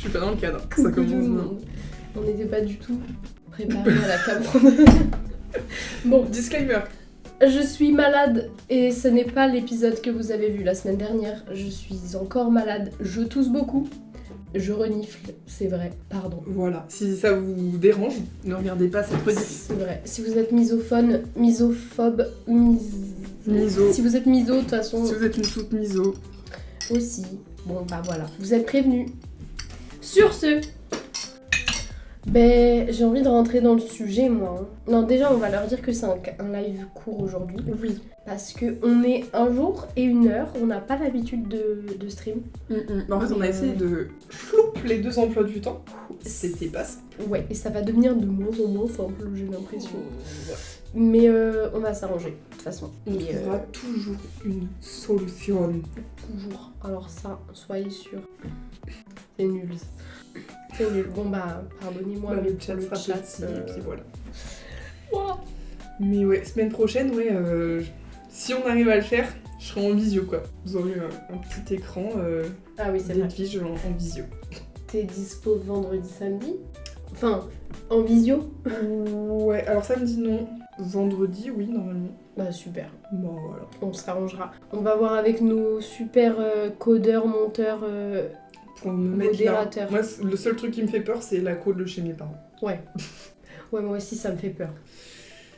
suis pas dans le cadre. Coucou Ça commence tout le bien. monde. On n'était pas du tout préparés à la cam. Bon, Disclaimer. je suis malade et ce n'est pas l'épisode que vous avez vu la semaine dernière. Je suis encore malade, je tousse beaucoup, je renifle, c'est vrai, pardon. Voilà, si ça vous dérange, ne regardez pas cette rediffusion. C'est vrai. Si vous êtes misophobe, Miso. Si vous êtes miso, de toute façon, Si vous êtes une toute miso. aussi. Bon, bah voilà, vous êtes prévenus. Sur ce, ben, j'ai envie de rentrer dans le sujet, moi. Hein. Non, déjà, on va leur dire que c'est un live court aujourd'hui. Oui. Parce que on est un jour et une heure, on n'a pas l'habitude de stream. En fait, on a essayé de floup les deux emplois du temps. C'était pas ça. Ouais, et ça va devenir de moins en moins simple, j'ai l'impression. Mais on va s'arranger, de toute façon. On Et, trouvera toujours une solution. toujours. Alors ça, soyez sûrs. C'est nul. C'est nul. Bon bah, pardonnez-moi Bah, mais le chat pour sera petit, et puis voilà. Ouah. Mais ouais, semaine prochaine, ouais, si on arrive à le faire, je serai en visio, quoi. Vous aurez un petit écran, Ah oui, c'est vrai. Edwige en visio. T'es dispo vendredi, samedi? Enfin, en visio? Ouais, alors samedi, non. Vendredi, oui, normalement. Bah super, Bon, voilà. on s'arrangera. On va voir avec nos super codeurs, monteurs, Pour me mettre là. modérateurs. Moi, le seul truc qui me fait peur, c'est la cour de chez mes parents. Ouais. Ouais, moi aussi ça me fait peur.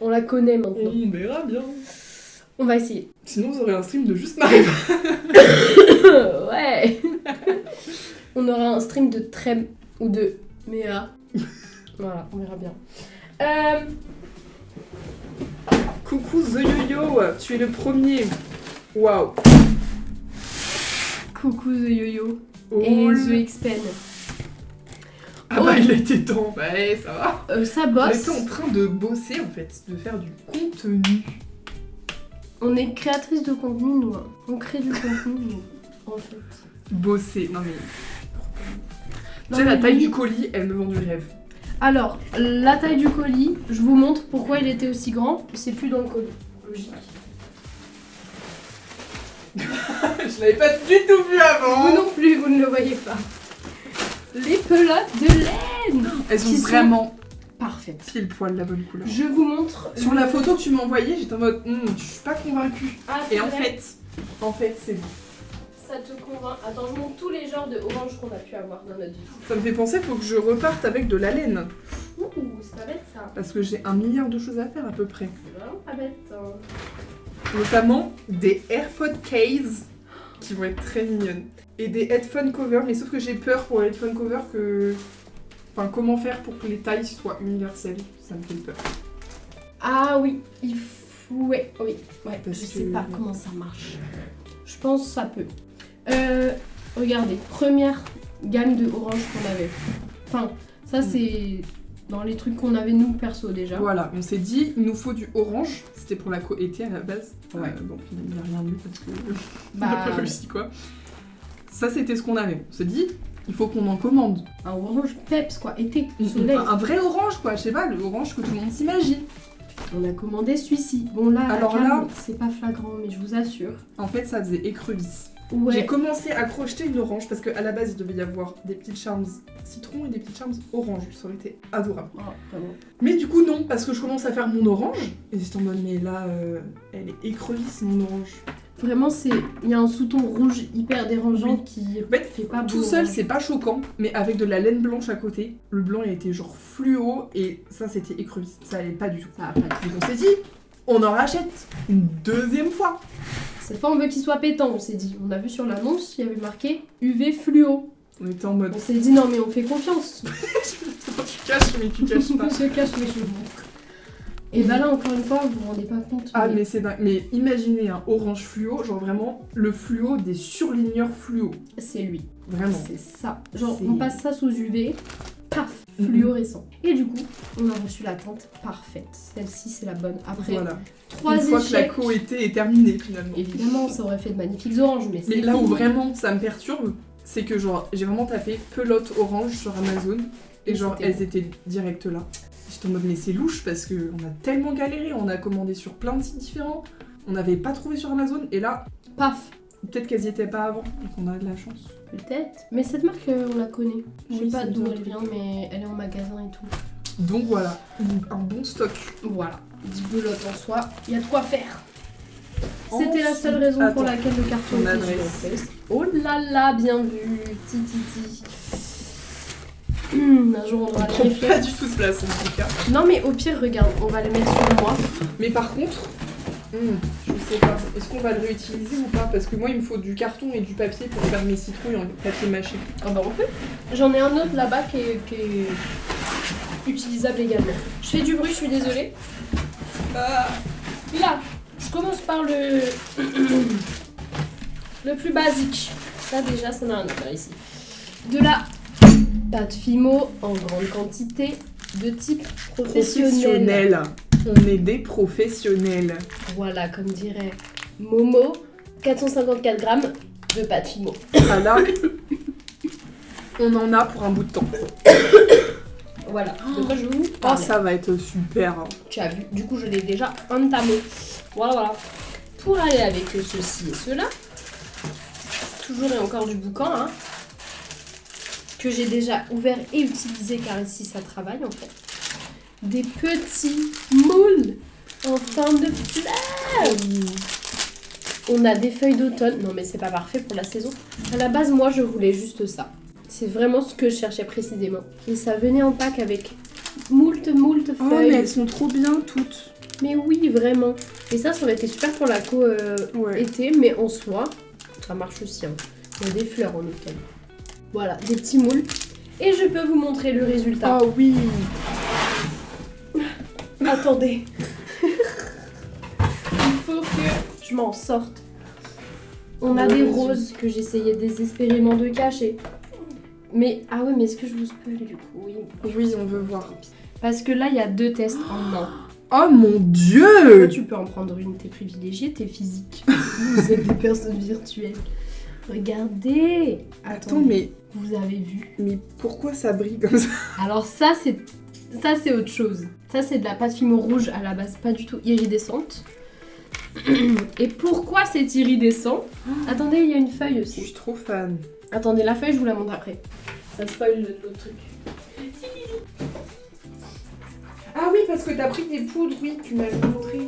On la connaît maintenant. On verra bien. On va essayer. Sinon, vous aurez un stream de juste Marie. Ouais. On aura un stream de Trem ou de Méa. Voilà, on verra bien. Coucou The Yo-Yo, tu es le premier. Waouh. Coucou The Yo-Yo Oh et là. The X-Pen. Ah bah, il était temps. Bah, ça va. Ça On bosse. était en train de bosser, en fait, de faire du contenu. On est créatrice de contenu, nous. Hein. On crée du contenu, nous, en fait. Bosser, non mais... Non, Tu sais, la mais taille oui. du colis, elle me vend du rêve. Alors, la taille du colis, je vous montre pourquoi il était aussi grand. C'est plus dans le colis. Logique. Je l'avais pas du tout vu avant. Vous non plus, vous ne le voyez pas. Les pelotes de laine Elles sont qui sont vraiment parfaites. pile poil la bonne couleur. Je vous montre. Sur la photo que tu m'as envoyée, j'étais en mode, je suis pas convaincue. Ah, c'est Et en vrai. fait, c'est bon. Ça te convainc. Attends, je montre tous les genres de orange qu'on a pu avoir dans notre vie. Ça me fait penser, faut que je reparte avec de la laine. Ouh, c'est pas bête ça. Parce que j'ai 1 milliard de choses à faire à peu près. C'est vraiment pas bête. Hein. Notamment des AirPod cases qui vont être très mignonnes. Et des headphone covers, mais sauf que j'ai peur pour les headphone covers que... Enfin, comment faire pour que les tailles soient universelles. Ça me fait peur. Ah oui, il faut. Ouais, oui. Ouais, Parce je sais que- pas comment ça marche. Je pense que ça peut. Regardez, première gamme de orange qu'on avait. Enfin, ça c'est dans les trucs qu'on avait nous perso déjà. Voilà, on s'est dit, il nous faut du orange. C'était pour la co-été à la base. Ouais. Bon, il n'y a rien eu parce que... Bah, on a pas réussi, quoi. Ça, c'était ce qu'on avait. On s'est dit, il faut qu'on en commande. un orange peps quoi, été, soleil. Un vrai orange, quoi. Je sais pas, le orange que tout le monde s'imagine. On a commandé celui-ci. Bon là, Alors la cam, là- c'est pas flagrant, mais je vous assure. En fait, ça faisait écrevisse. J'ai Ouais. commencé à crocheter une orange parce qu'à la base, il devait y avoir des petites charms citron et des petites charms orange. Ça aurait été adorable. Oh, vraiment. Mais du coup, non, parce que je commence à faire mon orange. Et j'étais en mode, mais là, elle est écrevisse, mon orange. Vraiment, il y a un sous-ton rouge hyper dérangeant Oui. qui En fait, fait pas tout beau seul, orange. c'est pas choquant, mais avec de la laine blanche à côté, le blanc, il était genre fluo, et ça, c'était écrevisse. Ça allait pas du tout. Ça va pas. Donc on s'est dit, on en rachète une deuxième fois. Cette fois, on veut qu'il soit pétant, on s'est dit. On a vu sur l'annonce, il y avait marqué UV fluo. On était en mode, On s'est dit non, mais on fait confiance. tu caches, mais tu caches pas. Je cache mes cheveux. Et bah là, encore une fois, vous vous rendez pas compte. Ah mais c'est dingue, mais imaginez un orange fluo, genre vraiment le fluo des surligneurs fluo, c'est lui. vraiment. C'est ça. Genre, C'est- on passe ça sous UV, paf, Mhm. fluorescent. Et du coup, on a reçu la teinte parfaite. Celle-ci, c'est la bonne. Après, Voilà. 3 Une fois que la échecs. co-été est terminée finalement. Évidemment, ça aurait fait de magnifiques oranges, mais Mais c'est là où fini. vraiment ça me perturbe, c'est que genre j'ai vraiment tapé pelote orange sur Amazon et Et genre c'était elles étaient direct là. J'étais en mode mais c'est louche parce que on a tellement galéré, on a commandé sur plein de sites différents, on n'avait pas trouvé sur Amazon et là Paf. peut-être qu'elles y étaient pas avant, donc on a de la chance. Peut-être. Mais cette marque, on la connaît. Je sais Oui, pas c'est d'où bien. elle vient, mais elle est en magasin et tout. Donc voilà, un bon stock. Voilà. 10 belotes en soi, il y a de quoi faire. C'était la seule raison pour Attends, laquelle le carton ton était adresse. gigantesque. Oh là là, bien vu. Titi. Un jour, on devra On les prend pas faire. du tout de place en tout cas. Non, mais au pire, regarde, on va les mettre sur moi. Mais par contre, je sais pas, est-ce qu'on va le réutiliser ou pas? Parce que moi il me faut du carton et du papier pour faire mes citrouilles en papier mâché. Ah bah on peut. J'en ai un autre là-bas qui est utilisable également. Je fais du bruit, je suis désolée. Là, je commence par le plus basique. Ça déjà, ça n'a rien à faire ici. De la pâte Fimo en grande quantité de type professionnel. On est des professionnels. Voilà, comme dirait Momo, 454 grammes de pâte Fimo. Ah là, on en a pour un bout de temps. Voilà, de quoi je vous Oh, parle. ça va être super. Hein. Tu as vu, du coup je l'ai déjà entamé. Voilà. Pour aller avec ceci et cela, toujours et encore du boucan, hein, que j'ai déjà ouvert et utilisé car ici ça travaille en fait. Des petits moules en forme de fleurs. On a des feuilles d'automne. Non mais c'est pas parfait pour la saison. À la base moi je voulais juste ça. C'est vraiment ce que je cherchais précisément. Et ça venait en pack avec moult Oh, feuilles. mais elles sont trop bien toutes. Mais oui, vraiment. Et ça aurait été super pour la co Ouais. été, mais en soi, ça marche aussi. Hein. Il y a des fleurs en automne. Voilà, des petits moules. Et je peux vous montrer le résultat. Oh oui. Attendez. Il faut que je m'en sorte. On a Le des résultat. roses que j'essayais désespérément de cacher. Mais, ah ouais, mais est-ce que je vous spoil du coup? Oui. Oui, on veut voir. Parce que là, il y a 2 tests en un. Oh mon Toi, dieu. tu peux en prendre une, t'es privilégié, t'es physique. Vous êtes des personnes virtuelles. Regardez. Attends, mais Vous avez vu. pourquoi ça brille comme ça? Alors ça, c'est autre chose. Ça, c'est de la pâte Fimo rouge à la base, pas du tout iridescente. Et pourquoi c'est iridescent? Attendez, il y a une feuille Je aussi. suis trop fan. Attendez, la feuille, je vous la montre après. Ça spoil l'autre truc. Ah oui, parce que t'as pris des poudres, oui, tu m'avais montré.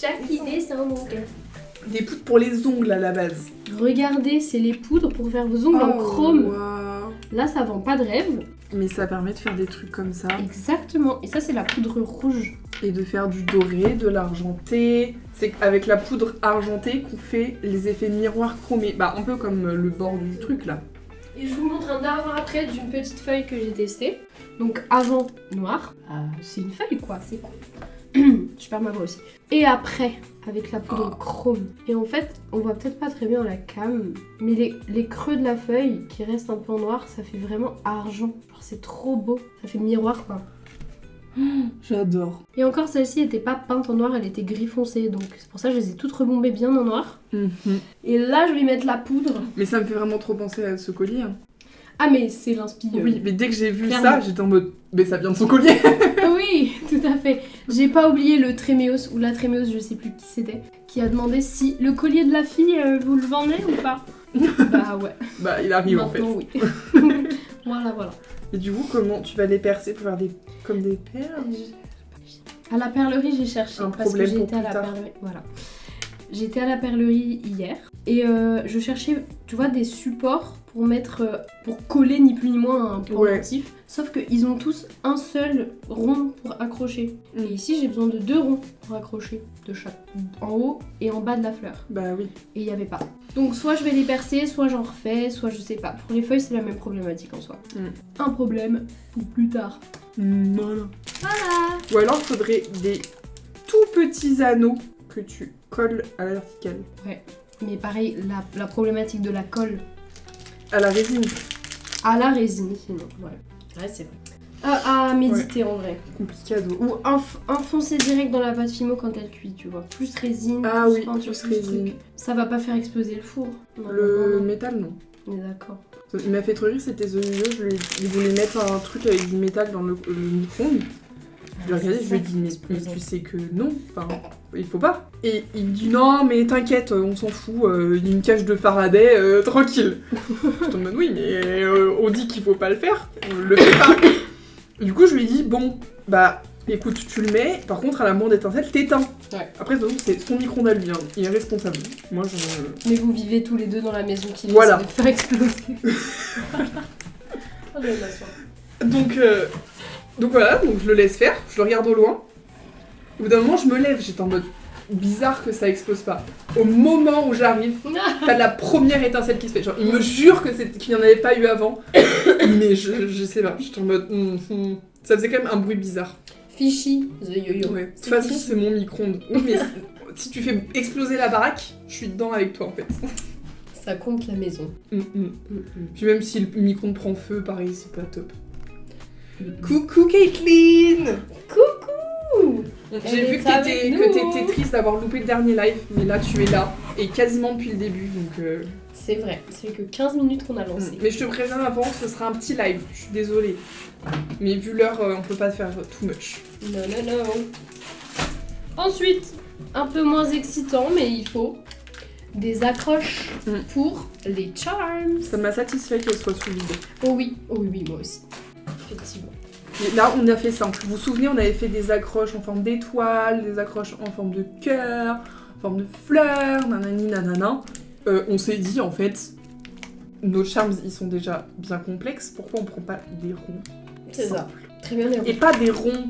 Chaque idée, c'est un monde. Des poudres pour les ongles à la base. Regardez, c'est les poudres pour faire vos ongles en chrome. Waouh. Là, ça vend pas de rêve. Mais ça permet de faire des trucs comme ça. Exactement. Et ça, c'est la poudre rouge. Et de faire du doré, de l'argenté. C'est avec la poudre argentée qu'on fait les effets miroirs chromés. Bah, un peu comme le bord du truc là. Et je vous montre un avant-après d'une petite feuille que j'ai testée. Donc avant noir, c'est une feuille quoi, c'est cool. Je perds ma voix aussi. Et après, avec la poudre chrome. Et en fait, on voit peut-être pas très bien la cam, mais les creux de la feuille qui restent un peu en noir, ça fait vraiment argent. Genre c'est trop beau, ça fait miroir quoi. J'adore. Et encore celle-ci n'était pas peinte en noir, elle était gris foncé, donc c'est pour ça que je les ai toutes rebombées bien en noir. Et là je vais mettre la poudre. Mais ça me fait vraiment trop penser à ce collier. Hein. Ah mais c'est l'inspire. Oui, mais dès que j'ai vu Clairement. ça, j'étais en mode, mais ça vient de son collier. Oui, tout à fait. J'ai pas oublié le Tréméos ou la Tréméos, je sais plus qui c'était, qui a demandé si le collier de la fille, vous le vendez ou pas. Bah ouais. Bah, il arrive en fait. Maintenant oui. Voilà. Et du coup, comment tu vas les percer pour faire comme des perles? À la perlerie, j'ai cherché Un parce que problème pour j'étais à plus la tard. perlerie. Voilà. J'étais à la perlerie hier et je cherchais, tu vois, des supports pour mettre, pour coller ni plus ni moins un pendentif. Sauf qu'ils ont tous un seul rond pour accrocher. Et ici, j'ai besoin de 2 ronds pour accrocher de chaque, en haut et en bas de la fleur. Bah oui. Et il n'y avait pas. Donc soit je vais les percer, soit j'en refais, soit je sais pas. Pour les feuilles, c'est la même problématique en soi. Un problème pour plus tard. Voilà. Voilà. Ou alors, il faudrait des tout petits anneaux que tu colles à la verticale. Mais pareil, la problématique de la colle À la résine. à la résine, sinon. Ouais, c'est vrai. À méditer en vrai. Complicado. Ou enfoncer direct dans la pâte Fimo quand elle cuit, tu vois. Plus résine, Ah plus oui, peinture, plus plus résine. truc. Ça va pas faire exploser le four. Non, Le non, métal, non. on est d'accord. Il m'a fait trop rire, c'était The Yo, il voulait mettre un truc avec du métal dans le micro-ondes. Je l'ai regardé, je lui ai dit, mais tu sais que non, enfin, il faut pas. Et il me dit, non, mais t'inquiète, on s'en fout, il y a une cage de Faraday, tranquille. Je te demande, oui, mais on dit qu'il faut pas le faire, on le fait pas. Du coup, je lui ai dit, bon, bah, écoute, tu le mets, par contre, à la moindre étincelle, t'éteins. Ouais. Après, de toute façon, c'est son micro-ondes à lui, hein. Il est responsable. Moi, je... Mais vous vivez tous les deux dans la maison qui Voilà. de faire exploser. Oh, je vais m'asseoir. Donc voilà, donc je le laisse faire, je le regarde au loin. Au bout d'un moment, je me lève, j'étais en mode bizarre que ça explose pas. Au moment où j'arrive, t'as la première étincelle qui se fait. Genre, il me jure que qu'il n'y en avait pas eu avant, mais je sais pas, j'étais en mode... Ça faisait quand même un bruit bizarre. Fishy, the yo-yo. Ouais. De toute façon, c'est mon micro-ondes. Oui, mais si tu fais exploser la baraque, je suis dedans avec toi en fait. Ça compte la maison. Puis même si le micro-ondes prend feu, pareil, c'est pas top. Coucou Caitlin! Coucou! J'ai vu que t'étais triste d'avoir loupé le dernier live, mais là tu es là, et quasiment depuis le début, donc... C'est vrai, c'est que 15 minutes qu'on a lancé. Mais je te préviens avant, ce sera un petit live, je suis désolée. Mais vu l'heure, on peut pas faire too much. Non. Ensuite, un peu moins excitant, mais il faut des accroches pour les charms. Ça m'a satisfait qu'elle soit sous vide. Oh oui, moi aussi. Effectivement. Et là, on a fait simple. Vous vous souvenez, on avait fait des accroches en forme d'étoile, des accroches en forme de cœur, en forme de fleurs, nanani nanana. On s'est dit, en fait, nos charms, ils sont déjà bien complexes. Pourquoi on prend pas des ronds? C'est ça. simples. Très bien, les ronds. Et pas des ronds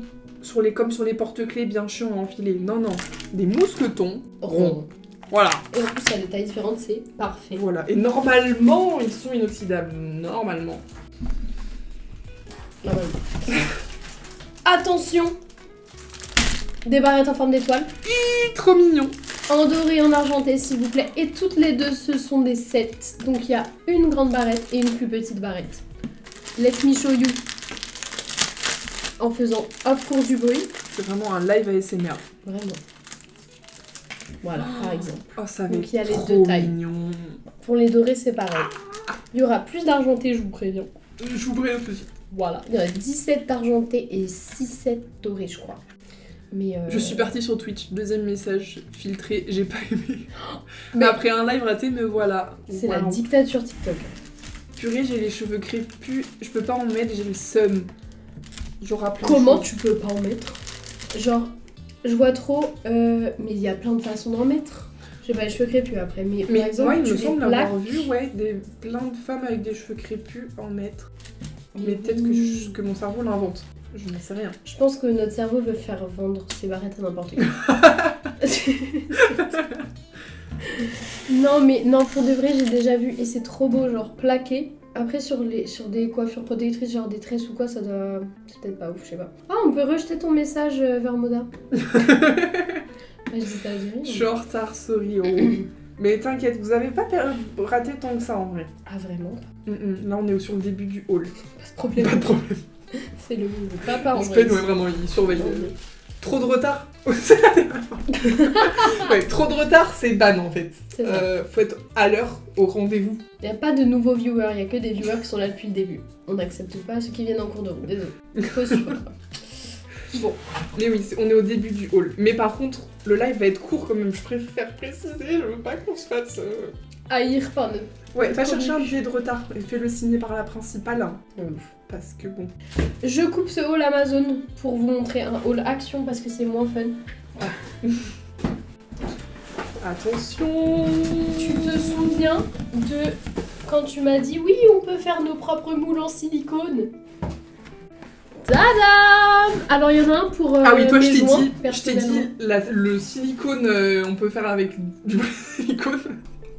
comme sur les porte-clés bien chiants à enfiler. Non. Des mousquetons ronds. Voilà. Et en plus, il y a des tailles différentes, c'est parfait. Voilà. Et normalement, ils sont inoxydables. Normalement. Attention! Des barrettes en forme d'étoile. Trop mignon. En doré et en argenté, s'il vous plaît. Et toutes les deux, ce sont des sets. Donc il y a une grande barrette et une plus petite barrette. Let me show you. En faisant of course du bruit. C'est vraiment un live ASMR. Vraiment. Voilà, par exemple. Oh, ça va Donc être il y a les trop deux tailles. mignon. Pour les dorés, c'est pareil. Il y aura plus d'argenté, je vous préviens. Je vous prie aussi. Voilà. Il y aura 17 d'argenté et 6 sets dorés, je crois. Mais Je suis partie sur Twitch, deuxième message filtré, j'ai pas aimé. Mais- Après un live raté, me voilà. C'est la Wow. dictature TikTok. Purée, j'ai les cheveux crépus, je peux pas en mettre, j'ai le seum. J'aurai plein Comment de choses. tu peux pas en mettre? Genre, je vois trop, mais il y a plein de façons d'en mettre. J'ai pas les cheveux crépus après, mais par Mais exemple, moi, il tu me les semble plaques. avoir vu, ouais, plein de femmes avec des cheveux crépus en mettre. Mais peut-être oui. que mon cerveau l'invente. Je n'en sais rien. Je pense que notre cerveau veut faire vendre ses barrettes à n'importe qui. Non, pour de vrai, j'ai déjà vu et c'est trop beau, genre plaqué. Après, sur des coiffures protectrices, genre des tresses ou quoi, ça doit. C'est peut-être pas ouf, je sais pas. Ah, on peut rejeter ton message vers Moda. Je dis ça, je dis rien. Je suis en retard, sorry. Oh. Mais t'inquiète, vous avez pas raté tant que ça en vrai. Ah, vraiment? Là, on est sur le début du hall. Pas de problème. Pas de problème. C'est le papa en vrai. Spen, ouais, vraiment, il surveille. Trop de retard. C'est la dernière fois. Ouais, trop de retard, c'est ban en fait. C'est ça. Faut être à l'heure au rendez-vous. Il n'y a pas de nouveaux viewers, il n'y a que des viewers qui sont là depuis le début. On n'accepte pas ceux qui viennent en cours de route, désolé. Faut suivre. Bon, mais oui, on est au début du hall. Mais par contre, le live va être court quand même, je préfère préciser, je veux pas qu'on se fasse... Haïr par nous. Ouais, va chercher un billet de retard et fais-le signer par la principale. Hein. Parce que bon... Je coupe ce haul Amazon pour vous montrer un haul action parce que c'est moins fun. Attention. Tu te souviens de quand tu m'as dit oui, on peut faire nos propres moules en silicone? Tadam! Alors il y en a un pour Ah oui, toi je t'ai maison, dit, personnellement. le silicone, on peut faire avec du vrai silicone.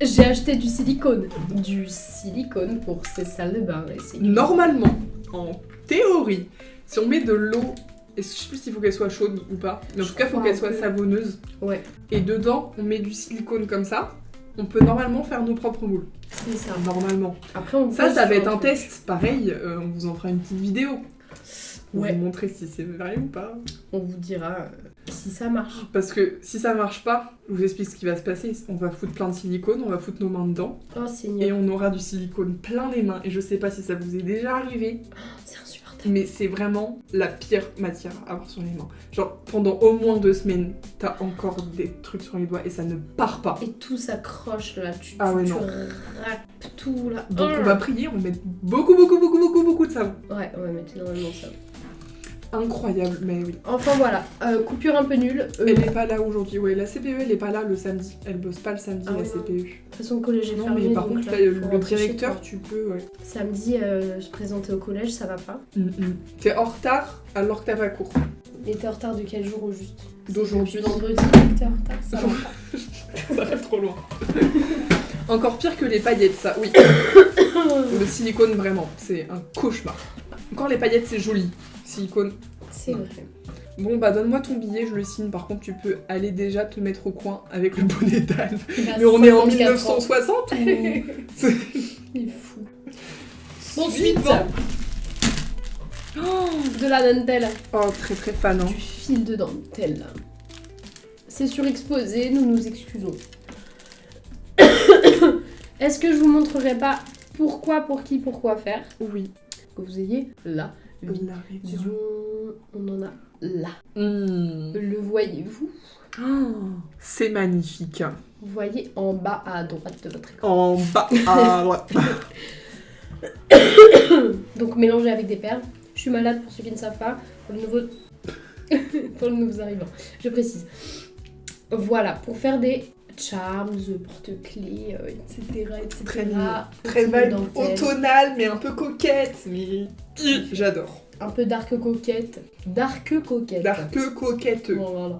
J'ai acheté du silicone. Du silicone pour ces salles de bain. Et c'est Normalement, en théorie, si on met de l'eau, et je sais plus s'il faut qu'elle soit chaude ou pas, mais en tout cas il faut qu'elle soit savonneuse, Ouais, et dedans on met du silicone comme ça, on peut normalement faire nos propres moules. c'est ça. Normalement. Après, on Ça pose va sur être un truc. test, pareil, on vous en fera une petite vidéo. Pour Ouais. vous montrer si c'est vrai ou pas. On vous dira si ça marche. Parce que si ça marche pas, je vous explique ce qui va se passer. On va foutre plein de silicone, on va foutre nos mains dedans, Oh et Seigneur. on aura du silicone plein les mains. Et je sais pas si ça vous est déjà arrivé. C'est insupportable. Mais c'est vraiment la pire matière à avoir sur les mains. Genre, pendant au moins 2 semaines, t'as encore des trucs sur les doigts et ça ne part pas. Et tout s'accroche là, tu non. râpes tout là. Donc on va prier, on va mettre beaucoup de savon. Ouais, on va mettre énormément de savon. Incroyable, mais oui. Enfin voilà, coupure un peu nulle. Elle est pas là aujourd'hui, ouais. La CPE, elle est pas là le samedi. Elle bosse pas le samedi, la CPE. De toute façon, le collège est Non, fermé. mais par donc contre, là, le faut rentrer chez directeur, toi. tu peux, ouais. Samedi, se présenter au collège, ça va pas. T'es en retard alors que t'as pas cours. Et t'es en retard de quel jour au juste? D'aujourd'hui. Depuis vendredi que t'es en retard, ça va pas. Ça va trop loin. Encore pire que les paillettes, ça, oui. Le silicone, vraiment, c'est un cauchemar. Encore les paillettes, c'est joli. Silicone. C'est vrai. Bon, bah donne-moi ton billet, je le signe. Par contre, tu peux aller déjà te mettre au coin avec le bonnet d'Anne. Mais on est en 1960 ou... Il est fou. Ensuite, de la dentelle. Oh, très très fan, hein. Du fil de dentelle. C'est surexposé, nous nous excusons. Est-ce que je vous montrerai pas pourquoi, pour qui, pourquoi faire? Oui. Que vous ayez là. La révision. On en a là. Le voyez-vous? Oh, c'est magnifique. Vous voyez en bas à droite de votre écran. En bas à droite. Donc mélangé avec des perles. Je suis malade pour ceux qui ne savent pas. Pour les nouveaux, pour les nouveaux arrivants, je précise. Voilà, pour faire des charms, porte-clés, etc. Très mignon. Très vague, automnale, mais un peu coquette. Mais j'adore. Un peu dark coquette. Dark coquette. Dark coquette. Bon, voilà.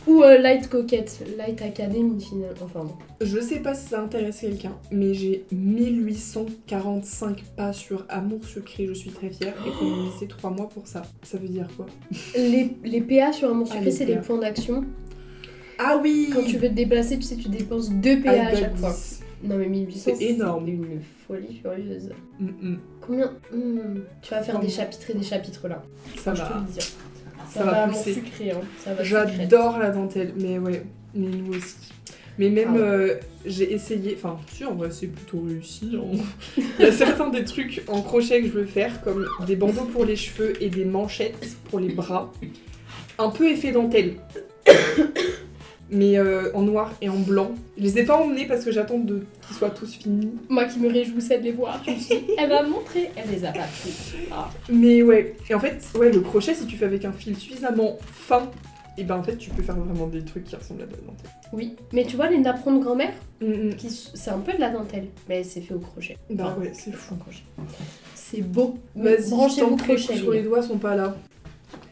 Ou light coquette. Light academy, finalement. Enfin bon. Je sais pas si ça intéresse quelqu'un, mais j'ai 1845 pas sur Amour Sucré, je suis très fière, et économisé 3 mois pour ça. Ça veut dire quoi? Les PA sur Amour Sucré, les c'est PA. les points d'action. Ah oui! Quand tu veux te déplacer, tu sais, tu dépenses 2 PA à chaque fois. Non mais 1800, c'est énorme. C'est une folie furieuse. Mm-mm. Combien Tu vas faire des chapitres et des chapitres là. Ça Je te va. le dis. Ça va Amour pousser. sucré, hein. Ça va J'adore la dentelle, mais ouais, mais nous aussi. Mais même, j'ai essayé, enfin, si, en vrai, c'est plutôt réussi. Hein. Il y a certains des trucs en crochet que je veux faire, comme des bandeaux pour les cheveux et des manchettes pour les bras. Un peu effet dentelle. Mais en noir et en blanc. Je les ai pas emmenés parce que j'attends qu'ils soient tous finis. Moi qui me réjouissais de les voir, je me suis dit, elle va me montrer, elle les a pas pris. Ah. Mais ouais, et en fait, ouais, le crochet, si tu fais avec un fil suffisamment fin, et ben en fait, tu peux faire vraiment des trucs qui ressemblent à de la dentelle. Oui, mais tu vois, les napperons de grand-mère, Mm-mm. c'est un peu de la dentelle, mais c'est fait au crochet. Bah Enfin, ouais, c'est fou. au crochet. C'est beau. Vas-y, Branchez-vous tant que les crochet. coups sur les les gars. doigts sont pas là.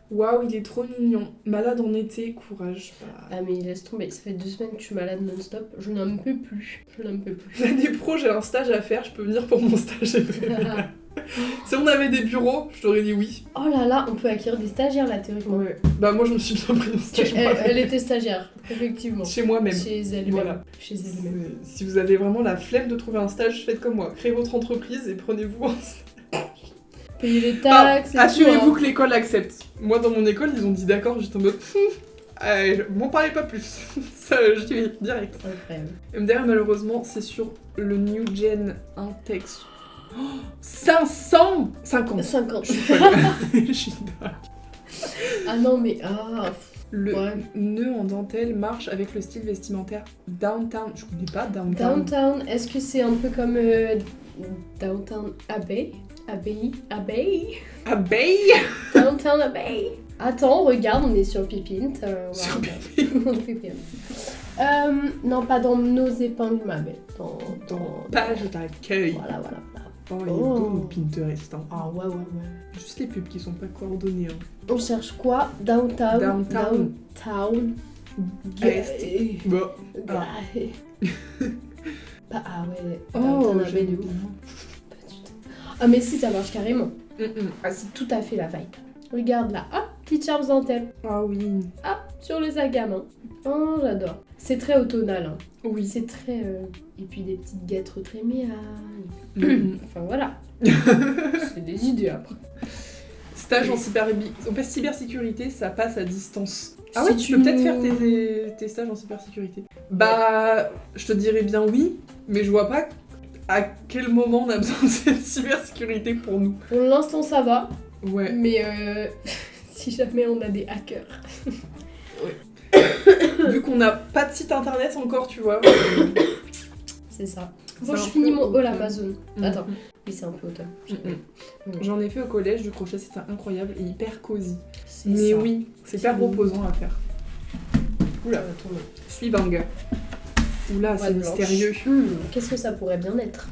Waouh, il est trop mignon. Malade en été, courage. Bah, Ah mais laisse tomber, ça fait 2 semaines que je suis malade non-stop, je n'en peux plus. Je n'en peux plus. l'année pro, j'ai un stage à faire, je peux venir pour mon stage. Si on avait des bureaux, je t'aurais dit oui. Oh là là, on peut acquérir des stagiaires là théoriquement. Ouais. Bah moi, je me suis bien pris un stage Elle était stagiaire, effectivement. chez moi-même. Chez elle-même. Voilà. Chez elle-même. Si vous avez vraiment la flemme de trouver un stage, faites comme moi. Créez votre entreprise et prenez-vous un stage. Payez les taxes. et Assurez-vous tout, hein. que l'école accepte. Moi, dans mon école, ils ont dit d'accord, j'étais en mode... m'en parlez pas plus. Ça, j'y vais direct. Incroyable. MDR, malheureusement, c'est sur le New Gen Intex. Oh, 550 50. Je suis folle. Je suis dingue. Ah non mais ah. Le Ouais. nœud en dentelle marche avec le style vestimentaire Downtown. Je connais pas Downtown. Downtown, est-ce que c'est un peu comme Downtown Abbey? Abbey? Downtown Abbey. Attends, regarde, on est sur Pipint. Sur Pipint. Non, pas dans nos épingles, ma belle. Dans Page d'accueil. Voilà. Oh, il est beau mon Pinterest. Hein. Ah ouais. Juste les pubs qui sont pas coordonnées. Hein. On cherche quoi? Downtown. Downtown. Gay. Bon. Gay. Ah ouais. Oh, Downtown Abbey j'aime de bien. ouf. Pas du tout. Ah mais si, ça marche carrément. Mm-mm. Ah, c'est tout à fait la vibe. Regarde là, hop, petite charme dentelle. Ah oui. Hop, sur le sac à main. Oh, j'adore. C'est très automnal. Hein. Oui. C'est très... Et puis des petites guêtres très miailles. Mm-mm. Enfin voilà. C'est des idées après. Stage en cybersécurité, ça passe à distance. Ah Si ouais, tu peux peut-être faire tes stages en cybersécurité. Bah, je te dirais bien oui, mais je vois pas à quel moment on a besoin de cette cybersécurité pour nous. Pour l'instant ça va. Ouais. Mais si jamais on a des hackers. Vu qu'on n'a pas de site internet encore, tu vois. C'est ça. C'est Bon, un je peu finis mon haul automne. Amazon. Mm. Attends. Oui, c'est un peu automne. J'en ai fait au collège, du crochet, c'était incroyable et hyper cosy. C'est Mais ça. oui, c'est hyper reposant à faire. Oula, suivant. Oula, c'est Boîte blanche. mystérieux. Qu'est-ce que ça pourrait bien être?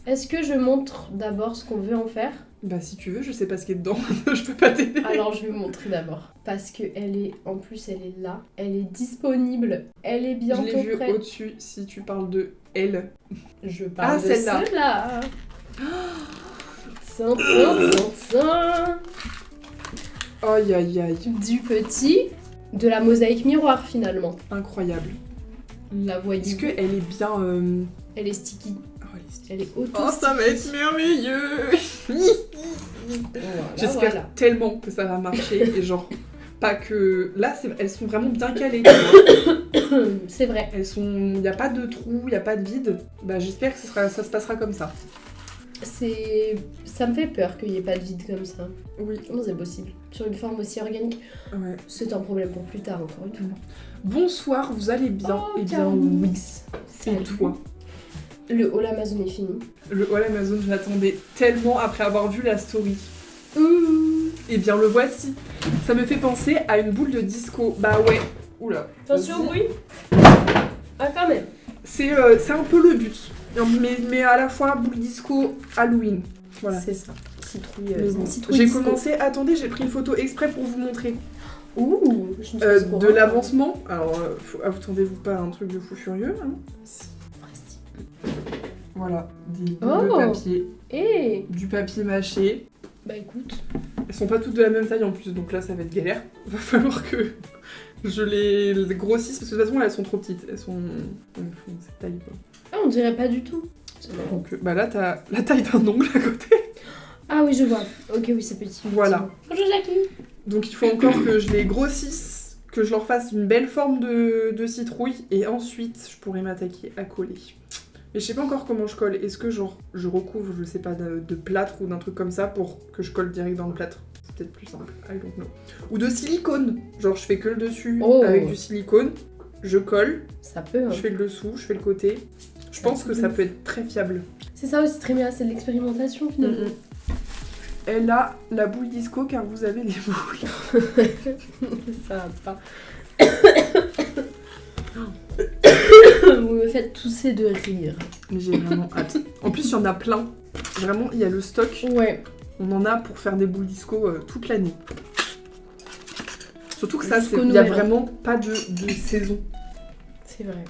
Est-ce que je montre d'abord ce qu'on veut en faire? Bah si tu veux, je sais pas ce qu'il y a dedans, je peux pas t'aider. Alors je vais vous montrer d'abord. Parce que elle est, en plus elle est là, elle est disponible, elle est Je bientôt l'ai vu prête. au-dessus, si tu parles de elle. Je parle de celle-là. celle-là. Tin, tin, tin, tin. Aïe aïe aïe, Du petit, de la mosaïque miroir finalement. incroyable. La voyez Est-ce qu'elle est bien... Elle est sticky. Oh, elle est stylée. Elle est auto Oh, ça va être merveilleux. J'espère tellement que ça va marcher et genre pas que là elles sont vraiment bien calées, tu vois. C'est vrai. Elles sont, il y a pas de trou, il y a pas de vide. Bah j'espère que ça se passera comme ça. Ça me fait peur qu'il n'y ait pas de vide comme ça. Oui. Comment c'est possible? Sur une forme aussi organique. Ouais. C'est un problème pour plus tard encore une fois. Bonsoir, vous allez bien? Oh, Eh bien Carlos. oui. Et Salut. toi? Le haul Amazon est fini. Le haul Amazon, je l'attendais tellement après avoir vu la story. Ouh. Eh bien le voici. Ça me fait penser à une boule de disco. Bah ouais. Oula. Attention au Vas-y. bruit. Ah quand même. C'est un peu le but. Mais à la fois boule disco Halloween. Voilà. C'est ça. Citrouille. Mais bon. Citrouille J'ai disco. commencé. Attendez, j'ai pris une photo exprès pour vous montrer. Ouh. Je ne suis pas au courant. De l'avancement. Alors, attendez-vous pas à un truc de fou furieux. Hein. Voilà, des boules de Oh. papier, Eh. du papier mâché. Bah écoute. Elles sont pas toutes de la même taille en plus, donc là ça va être galère. Va falloir que je les grossisse parce que de toute façon elles sont trop petites. Elles font cette taille quoi. Ah on dirait pas du tout. Donc bah là t'as la taille d'un ongle à côté. Ah oui je vois. Ok oui c'est petit. Voilà. Bonjour Jackie. Donc il faut encore que je les grossisse, que je leur fasse une belle forme de citrouille et ensuite je pourrai m'attaquer à coller. Mais je sais pas encore comment je colle. Est-ce que genre je recouvre, je sais pas, de plâtre ou d'un truc comme ça pour que je colle direct dans le plâtre? C'est peut-être plus simple. I don't know. Ou de silicone. Genre je fais que le dessus avec du silicone, je colle, Ça peut. Hein. je fais le dessous, je fais le côté. Je pense que ça peut être très fiable. C'est ça aussi très bien, c'est de l'expérimentation finalement. Elle a la boule disco car vous avez les boules. Ça va pas. Vous me faites tousser de rire. Mais j'ai vraiment hâte. En plus il y en a plein. Vraiment il y a le stock. Ouais. On en a pour faire des boules disco toute l'année. Surtout que ça, Jusqu'au il n'y a Nouvel An. vraiment pas de saison. C'est vrai.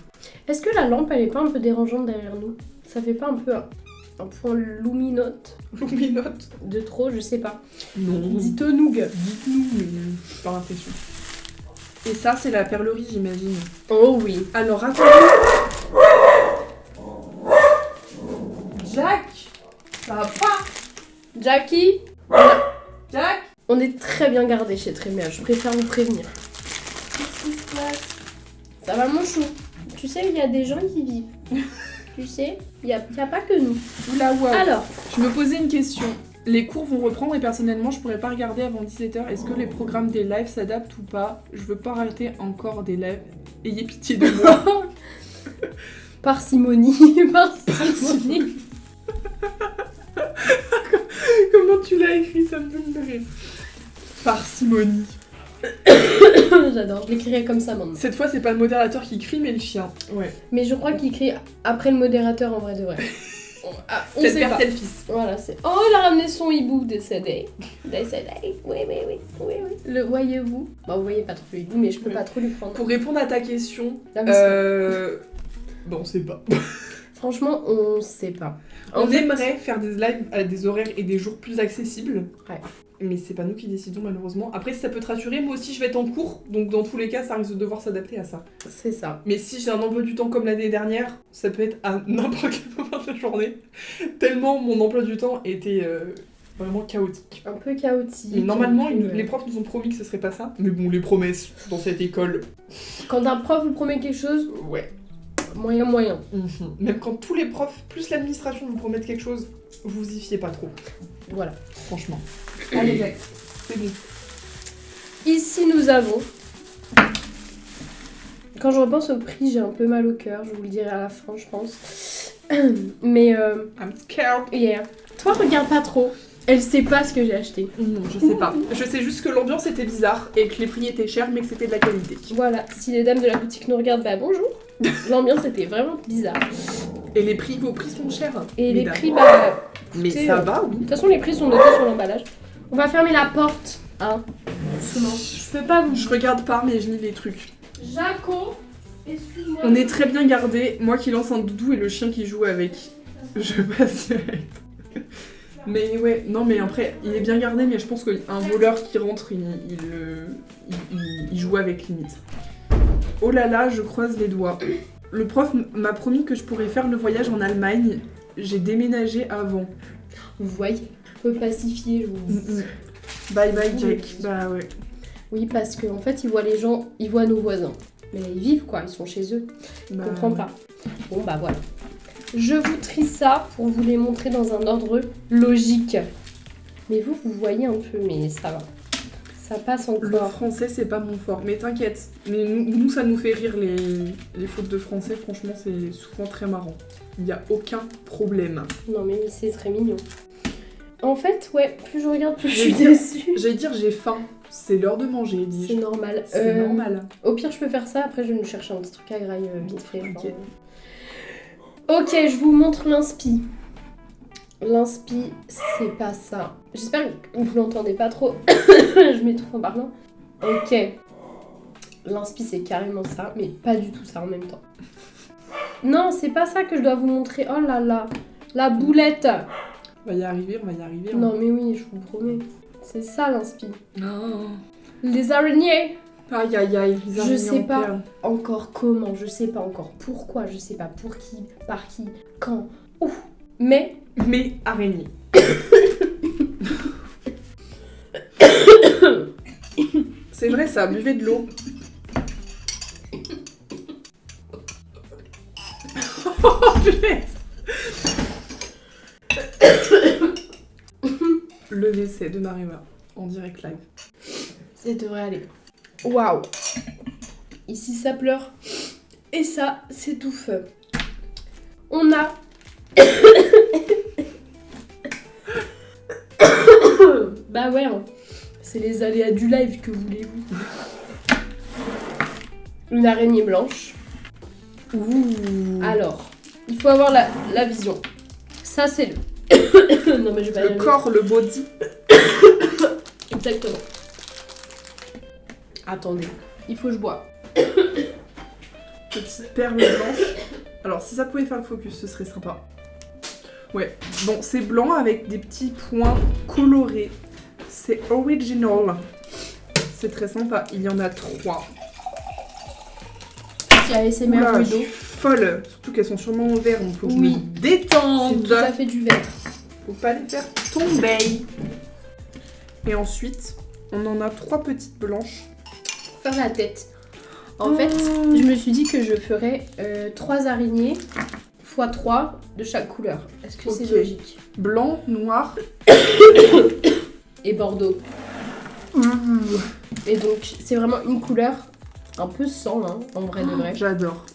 Est-ce que la lampe elle est pas un peu dérangeante derrière nous? Ça fait pas un peu un point luminote Luminote. de trop, je sais pas. Non. Dites-nous. Dites-nous, mais j'ai pas l'impression. Et ça, c'est la perlerie, j'imagine. Oh oui. Alors, attendez. Jack, ça va pas. Jackie, Jack. on est très bien gardé chez Trémia, je préfère vous prévenir. Qu'est-ce qui se passe? Ça va mon chou? Tu sais, il y a des gens qui vivent. Tu sais, il y a pas que nous. Oula, waouh. Alors, Je me posais une question. Les cours vont reprendre et personnellement, je pourrais pas regarder avant 17h. Est-ce que les programmes des lives s'adaptent ou pas? Je veux pas arrêter encore des lives. Ayez pitié de moi. parcimonie, parcimonie. Comment tu l'as écrit? Ça me fait une rire. Parcimonie. J'adore, je l'écrirai comme ça maintenant. Cette fois, c'est pas le modérateur qui crie, mais le chien. Ouais. Mais je crois qu'il crie après le modérateur en vrai de vrai. On Tel sait père, pas. tel fils. Voilà, c'est. Oh, il a ramené son hibou décédé. Décédé. Oui. Le voyez-vous? Bah, vous voyez pas trop le hibou, mais je peux Oui. pas trop lui prendre. Pour répondre à ta question, La mission. bon, on sait pas. Franchement, on sait pas. On aimerait faire des lives à des horaires et des jours plus accessibles. Ouais. Mais c'est pas nous qui décidons malheureusement. Après, si ça peut te rassurer, moi aussi je vais être en cours, donc dans tous les cas, ça risque de devoir s'adapter à ça. C'est ça. Mais si j'ai un emploi du temps comme l'année dernière, ça peut être à n'importe quel moment de la journée. Tellement mon emploi du temps était vraiment chaotique. Un peu chaotique. Mais normalement, donc, les profs nous ont promis que ce serait pas ça. Mais bon, les promesses dans cette école, Quand un prof vous promet quelque chose, ouais. moyen. Même quand tous les profs, plus l'administration vous promettent quelque chose, vous y fiez pas trop. Voilà. Franchement. Allez, Jack, c'est bon. Ici, nous avons... Quand je repense au prix, j'ai un peu mal au cœur. Je vous le dirai à la fin, je pense. Mais... I'm scared. Yeah. Toi, regarde pas trop. Elle sait pas ce que j'ai acheté. Non, je sais pas. Je sais juste que l'ambiance était bizarre et que les prix étaient chers, mais que c'était de la qualité. Voilà, si les dames de la boutique nous regardent, bah bonjour. L'ambiance était vraiment bizarre. Et les prix, vos prix sont chers. Et les mesdames. prix, bah... Mais écoutez, ça va, oui. De toute façon, les prix sont notés sur l'emballage. On va fermer la porte, hein. Doucement. Je peux pas vous... Je regarde pas, mais je lis les trucs. Jaco, excuse-moi. On est très bien gardés. Moi qui lance un doudou et le chien qui joue avec. Je passe direct. Mais ouais, non mais après, il est bien gardé, mais je pense qu'un voleur qui rentre, il joue avec limite. Oh là là, je croise les doigts. Le prof m'a promis que je pourrais faire le voyage en Allemagne. J'ai déménagé avant. Vous voyez, on peut pacifier, je vous... Bye bye Jack. Bah ouais. Oui, parce qu'en fait, ils voient les gens, ils voient nos voisins. Mais là, ils vivent quoi, ils sont chez eux. Ils comprennent pas. Bon bah voilà. Je vous trie ça pour vous les montrer dans un ordre logique. Mais vous voyez un peu, mais ça va. Ça passe Le encore. français, c'est pas mon fort. Mais t'inquiète, mais nous, ça nous fait rire les fautes de français. Franchement, c'est souvent très marrant. Il n'y a aucun problème. Non mais c'est très mignon. En fait, ouais, plus je regarde, plus je suis déçue. J'allais dire, j'ai faim. C'est l'heure de manger, dis-je. C'est normal. C'est normal. Au pire, je peux faire ça. Après, je vais nous chercher un petit truc à graille vite fait. Ok. Ok, je vous montre l'inspi. L'inspi, c'est pas ça. J'espère que vous l'entendez pas trop. Je m'étouffe en parlant. Ok. L'inspi, c'est carrément ça, mais pas du tout ça en même temps. Non, c'est pas ça que je dois vous montrer. Oh là là. La boulette. On va y arriver, on va y arriver. Non mais oui, je vous promets. C'est ça l'inspi. Non. Les araignées. Aïe aïe aïe. Les Je araignées sais en pas perles. encore comment, je sais pas encore pourquoi, je sais pas pour qui, par qui, quand, où. Mais araignée. C'est vrai ça, buvez de l'eau. Oh, punaise. Le décès de Marima en direct live. ça devrait aller. Waouh. Ici ça pleure et ça s'étouffe. On a bah ouais, hein. C'est les aléas du live, que voulez-vous. Une araignée blanche. Ouh. Alors, il faut avoir la vision. Ça c'est le... non mais je vais pas y Le arriver. corps, le body. Exactement. Attendez, il faut que je bois. Petite perle blanche. Alors si ça pouvait faire le focus, ce serait sympa. Ouais, bon c'est blanc avec des petits points colorés. C'est original. C'est très sympa, il y en a 3. Il y a ASMR Oula, je rideau. suis folle. Surtout qu'elles sont sûrement en verre, donc faut que je Oui. me C'est détende. tout à fait du verre. Faut pas les faire tomber. Et ensuite, on en a 3 petites blanches. Pour faire la tête. En fait, je me suis dit que je ferais 3 araignées x 3 de chaque couleur. Est-ce que Ok. c'est logique? Blanc, noir. Et bordeaux. Et donc, c'est vraiment une couleur un peu sang, hein, en vrai de vrai. J'adore.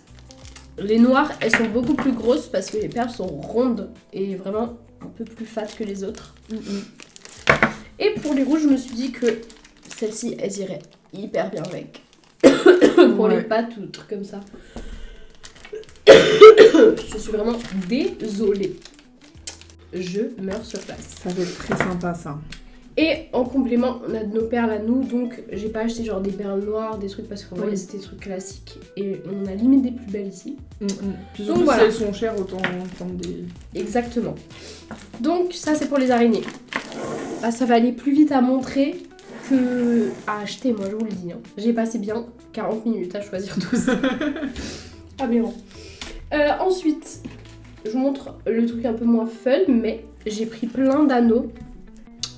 Les noires, elles sont beaucoup plus grosses parce que les perles sont rondes et vraiment un peu plus fat que les autres. Et pour les rouges, je me suis dit que celles-ci, elles iraient hyper bien avec. Pour les pâtes ou des trucs comme ça. Je suis vraiment désolée. Je meurs sur place. Ça va être très sympa ça. Et en complément, on a de nos perles à nous, donc j'ai pas acheté genre des perles noires, des trucs parce qu'on voyait c'était des trucs classiques. Et on a limite des plus belles ici. Puis Donc surtout voilà. si elles sont chères, autant prendre des... Exactement. Donc ça c'est pour les araignées. Ah, ça va aller plus vite à montrer que à acheter, moi je vous le dis. Hein. J'ai passé bien 40 minutes à choisir tout ça. Aberrant. Ensuite, je vous montre le truc un peu moins fun, mais j'ai pris plein d'anneaux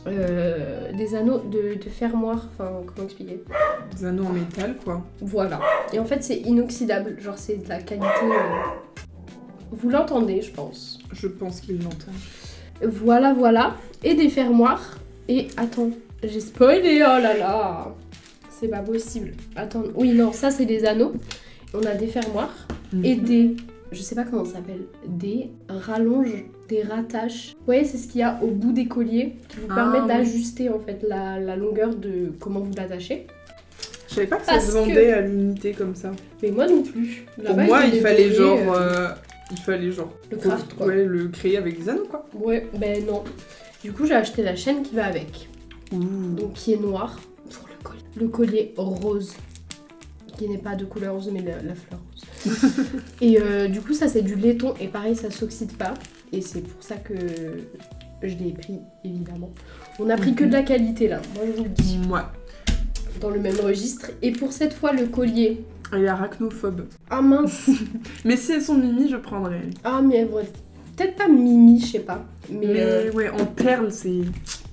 des anneaux de fermoir, enfin comment expliquer? Des anneaux en métal, quoi. Voilà. Et en fait c'est inoxydable, genre c'est de la qualité... Vous l'entendez, je pense. Je pense qu'il l'entend. Voilà, voilà. Et des fermoirs. Et attends, j'ai spoilé, oh là là. C'est pas possible. Attends, oui, non, ça c'est des anneaux. On a des fermoirs et des... Je sais pas comment ça s'appelle. Des rallonges, des rattaches. Vous voyez, c'est ce qu'il y a au bout des colliers qui vous permettent d'ajuster en fait la longueur de comment vous l'attachez. Je savais pas que ça se vendait à l'unité comme ça. Mais moi non plus. Pour moi, il fallait genre... Le craft, quoi. Ouais, le créer avec des anneaux, quoi. Ouais, ben non. Du coup, j'ai acheté la chaîne qui va avec. Donc, qui est noire pour le collier. Le collier rose. Qui n'est pas de couleur rose, mais la fleur rose. Et du coup, ça, c'est du laiton. Et pareil, ça s'oxyde pas. Et c'est pour ça que je l'ai pris, évidemment. On a pris que de la qualité, là. Moi, je vous le dis. Ouais. Dans le même registre. Et pour cette fois, le collier... Elle est arachnophobe. Ah mince. Mais si elles sont mimi, je prendrais. Ah mais elles vont être... Peut-être pas mimi, je sais pas. Mais ouais, en perles, c'est...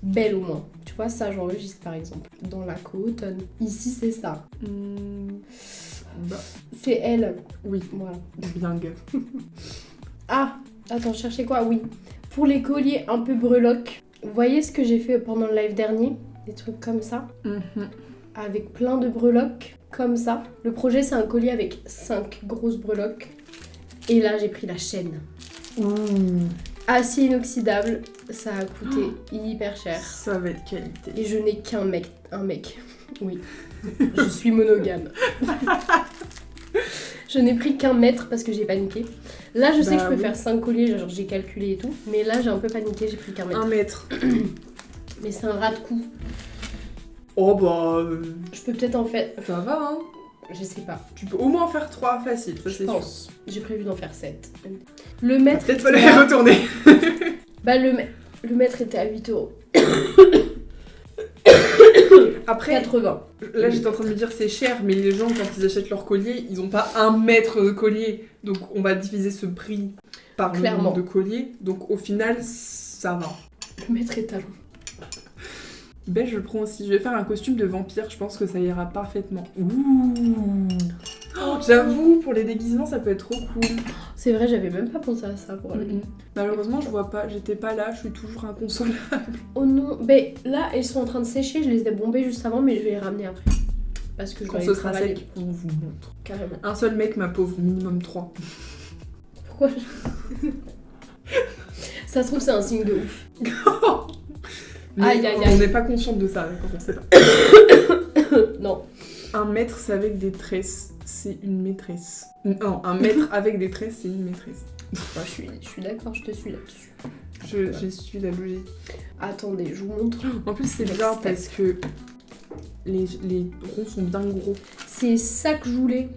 Belle au moins. Tu vois, ça j'enregistre par exemple. Dans la co-automne. Ici, c'est ça. C'est elle. Oui. Voilà. Bien gueule. Ah, attends, je cherchais quoi? Oui. Pour les colliers un peu breloques, vous voyez ce que j'ai fait pendant le live dernier? Des trucs comme ça. Avec plein de breloques. Comme ça. Le projet, c'est un collier avec 5 grosses breloques. Et là, j'ai pris la chaîne. Acier inoxydable. Ça a coûté hyper cher. Ça va être qualité. Et je n'ai qu'un mec. Un mec. Oui. Je suis monogame. Je n'ai pris qu'un mètre parce que j'ai paniqué. Là, je sais que je peux faire 5 colliers. Genre, j'ai calculé et tout. Mais là, j'ai un peu paniqué. J'ai pris qu'un mètre. 1 mètre. Mais c'est un ras de cou. Oh bah... Je peux peut-être en faire... Ça va, hein. Je sais pas. Tu peux au moins en faire 3 facile, ça c'est sûr. J'ai prévu d'en faire 7. Le mètre... Peut-être fallait les retourner. Bah le mètre était à 8 €. Après... 80. Là j'étais en train de me dire c'est cher, mais les gens quand ils achètent leur collier, ils ont pas 1 mètre de collier. Donc on va diviser ce prix par le nombre de colliers. Donc au final, ça va. Le mètre est talon. Ben je le prends aussi. Je vais faire un costume de vampire, je pense que ça ira parfaitement. Ouh. J'avoue, pour les déguisements, ça peut être trop cool. C'est vrai, j'avais même pas pensé à ça pour aller. Malheureusement, je vois pas, j'étais pas là, je suis toujours inconsolable. Oh non, ben là, elles sont en train de sécher, je les ai bombées juste avant, mais je vais les ramener après. Parce que je quand ce sera sec, on vous montre. Carrément. Un seul mec, ma pauvre, minimum 3. Pourquoi Ça se trouve, c'est un signe de ouf. Aïe, on n'est pas consciente de ça quand on sait pas. Non. 1 mètre, c'est avec des tresses, c'est une maîtresse. Non, 1 mètre avec des tresses, c'est une maîtresse. Enfin, je suis d'accord, je te suis là-dessus. J'ai suivi la logique. Attendez, je vous montre. En plus, c'est bizarre parce que les ronds sont bien gros. C'est ça que je voulais.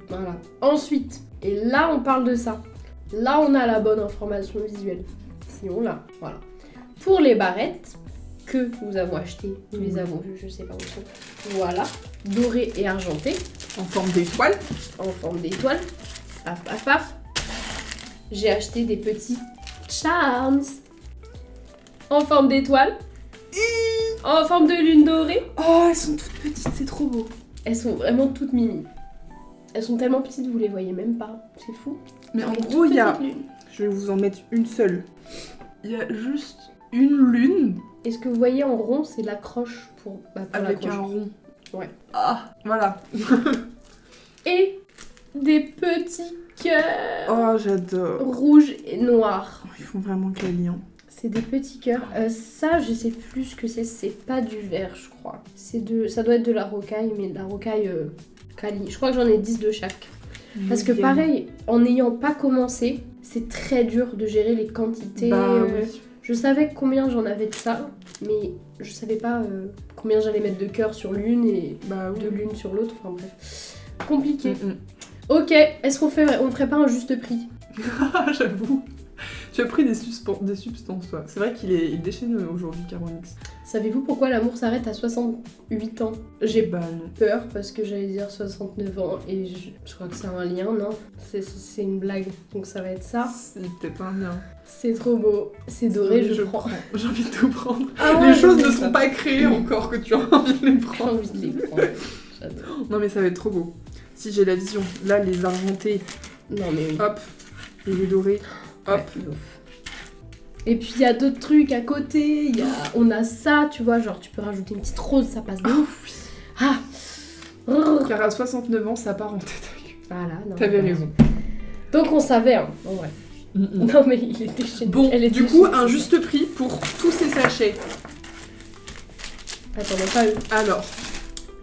Voilà. Ensuite, et là, on parle de ça. Là, on a la bonne information visuelle. Si on l'a, voilà. Pour les barrettes que nous avons achetées, nous les avons vues, je sais pas où sont. Voilà, dorées et argentées. En forme d'étoile. En forme d'étoile. Paf, paf, paf. J'ai acheté des petits charms. En forme d'étoile. En forme de lune dorée. Oh, elles sont toutes petites, c'est trop beau. Elles sont vraiment toutes mimi. Elles sont tellement petites, vous les voyez même pas. C'est fou. Mais en gros, il y a... Je vais vous en mettre une seule. Il y a juste une lune. Et ce que vous voyez en rond, c'est l'accroche pour avec un rond. Ouais. Ah, voilà. Et des petits cœurs. Oh, j'adore. Rouges et noirs. Oh, ils font vraiment câlin. C'est des petits cœurs. Ça, je sais plus ce que c'est. C'est pas du verre, je crois. Ça doit être de la rocaille, mais de la rocaille cali. Je crois que j'en ai 10 de chaque. Parce que pareil, en n'ayant pas commencé, c'est très dur de gérer les quantités. Bah, oui. Je savais combien j'en avais de ça, mais je savais pas combien j'allais mettre de cœur sur l'une et de l'une sur l'autre. Enfin bref, compliqué. Ok, est-ce qu'on ferait pas un juste prix? J'avoue. Tu as pris des substances, toi. C'est vrai qu'il est déchaîné aujourd'hui, Caronix. Savez-vous pourquoi l'amour s'arrête à 68 ans? J'ai Bah non. peur parce que j'allais dire 69 ans et je crois que c'est un lien, non? C'est une blague, donc ça va être ça. C'est peut-être un lien. C'est trop beau, c'est doré, je prends. J'ai envie de tout prendre. Ah ouais, Les choses ne j'aime sont ça. pas créées encore que tu as envie de les J'ai prendre. envie de les prendre. J'adore. Non mais ça va être trop beau. Si j'ai la vision, là les argentés, Non mais oui. hop, et les dorés, hop. Ouais, de ouf. Et puis il y a d'autres trucs à côté, on a ça, tu vois, genre tu peux rajouter une petite rose, ça passe de ouf. Ah. Car à 69 ans, ça part en tête à queue. Voilà, non. T'avais raison. Donc on savait, hein, en vrai. Non mais il était chez Bon, elle était du coup, chez- un juste prix pour tous ces sachets. Attends, on n'a pas eu. Alors,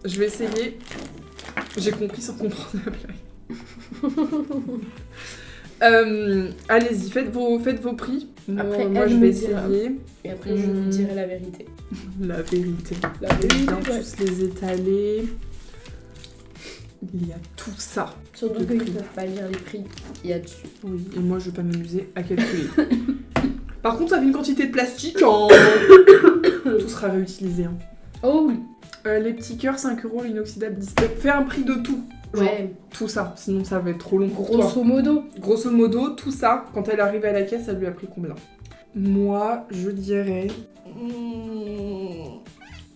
je vais essayer. J'ai compris sans comprendre la blague. Allez-y, faites vos prix. Après, moi elle je me vais dira. essayer Et après je vous dirai la vérité. la vérité. La Je vais vérité, bien ouais. tous les étaler. Il y a tout ça. Surtout Le qu'ils ne prix. peuvent pas lire les prix qu'il y a dessus. Oui, et moi je vais pas m'amuser à calculer. Par contre, ça fait une quantité de plastique en. Tout sera réutilisé. Hein. Oh oui. Les petits cœurs, 5 € l'inoxydable Disney. Fais un prix de tout. Genre, Ouais, tout ça, sinon ça va être trop long pour toi. grosso modo. Grosso modo, tout ça, quand elle arrive à la caisse, ça lui a pris combien? Moi, je dirais.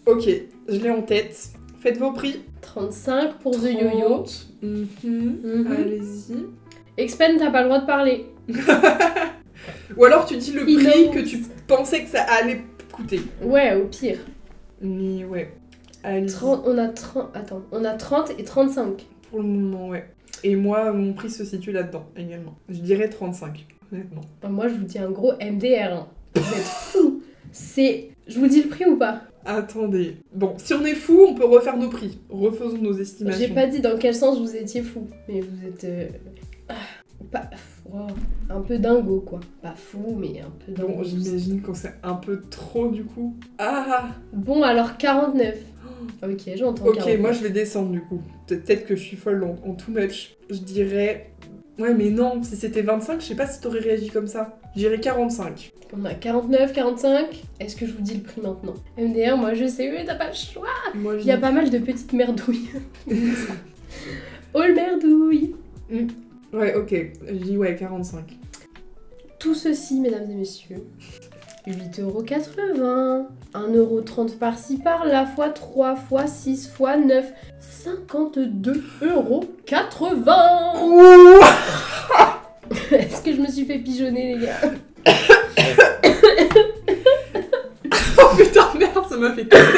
Ok, je l'ai en tête. Faites vos prix. 35 pour The Yo-Yo. 30. Mhm. Allez-y. Expen, t'as pas le droit de parler. Ou alors tu dis le Il prix ose. que tu pensais que ça allait coûter. Ouais, au pire. Mais ouais. Allez. 30, on a 30 et 35. Pour le moment, ouais. Et moi, mon prix se situe là-dedans également. Je dirais 35, honnêtement. Enfin, moi, je vous dis un gros MDR. Hein. Vous êtes fous. C'est... Je vous dis le prix ou pas? Attendez. Bon, si on est fou, on peut refaire nos prix. Refaisons nos estimations. J'ai pas dit dans quel sens vous étiez fous. Mais vous êtes... pas... wow, un peu dingo, quoi. Pas fou, mais un peu dingo. Bon, j'imagine quand c'est un peu trop du coup. Ah. Bon, alors 49. Ok, j'entends Ok, 49. moi je vais descendre du coup. Peut-être que je suis folle en too much. Je dirais... Ouais, mais non, si c'était 25, je sais pas si t'aurais réagi comme ça. Je dirais 45. On a 49, 45. Est-ce que je vous dis le prix maintenant? MDR, moi je sais, mais t'as pas le choix. Moi, Il y a pas mal de petites merdouilles. All merdouille. Ouais, ok. Je dis ouais, 45. Tout ceci, mesdames et messieurs, 8,80€. 1,30€ par-ci par-là, fois 3, fois 6, fois 9, 52,80€. Ouh. Est-ce que je me suis fait pigeonner, les gars? Oh putain, merde, ça m'a fait casser.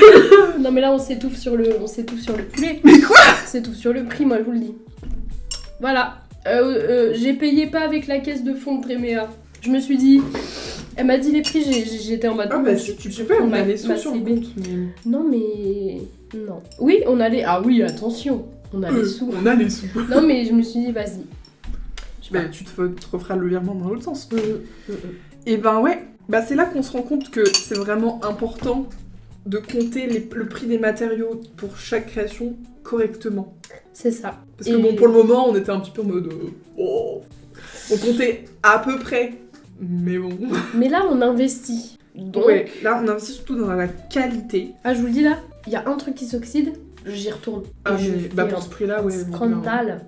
Non mais là on s'étouffe sur le poulet. Mais quoi? On s'étouffe sur le prix, moi je vous le dis. Voilà. J'ai payé pas avec la caisse de fonds de Tréméa. Je me suis dit... Elle m'a dit les prix, j'étais en mode... Ah bah si, tu peux, on a les sous ma sur le CB. compte. Mais... Non mais... Non. Oui, on a les... Ah oui, attention. On a les sous. On a les sous. Non mais je me suis dit, vas-y. Je sais Bah pas. tu te referas le virement dans l'autre sens. Et ben ouais, bah c'est là qu'on se rend compte que c'est vraiment important de compter le prix des matériaux pour chaque création correctement. C'est ça. Parce que Et- bon, pour le moment, on était un petit peu en mode... oh. On comptait à peu près, mais bon. Mais là on investit. Donc... Ouais, là on investit surtout dans la qualité. Ah je vous le dis là, il y a un truc qui s'oxyde, j'y retourne. Et Ah je mais fais bah pour un ce prix-là, ouais. bon, scandale.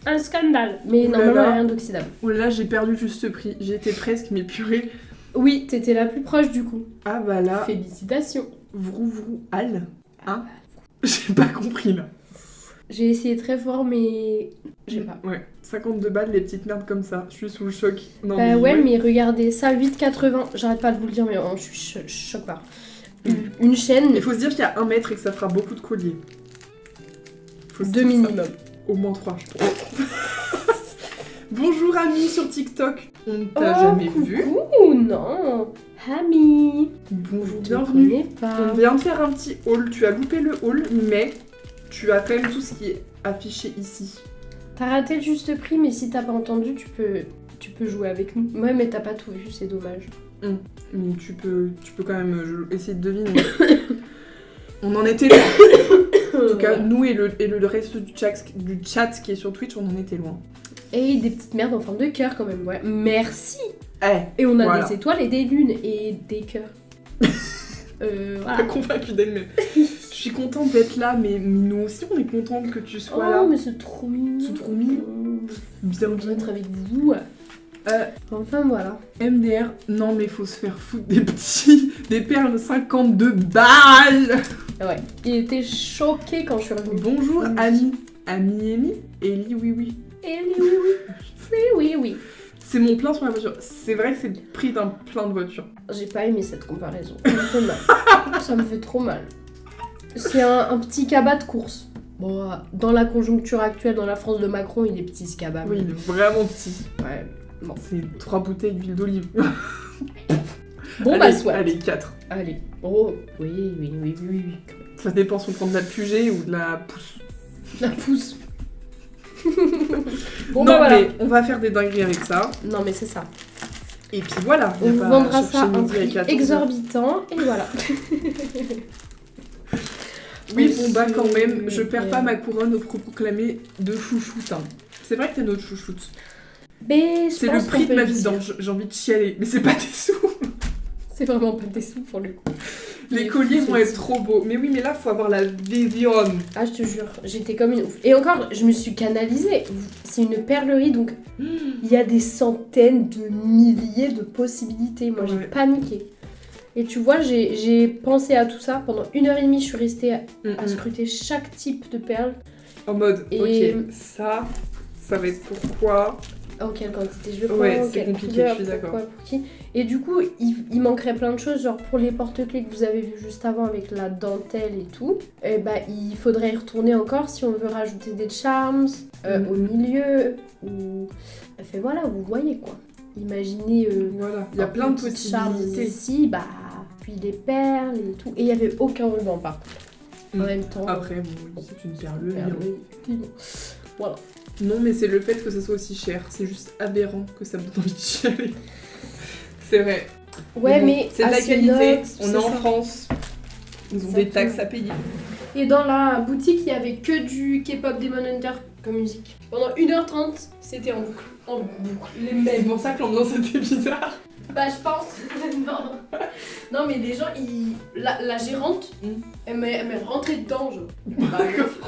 Un scandale. Mais Ouh là normalement, il n'y a là. rien d'oxydable. Oh là, j'ai perdu juste ce prix. J'étais presque, mais purée. Oui, t'étais la plus proche du coup. Ah bah là, Félicitations. vrou al. Hein? J'ai pas compris là. J'ai essayé très fort, mais j'ai pas. Ouais, 52 balles, les petites merdes comme ça. Je suis sous le choc. Non, Bah ouais, mais regardez, ça, 8,80. j'arrête pas de vous le dire, mais je suis choc par. Une chaîne, Il faut se dire qu'il y a 1 mètre et que ça fera beaucoup de colliers. Faut se 2 dire ça. minimum. Au moins 3, je pense. Bonjour amis sur TikTok. On ne t'a Oh, jamais coucou, vu. non. Ami. Bonjour, Je te bienvenue. connais pas. On vient de faire un petit haul. Tu as loupé le haul, mais tu as quand même tout ce qui est affiché ici. T'as raté le juste prix, mais si t'as pas entendu, tu peux jouer avec nous. Ouais, mais t'as pas tout vu, c'est dommage. Mais tu peux quand même essayer de deviner. On en était loin. En tout cas, nous et le reste du chat qui est sur Twitch, on en était loin. Et des petites merdes en forme de cœur quand même, ouais. Merci. Eh, Et on a voilà. des étoiles et des lunes et des cœurs. Voilà. Pas convaincue d'elle-même. Je suis contente d'être là, mais nous aussi, on est contente que tu sois là. Oh, mais c'est trop mignon. C'est trop mignon. Bien, Bien être avec vous. Enfin, voilà. MDR, non mais faut se faire foutre des perles 52 balles. Ouais. Il était choqué quand je suis revenue. Bonjour Ami. Ami, Ellie, oui. Ellie, oui. C'est mon plein sur la voiture. C'est vrai que c'est le prix d'un plein de voitures. J'ai pas aimé cette comparaison. Ça me fait mal. Ça me fait trop mal. C'est un petit cabas de course. Bon, dans la conjoncture actuelle, dans la France de Macron, il est petit ce cabas. Oui, il est vraiment petit. Ouais. Bon. C'est 3 bouteilles d'huile d'olive. Bon, allez, bah, soit. Allez, 4. Allez. Oh, oui. Ça dépend si on prend de la pugée ou de la pousse. La pousse. Bon, non, bah, voilà. mais on va faire des dingueries avec ça. Non, mais c'est ça. Et puis voilà. On vous vendra ça à un midi à prix 14 heures. exorbitant, et voilà. Oui, bon bah quand même, Mais- je perds pas ma couronne au proclamé de chouchoute. Hein. C'est vrai que t'es notre chouchoute. Mais je C'est le pense prix qu'on peut de ma le vie dire. d'ange. J'ai envie de chialer, mais c'est pas des sous. C'est vraiment pas des sous pour le coup. Les Mais colliers fou, vont c'est être trop beaux. Mais oui, mais là, faut avoir la vision. Ah, je te jure, j'étais comme une ouf. Et encore, je me suis canalisée. C'est une perlerie, donc il y a des centaines de milliers de possibilités. Moi, j'ai Ouais. paniqué. Et tu vois, j'ai pensé à tout ça. Pendant 1h30, je suis restée à Mm. scruter chaque type de perle. En mode, Et- ok, ça va être pourquoi. En quelle quantité je le prends, Ouais, c'est quelle compliqué, couleur, je suis d'accord. pourquoi, pour qui. Et du coup, il manquerait plein de choses, genre pour les porte-clés que vous avez vu juste avant avec la dentelle et tout, et bah, il faudrait y retourner encore si on veut rajouter des charms au milieu, ou... Enfin voilà, vous voyez quoi. Imaginez... Voilà, il y a un plein de petit charme possibilités. ici, bah, puis les perles et tout. Et il y avait aucun ruban par contre. En Mm. même temps... Après, bon, oui, c'est une perlerie. hein. perle, effectivement. Voilà. Non, mais c'est le fait que ça soit aussi cher. C'est juste aberrant que ça me donne envie de chialer. C'est vrai. Ouais, bon, mais c'est de la assez qualité. inox, On c'est est en ça. France. Ils ont des Exactement. taxes à payer. Et dans la boutique, il y avait que du K-pop Demon Hunter comme musique. Pendant 1h30, c'était en boucle. En boucle. Les C'est mêmes. pour ça que l'ambiance était bizarre. Bah, je pense. non. Non, mais les gens, la gérante, elle m'est rentrée dedans. Bah,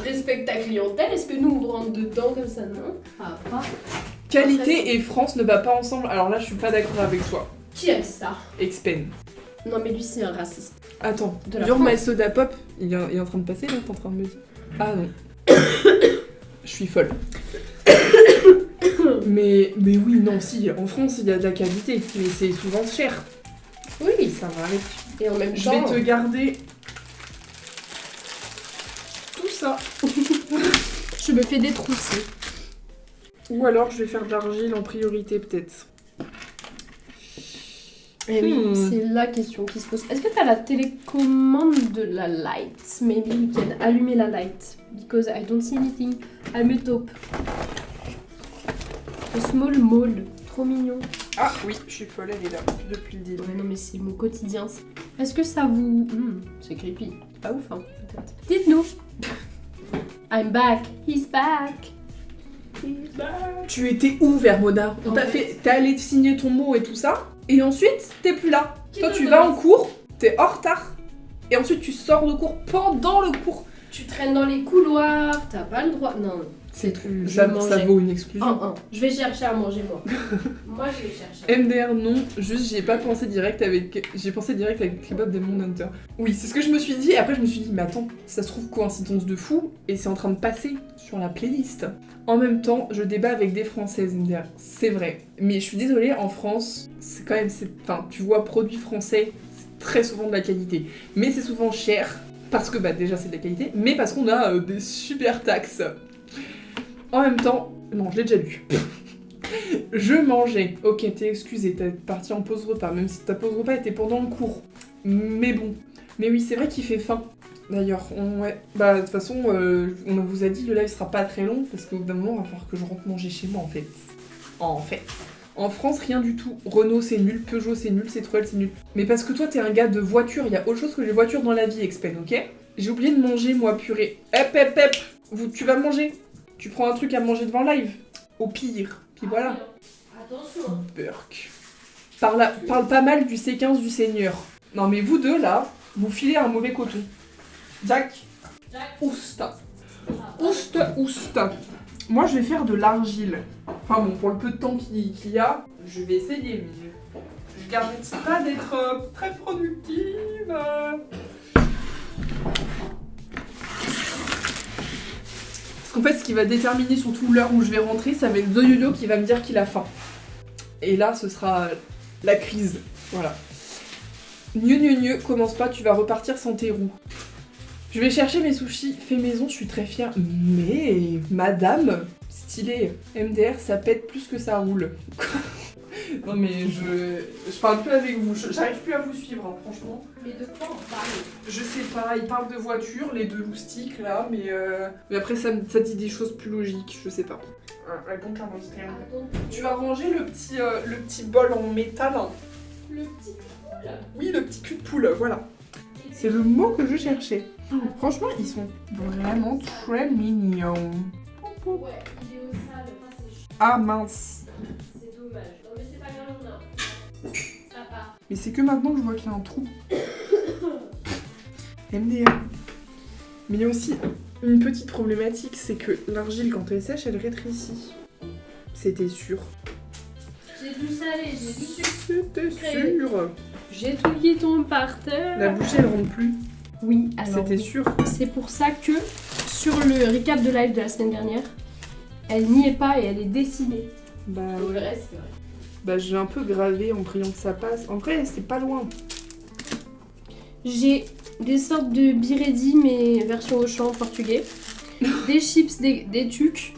respecte ta clientèle. Est-ce que nous, on rentre dedans comme ça? Non. Ah, pas. Qualité et France ne va pas ensemble. Alors là, je suis pas d'accord avec toi. Qui a dit ça? Expen. Non, mais lui, c'est un raciste. Attends, De la Your France. My Soda Pop, il est en train de passer là, t'es en train de me dire. Ah non. Je suis folle. mais oui, non, si, en France il y a de la qualité, mais c'est souvent cher. Oui, Ça va arrêter. et en même Je temps. vais te garder tout ça. Je me fais détrousser. Ou alors je vais faire de l'argile en priorité peut-être. Et oui, c'est la question qui se pose. Est-ce que tu as la télécommande de la light? Maybe you can allumer la light. Because I don't see anything. I'm a taupe. A small mall. Trop mignon. Ah oui, je suis folle, elle est là depuis le début. Ouais, non, mais c'est mon quotidien. ça. Est-ce que ça vous... c'est creepy. Pas ouf, hein, peut-être. Dites-nous. I'm back. He's back. He's back. Tu étais où, Vermona? On En t'a fait- fait, t'es allé te signer ton mot et tout ça, et ensuite t'es plus là. Qui Toi te tu donne? vas en cours, t'es en retard, et ensuite tu sors de cours pendant le cours. Tu traînes dans les couloirs. T'as pas le droit. Non, C'est Je ça mangeais. vaut une exclusion. Je vais chercher à manger, moi. Moi, je vais chercher. MDR non, juste j'y ai pas pensé direct avec. J'ai pensé direct avec K-pop Demon Hunter. Oui, c'est ce que je me suis dit, et après je me suis dit, mais attends, ça se trouve coïncidence de fou, et c'est en train de passer sur la playlist. En même temps, je débat avec des Françaises, MDR, c'est vrai. Mais je suis désolée, en France, c'est quand même. Enfin, tu vois, produits français, c'est très souvent de la qualité. Mais c'est souvent cher, parce que bah déjà c'est de la qualité, mais parce qu'on a des super taxes. En même temps, non, je l'ai déjà lu. Je mangeais. Ok, t'es excusée, t'es partie en pause repas, même si ta pause repas était pendant le cours. Mais bon. Mais oui, c'est vrai qu'il fait faim. D'ailleurs, ouais. Bah, de toute façon, on vous a dit, le live sera pas très long, parce qu'au bout d'un moment, il va falloir que je rentre manger chez moi, en fait. En fait. En France, rien du tout. Renault, c'est nul. Peugeot, c'est nul. Citroën, c'est nul. Mais parce que toi, t'es un gars de voiture, il y a autre chose que les voitures dans la vie, Expen, ok? J'ai oublié de manger, moi, purée. Hep. Tu vas manger. Tu prends un truc à manger devant live. Au pire. Puis voilà. Attention. Burk. Parle pas mal du C15 du Seigneur. Non mais vous deux là, vous filez un mauvais coton. Jack, ousta. Ousta. Moi, je vais faire de l'argile. Enfin bon, pour le peu de temps qu'il y a, je vais essayer, mais je garantis pas d'être très productive. Parce qu'en fait, ce qui va déterminer surtout l'heure où je vais rentrer, ça va être Zoyoyo qui va me dire qu'il a faim. Et là, ce sera la crise. Voilà. Gneu, commence pas, tu vas repartir sans tes roues. Je vais chercher mes sushis fait maison, je suis très fière. Mais, madame, stylé, MDR, ça pète plus que ça roule. Non mais je parle plus avec vous, j'arrive plus à vous suivre, hein, franchement. Mais de quoi on parle? Je sais pas, ils parlent de voiture, les deux loustiques là, mais après ça dit des choses plus logiques, je sais pas. I don't understand. Tu vas ranger le petit bol en métal. Le petit cul de poule. Oui, le petit cul de poule, voilà. C'est le mot que je cherchais. Franchement, ils sont vraiment très mignons. Ouais, il est au sale, c'est chiant. Ah mince. C'est dommage. Non mais c'est pas grave, on a. Ça part. Mais c'est que maintenant que je vois qu'il y a un trou. MDR. Mais il y a aussi une petite problématique, c'est que l'argile, quand elle sèche, elle rétrécit. C'était sûr. J'ai du salé, j'ai du sucre. C'était sûr. J'ai tout qui tombe par terre. La bouchée, elle rentre plus. Oui, alors. C'était sûr. C'est pour ça que sur le recap de live de la semaine dernière, elle n'y est pas et elle est dessinée. Bah C'est ouais. vrai, c'est vrai. Bah j'ai un peu gravé en priant que ça passe. En vrai, c'est pas loin. J'ai des sortes de biredi, mais version Auchan portugais. Des chips, des tucs,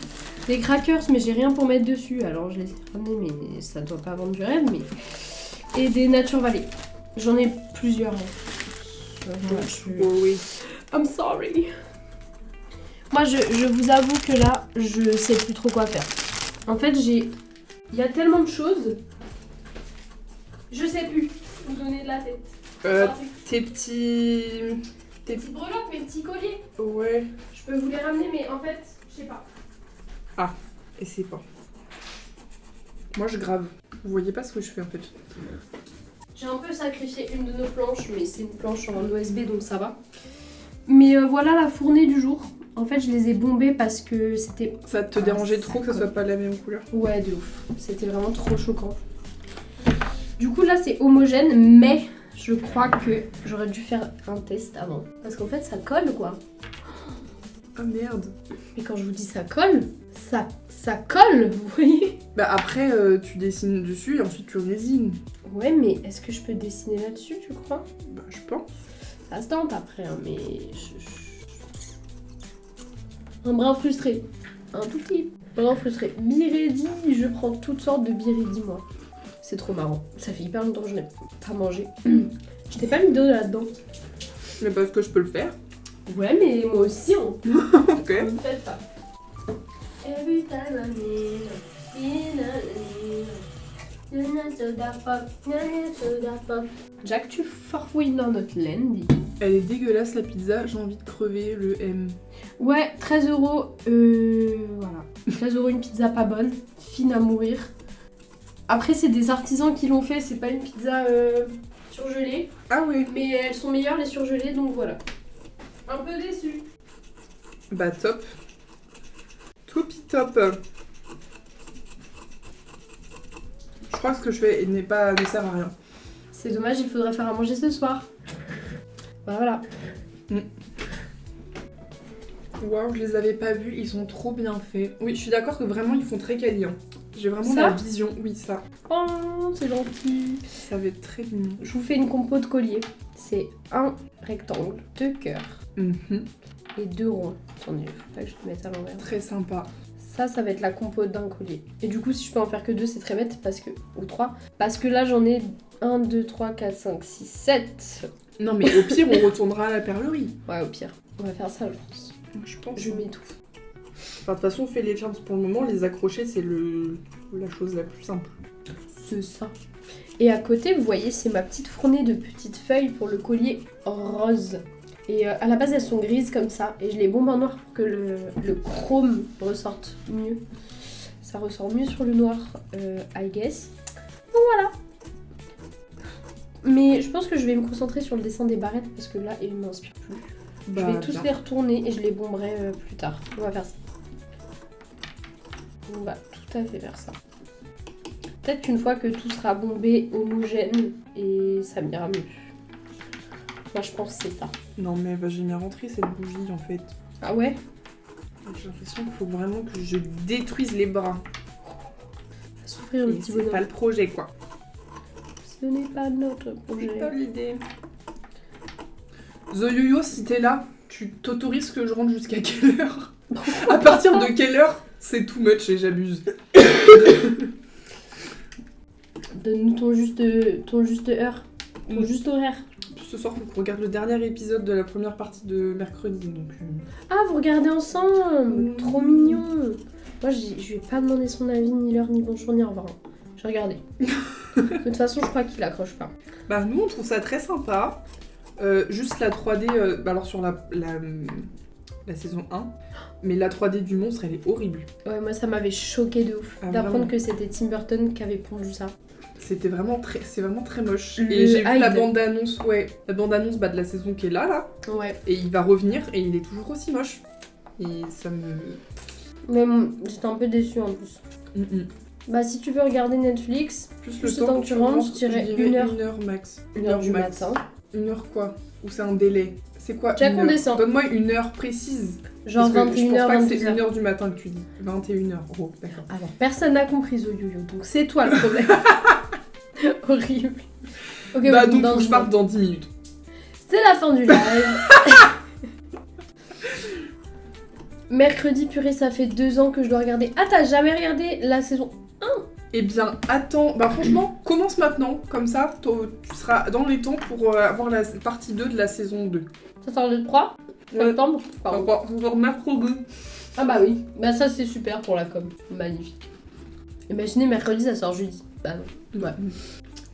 des crackers, mais j'ai rien pour mettre dessus. Alors je les ai ramenés, mais ça doit pas vendre du rêve. Mais... Et des Nature Valley. J'en ai plusieurs. Oh oui. I'm sorry. Moi, je vous avoue que là, je sais plus trop quoi faire. En fait, il y a tellement de choses. Je sais plus. Vous donner de la tête. Tes petits... Des petites breloques, mes petits colliers. Ouais. Je peux vous les ramener, mais en fait, je sais pas. Et c'est pas. Moi je grave. Vous voyez pas ce que je fais en fait. J'ai un peu sacrifié une de nos planches, mais c'est une planche en OSB, donc ça va. Mais voilà la fournée du jour. En fait, je les ai bombées parce que c'était... Ça te dérangeait trop que ça soit pas la même couleur? Ouais, de ouf. C'était vraiment trop choquant. Du coup, là, c'est homogène, mais je crois que j'aurais dû faire un test avant. Parce qu'en fait, ça colle, quoi. Ah merde. Mais quand je vous dis ça colle, ça colle, vous voyez? Bah après, tu dessines dessus et ensuite tu résines. Ouais, mais est-ce que je peux dessiner là-dessus, tu crois? Bah je pense. Ça se tente après, hein, mais... Un brin frustré. Un tout petit brin frustré. Biredi, je prends toutes sortes de biredi, moi. C'est trop marrant. Ça fait hyper longtemps que je n'ai pas mangé. Je t'ai pas mis d'eau là-dedans. Mais parce que je peux le faire. Ouais, mais moi aussi, on Ok. me fait ça. Every time I need Jack, tu farfouilles dans notre laine, dis. Elle est dégueulasse la pizza, j'ai envie de crever le M. Ouais, 13 €. Voilà. 13 € une pizza pas bonne, fine à mourir. Après, c'est des artisans qui l'ont fait, c'est pas une pizza surgelée. Ah ouais. Mais elles sont meilleures les surgelées, donc voilà. Un peu déçue. Bah top. Topi top. Je crois que ce que je fais ne sert à rien. C'est dommage, il faudrait faire à manger ce soir. Voilà. Waouh, je les avais pas vus, ils sont trop bien faits. Oui, je suis d'accord que vraiment ils font très quali. J'ai vraiment Ça la vision, oui ça. Oh, c'est gentil. Ça va être très mignon. Je vous fais une compo de collier. C'est un rectangle, 2 cœurs et 2 ronds. Attendez, faut pas que je te mette à l'envers. Très sympa. Ça va être la compo d'un collier. Et du coup, si je peux en faire que 2, c'est très bête, parce que... Ou 3. Parce que là, j'en ai 1, 2, 3, 4, 5, 6, 7. Non mais au pire, on retournera à la perlerie. Ouais, au pire. On va faire ça, je pense. Je pense. Je m'étouffe. Enfin, de toute façon, on fait les charms pour le moment, les accrocher, c'est la chose la plus simple. C'est ça. Et à côté, vous voyez, c'est ma petite fournée de petites feuilles pour le collier rose. Et à la base, elles sont grises comme ça. Et je les bombe en noir pour que le chrome ressorte mieux. Ça ressort mieux sur le noir, I guess. Donc voilà. Mais je pense que je vais me concentrer sur le dessin des barrettes parce que là, il ne m'inspire plus. Bah, je vais tous bien. les retourner et je les bomberai plus tard. On va faire ça. On va tout à fait faire ça. Peut-être qu'une fois que tout sera bombé, homogène, et ça m'ira mieux. Moi, je pense que c'est ça. Non mais elle va jamais rentrer cette bougie en fait. Ah ouais? J'ai l'impression qu'il faut vraiment que je détruise les bras. Souffrir le Et petit c'est bonhomme. pas le projet quoi. Ce n'est pas notre projet. C'est pas l'idée. The Yo-Yo, si t'es là, tu t'autorises que je rentre jusqu'à quelle heure? À partir de quelle heure? C'est too much et j'abuse. Donne-nous ton juste heure. Ton juste horaire. Ce soir, faut qu'on regarde le dernier épisode de la première partie de mercredi. Donc, Ah, vous regardez ensemble. Mmh. Trop mignon. Moi, je lui ai pas demandé son avis, ni l'heure, ni bonjour, ni au revoir. J'ai regardé. De toute façon, je crois qu'il accroche pas. Bah, nous, on trouve ça très sympa. Juste la 3D, alors sur la saison 1, mais la 3D du monstre, elle est horrible. Ouais, moi, ça m'avait choqué de ouf. Ah, d'apprendre vraiment. que c'était Tim Burton qui avait pondu ça. C'est vraiment très moche. Le Et j'ai vu la Hyde. bande-annonce, la bande-annonce de la saison qui est là. Ouais. Et il va revenir et il est toujours aussi moche. Et ça me... Même, j'étais un peu déçue en plus. Bah, si tu veux regarder Netflix, Plus le temps que tu rentres, je dirais une heure. 1 heure max. 1h du max. matin. 1 heure quoi? Ou c'est un délai? C'est quoi? Jack, une on heure descend. Donne-moi une heure précise. Genre Parce que je 21h, pense pas que c'est 22h. 1 heure du matin que tu dis. 21h. Oh, d'accord. Alors, personne n'a compris The Yo-Yo, donc c'est toi le problème. Horrible. Ok, Bah bon, donc dans faut que je une- parte dans 10 minutes. C'est la fin du live. Mercredi, purée, ça fait 2 ans que je dois regarder. Ah, t'as jamais regardé la saison? Eh bien, attends. Bah franchement, commence maintenant. Comme ça, tu seras dans les temps pour avoir la partie 2 de la saison 2. Ça sort le 3 septembre? Pardon. Genre mercredi. Ah bah oui, bah ça c'est super pour la com. Magnifique. Imaginez mercredi, ça sort jeudi. Bah non. Ouais.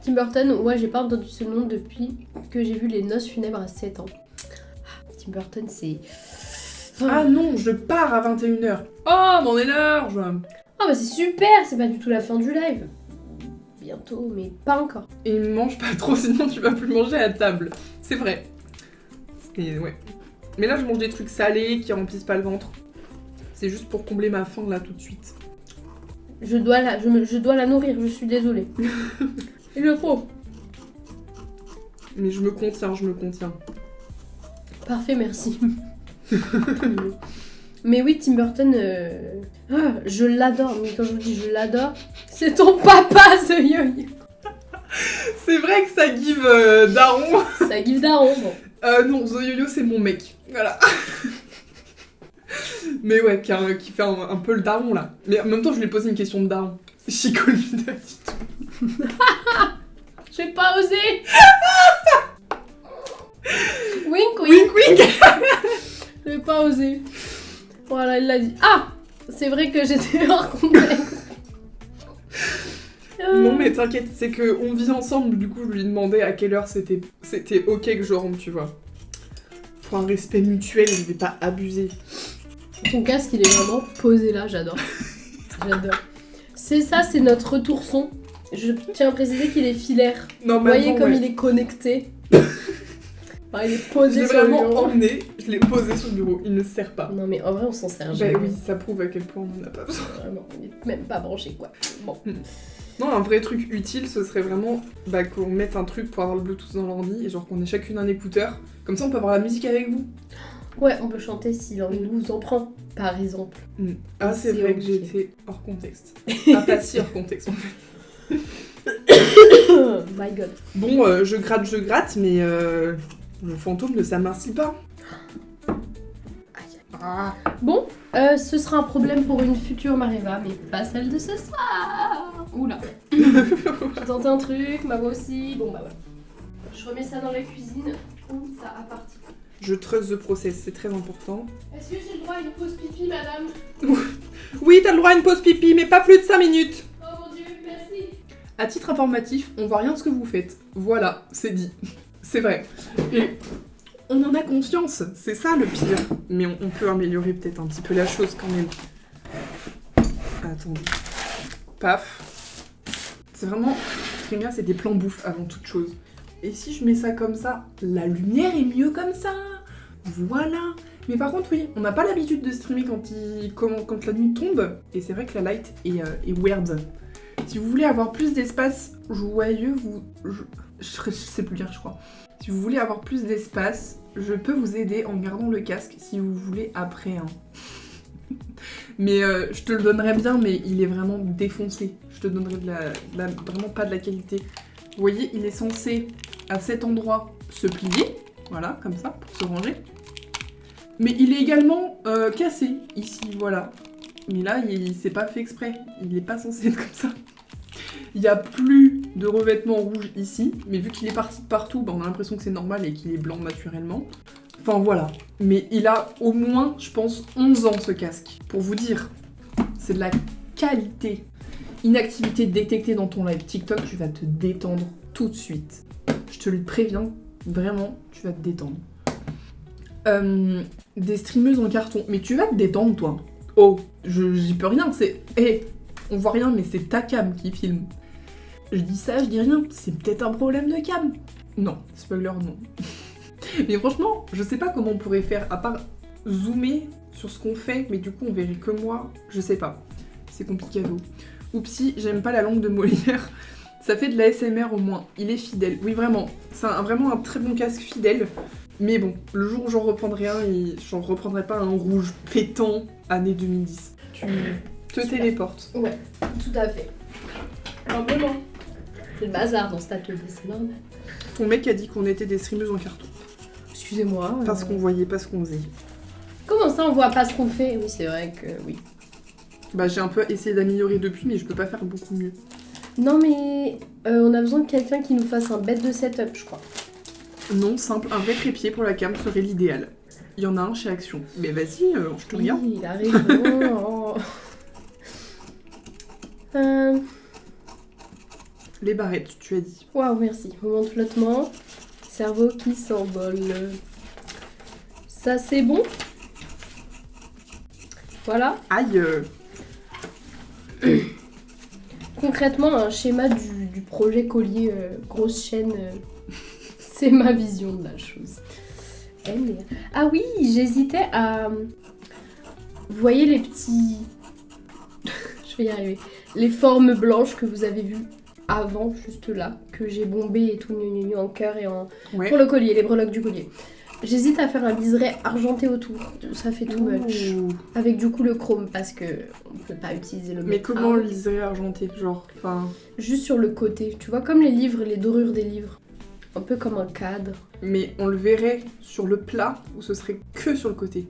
Tim Burton, ouais, j'ai pas entendu ce nom depuis que j'ai vu Les Noces funèbres à 7 ans. Tim Burton, c'est... Ah non, je pars à 21h. Oh, m'en énerve. Ah bah c'est super, c'est pas du tout la fin du live. Bientôt, mais pas encore. Et mange pas trop, sinon tu vas plus manger à table. C'est vrai. Ouais. Mais là, je mange des trucs salés qui remplissent pas le ventre. C'est juste pour combler ma faim là tout de suite. Je dois la nourrir, je suis désolée. Il le faut. Mais je me contiens. Parfait, merci. Mais oui, Tim Burton, je l'adore. Mais quand je vous dis je l'adore, c'est ton papa, ce yo-yo. C'est vrai que ça give daron. Ça give daron, bon. Non, The Yo-Yo, c'est mon mec. Voilà. Mais ouais, qui fait un peu le daron là. Mais en même temps, je lui ai posé une question de daron. Chico lui a dit tout. J'ai pas osé. Wink, wink. Wink wink. J'ai pas osé. Voilà, il l'a dit. Ah, c'est vrai que j'étais hors contexte. Non mais t'inquiète, c'est que on vit ensemble, du coup je lui ai demandé à quelle heure c'était ok que je rentre, tu vois. Pour un respect mutuel, je vais pas abuser. Ton casque, il est vraiment posé là, j'adore. J'adore. C'est ça, c'est notre retour son. Je tiens à préciser qu'il est filaire. Vous Normalement, voyez comme ouais. il est connecté. Enfin, il est Je posé l'ai sur le vraiment bureau. emmené, je l'ai posé sur le bureau, il ne sert pas. Non mais en vrai, on s'en sert Bah jamais. oui, ça prouve à quel point on n'en a pas besoin. Vraiment, on est même pas branché quoi. Bon. Non, un vrai truc utile, ce serait vraiment qu'on mette un truc pour avoir le Bluetooth dans l'ordi et genre qu'on ait chacune un écouteur. Comme ça, on peut avoir la musique avec vous. Ouais, on peut chanter si l'envie nous en prend, par exemple. Ah, c'est C'est vrai ok. que j'ai été hors contexte. Ah, pas si hors contexte en fait. My god. Bon, je gratte, mais le fantôme ne s'amincit pas. Ah. Bon, ce sera un problème pour une future Mariva, mais pas celle de ce soir. Oula. J'ai tenté un truc, ma voix aussi. Bon bah voilà. Je remets ça dans la cuisine. Où ça a parti. Je trust the process, c'est très important. Est-ce que j'ai le droit à une pause pipi, madame? Oui, t'as le droit à une pause pipi, mais pas plus de 5 minutes. Oh mon dieu, merci. À titre informatif, on voit rien de ce que vous faites. Voilà, c'est dit. C'est vrai. Et on en a conscience, c'est ça le pire. Mais on peut améliorer peut-être un petit peu la chose quand même. Attendez. Paf. C'est vraiment... Ce qui est bien, c'est des plans bouffe avant toute chose. Et si je mets ça comme ça, la lumière est mieux comme ça. Voilà. Mais par contre, oui, on n'a pas l'habitude de streamer quand la nuit tombe. Et c'est vrai que la light est weird. Si vous voulez avoir plus d'espace joyeux, je sais plus lire, je crois. Si vous voulez avoir plus d'espace, je peux vous aider en gardant le casque si vous voulez après. Hein. Mais je te le donnerais bien, mais il est vraiment défoncé. Je te donnerais vraiment pas de la qualité. Vous voyez, il est censé, à cet endroit, se plier. Voilà, comme ça, pour se ranger. Mais il est également cassé, ici, voilà. Mais là, il s'est pas fait exprès. Il est pas censé être comme ça. Il n'y a plus de revêtement rouge ici, mais vu qu'il est parti de partout, bah, on a l'impression que c'est normal et qu'il est blanc naturellement. Enfin voilà. Mais il a au moins, je pense, 11 ans ce casque. Pour vous dire, c'est de la qualité. Inactivité détectée dans ton live TikTok, tu vas te détendre tout de suite. Je te le préviens, vraiment, tu vas te détendre. Des streameuses en carton. Mais tu vas te détendre, toi. Oh, j'y peux rien, c'est... Hey, on voit rien, mais c'est ta cam qui filme. Je dis ça, je dis rien, c'est peut-être un problème de cam. Non, spoiler, non. Mais franchement, je sais pas comment on pourrait faire, à part zoomer sur ce qu'on fait, mais du coup on verrait que moi, je sais pas. C'est compliqué. Oupsie, j'aime pas la langue de Molière. Ça fait de la SMR au moins, il est fidèle. Oui, vraiment, c'est vraiment un très bon casque fidèle. Mais bon, le jour où j'en reprendrai un, j'en reprendrai pas un rouge pétant année 2010. Tu te téléportes. Ouais, tout à fait. Simplement. C'est le bazar dans cet atelier, c'est normal. Ton mec a dit qu'on était des streameuses en carton. Excusez-moi. Parce qu'on voyait pas ce qu'on faisait. Comment ça, on voit pas ce qu'on fait? Oui, c'est vrai que oui. Bah, j'ai un peu essayé d'améliorer depuis, mais je peux pas faire beaucoup mieux. Non, mais on a besoin de quelqu'un qui nous fasse un bête de setup, je crois. Non, simple, un vrai trépied pour la cam serait l'idéal. Il y en a un chez Action. Mais vas-y, je te regarde. Oui, il a raison. Les barrettes, tu as dit. Waouh, merci. Moment de flottement. Cerveau qui s'envole. Ça, c'est bon. Voilà. Aïe. Concrètement, un schéma du projet collier grosse chaîne, c'est ma vision de la chose. Ah oui, j'hésitais à... Vous voyez les petits... Je vais y arriver. Les formes blanches que vous avez vues avant, juste là, que j'ai bombé et tout, en cœur et en... Ouais. Pour le collier, les breloques du collier. J'hésite à faire un liseré argenté autour. Ça fait too much. Avec du coup le chrome, parce que on peut pas utiliser le Mais comment le liseré argenté, genre, enfin... Juste sur le côté, tu vois, comme les livres, les dorures des livres. Un peu comme un cadre. Mais on le verrait sur le plat ou ce serait que sur le côté?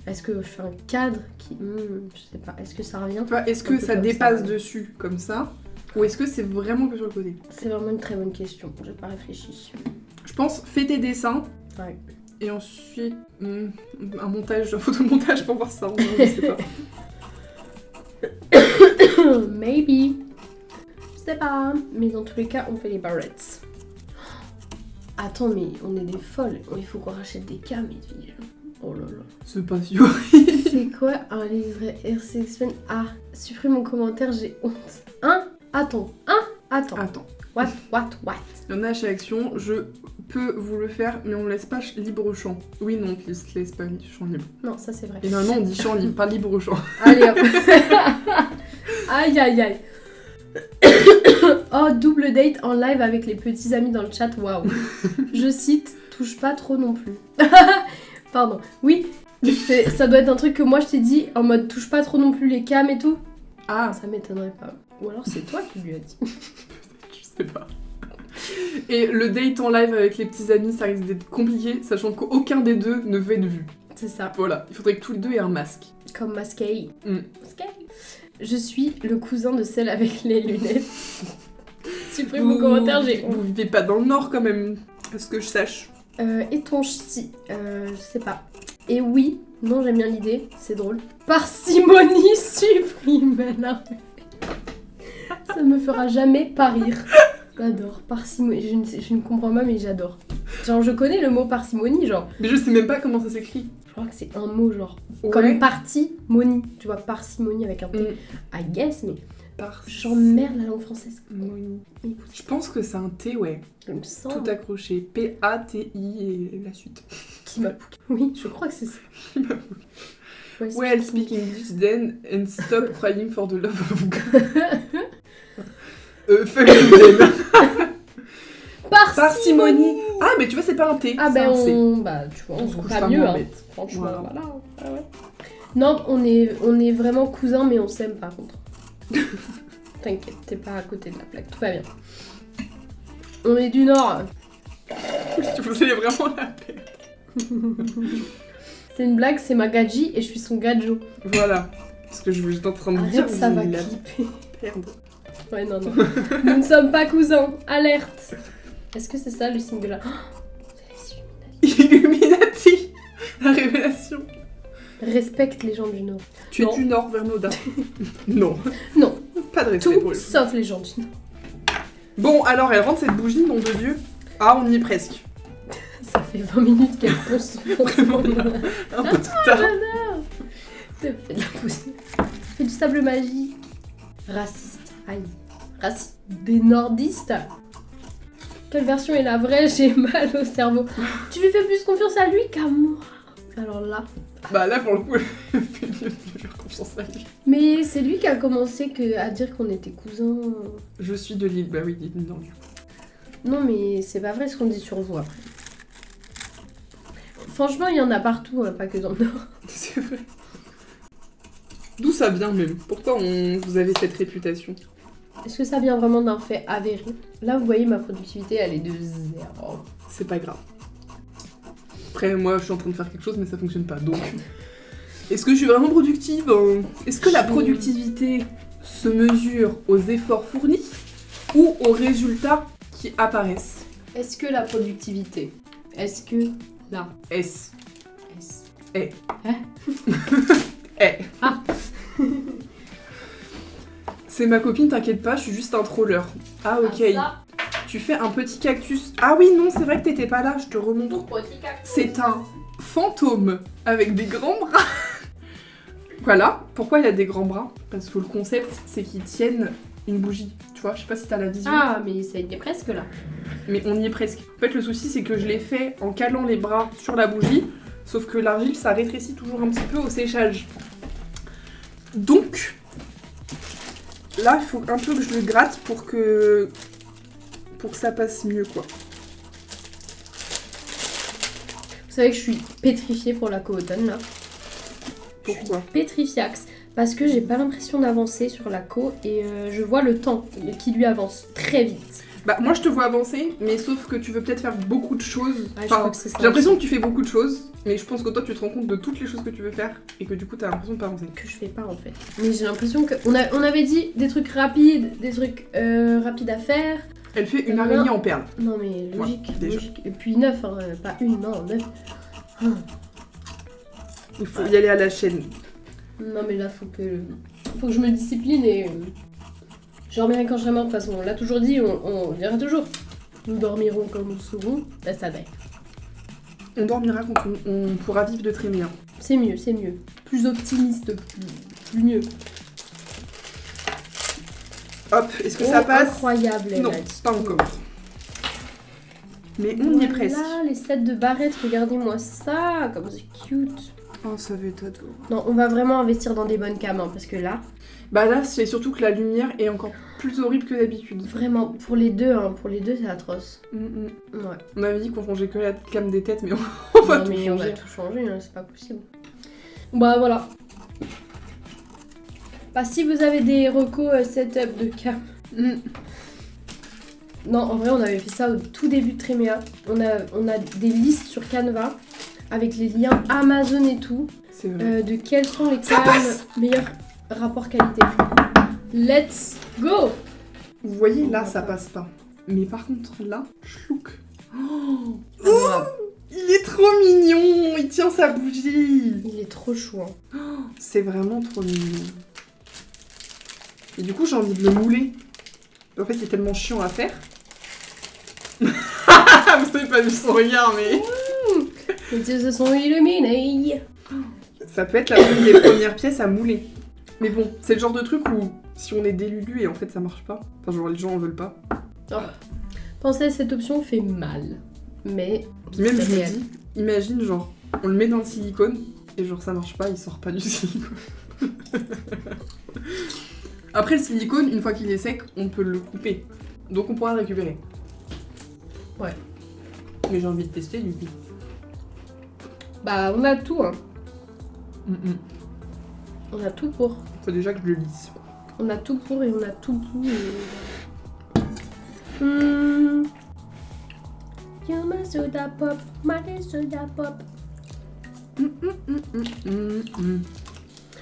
Est-ce que je fais un cadre qui... je sais pas, est-ce que ça revient? Est-ce que ça dépasse dessus, comme ça? Ou est-ce que c'est vraiment que sur le côté? C'est vraiment une très bonne question, j'ai pas réfléchi. Je pense, fais tes dessins. Ouais. Et ensuite, un montage, un photomontage pour voir ça, je sais pas. Maybe. Je sais pas. Mais dans tous les cas, on fait les barrettes. Attends, mais on est des folles. Il faut qu'on rachète des cams, Edwige. Oh là là. C'est pas si horrible. C'est quoi un livret RCX Pen? Ah, supprime mon commentaire, j'ai honte. Attends. What? Il y en a chez Action, je peux vous le faire, mais on ne laisse pas libre champ. Oui, non, on ne laisse pas champ libre. Non, ça c'est vrai. Et non, on dit champ libre, pas libre champ. Allez hop. Aïe. Oh, double date en live avec les petits amis dans le chat, waouh. Je cite, touche pas trop non plus. Pardon. Oui, ça doit être un truc que moi je t'ai dit en mode touche pas trop non plus les cams et tout. Ah, ça m'étonnerait pas. Ou alors c'est toi qui lui as dit. Je sais pas. Et le date en live avec les petits amis, ça risque d'être compliqué, sachant qu'aucun des deux ne veut être vu. C'est ça. Voilà, il faudrait que tous les deux aient un masque. Comme masqué. Je suis le cousin de celle avec les lunettes. Supprime mon commentaire, j'ai honte. Vous vivez pas dans le Nord quand même, à ce que je sache. Étanche, si. Je sais pas. Et oui, non, j'aime bien l'idée, c'est drôle. Parcimonie, supprime. Ça me fera jamais pas rire. J'adore. Parcimonie, je ne comprends pas, mais j'adore. Genre, je connais le mot parcimonie, genre. Mais je sais même pas comment ça s'écrit. Je crois que c'est un mot, genre. Ouais. Comme partie-monie. Tu vois, parcimonie avec un T. I guess, mais J'emmerde la langue française. Oui. Oui. Je pense que c'est un T, ouais. Il me semble. Tout accroché. P-A-T-I et la suite. Kimapouk. Oui, je crois que c'est ça. Ouais, Well, speak English then and stop crying for the love of God. Fuck you then. Parcimonie. Ah, mais tu vois, c'est pas un T. Ah c'est ben un C. tu vois, on se couche pas pas mieux, moins hein. bête. Franchement, Voilà. Ah ouais. Non, on est vraiment cousins, mais on s'aime par contre. T'inquiète, t'es pas à côté de la plaque, tout va bien. On est du Nord. Vous allez vraiment la perdre. C'est une blague, c'est ma gadji et je suis son gadjo. Voilà. Parce que j'étais en train de dire. Arrête, ça vous va allez la clipper. perdre. Ouais, non. Nous ne sommes pas cousins. Alerte. Est-ce que c'est ça le signe de la... Oh, c'est les Illuminati. La révélation. Respecte les gens du Nord. Tu es Non. du Nord, Vernoda. Non. Non. Pas de respect Tout pour les... sauf les gens du Nord. Bon, alors, elle rentre cette bougie, nom de Dieu. Ah, on y est presque. Ça fait 20 minutes qu'elle pose son Un peu tout tard. Ça fait de la poussière. Ça fait du sable magique. Raciste. Aïe. Raciste. Des nordistes. Quelle version est la vraie? J'ai mal au cerveau. Tu lui fais plus confiance à lui qu'à moi. Alors là... Bah là, pour le coup, elle fait mieux de faire confiance à lui. Mais c'est lui qui a commencé à dire qu'on était cousins. Je suis de Lille. Bah oui, il est du Nord. Non mais c'est pas vrai ce qu'on dit sur vous après. Franchement, il y en a partout, hein, pas que dans le Nord. C'est vrai. D'où ça vient même? Pourquoi vous avez cette réputation? Est-ce que ça vient vraiment d'un fait avéré? Là, vous voyez, ma productivité, elle est de 0. C'est pas grave. Après, moi, je suis en train de faire quelque chose, mais ça fonctionne pas. Donc, est-ce que je suis vraiment productive? Est-ce que la productivité se mesure aux efforts fournis ou aux résultats qui apparaissent? Est-ce que la productivité? Est-ce que la S. S. Eh. Hein? Eh. Ah. C'est ma copine, t'inquiète pas, je suis juste un troller. Ah, ok. Ah, ça, Tu fais un petit cactus. Ah oui, non, c'est vrai que t'étais pas là, je te remontre. petit cactus. C'est un fantôme avec des grands bras. Voilà. Pourquoi il a des grands bras? Parce que le concept, c'est qu'ils tiennent une bougie. Tu vois, je sais pas si t'as la vision. Ah, mais ça y est presque là. Mais on y est presque. En fait, le souci, c'est que je l'ai fait en calant les bras sur la bougie. Sauf que l'argile, ça rétrécit toujours un petit peu au séchage. Donc, là, il faut un peu que je le gratte pour que ça passe mieux, quoi. Vous savez que je suis pétrifiée pour la co-automne là. Pourquoi? Pétrifiax. Parce que j'ai pas l'impression d'avancer sur la co et je vois le temps qui lui avance très vite. Bah, moi, je te vois avancer, mais sauf que tu veux peut-être faire beaucoup de choses. Ouais, je crois que c'est ça. J'ai l'impression que tu fais beaucoup de choses, mais je pense que toi, tu te rends compte de toutes les choses que tu veux faire et que du coup, t'as l'impression de pas avancer. Que je fais pas en fait. Mais j'ai l'impression que. On avait dit des trucs rapides, des trucs rapides à faire. Elle fait une araignée en perles. Non mais logique, Ouais, déjà. logique. Et puis 9, hein, pas une, non, 9. Il faut y aller à la chaîne. Non mais là faut que je me discipline et je dormirai quand je serai morte de toute façon. On l'a toujours dit, on dira toujours. Nous dormirons quand nous serons. Là ça va. On dormira quand on pourra vivre de très bien. C'est mieux, c'est mieux. Plus optimiste, plus mieux. Hop, est-ce que ça passe? Incroyable, elle Non, a dit. pas encore. Mais on y est presque. Là, les sets de barrettes, regardez-moi ça, comme c'est cute. Oh, ça va être adorable. Non, on va vraiment investir dans des bonnes cams, hein, parce que là, Bah là, c'est surtout que la lumière est encore plus horrible que d'habitude. vraiment, pour les deux, c'est atroce. Ouais. On avait dit qu'on changeait que la cam des têtes, mais on va Non, tout mais on va changer. tout changer, hein, c'est pas possible. Bah voilà. Bah si vous avez des recos setup de cam. Non, en vrai, on avait fait ça au tout début de Tréméa. On a des listes sur Canva avec les liens Amazon et tout. C'est vrai. De quels sont les Ça cams passe meilleurs rapports qualité. Let's go! Vous voyez, là, ça passe pas. Mais par contre, là, chlouk. Oh, Adorable. il est trop mignon. Il tient sa bougie. Il est trop chou. Hein. C'est vraiment trop mignon. Et du coup, j'ai envie de le mouler. En fait, c'est tellement chiant à faire. Vous avez pas vu son regard, mais... Les yeux se sont illuminés. Ça peut être l'une des premières pièces à mouler. Mais bon, c'est le genre de truc où Si on est des Lulu et en fait ça marche pas. Enfin genre les gens en veulent pas. Oh. Penser à cette option fait mal. Mais. Puis même c'est je me réel. dis, imagine genre, on le met dans le silicone et genre ça marche pas, il sort pas du silicone. Après le silicone, une fois qu'il est sec, on peut le couper. Donc on pourra le récupérer. Ouais. Mais j'ai envie de tester du coup. Bah, on a tout, hein. Mm-mm. On a tout pour. Faut déjà que je le lisse. On a tout pour et on a tout pour. You're my soda pop, my soda pop. Je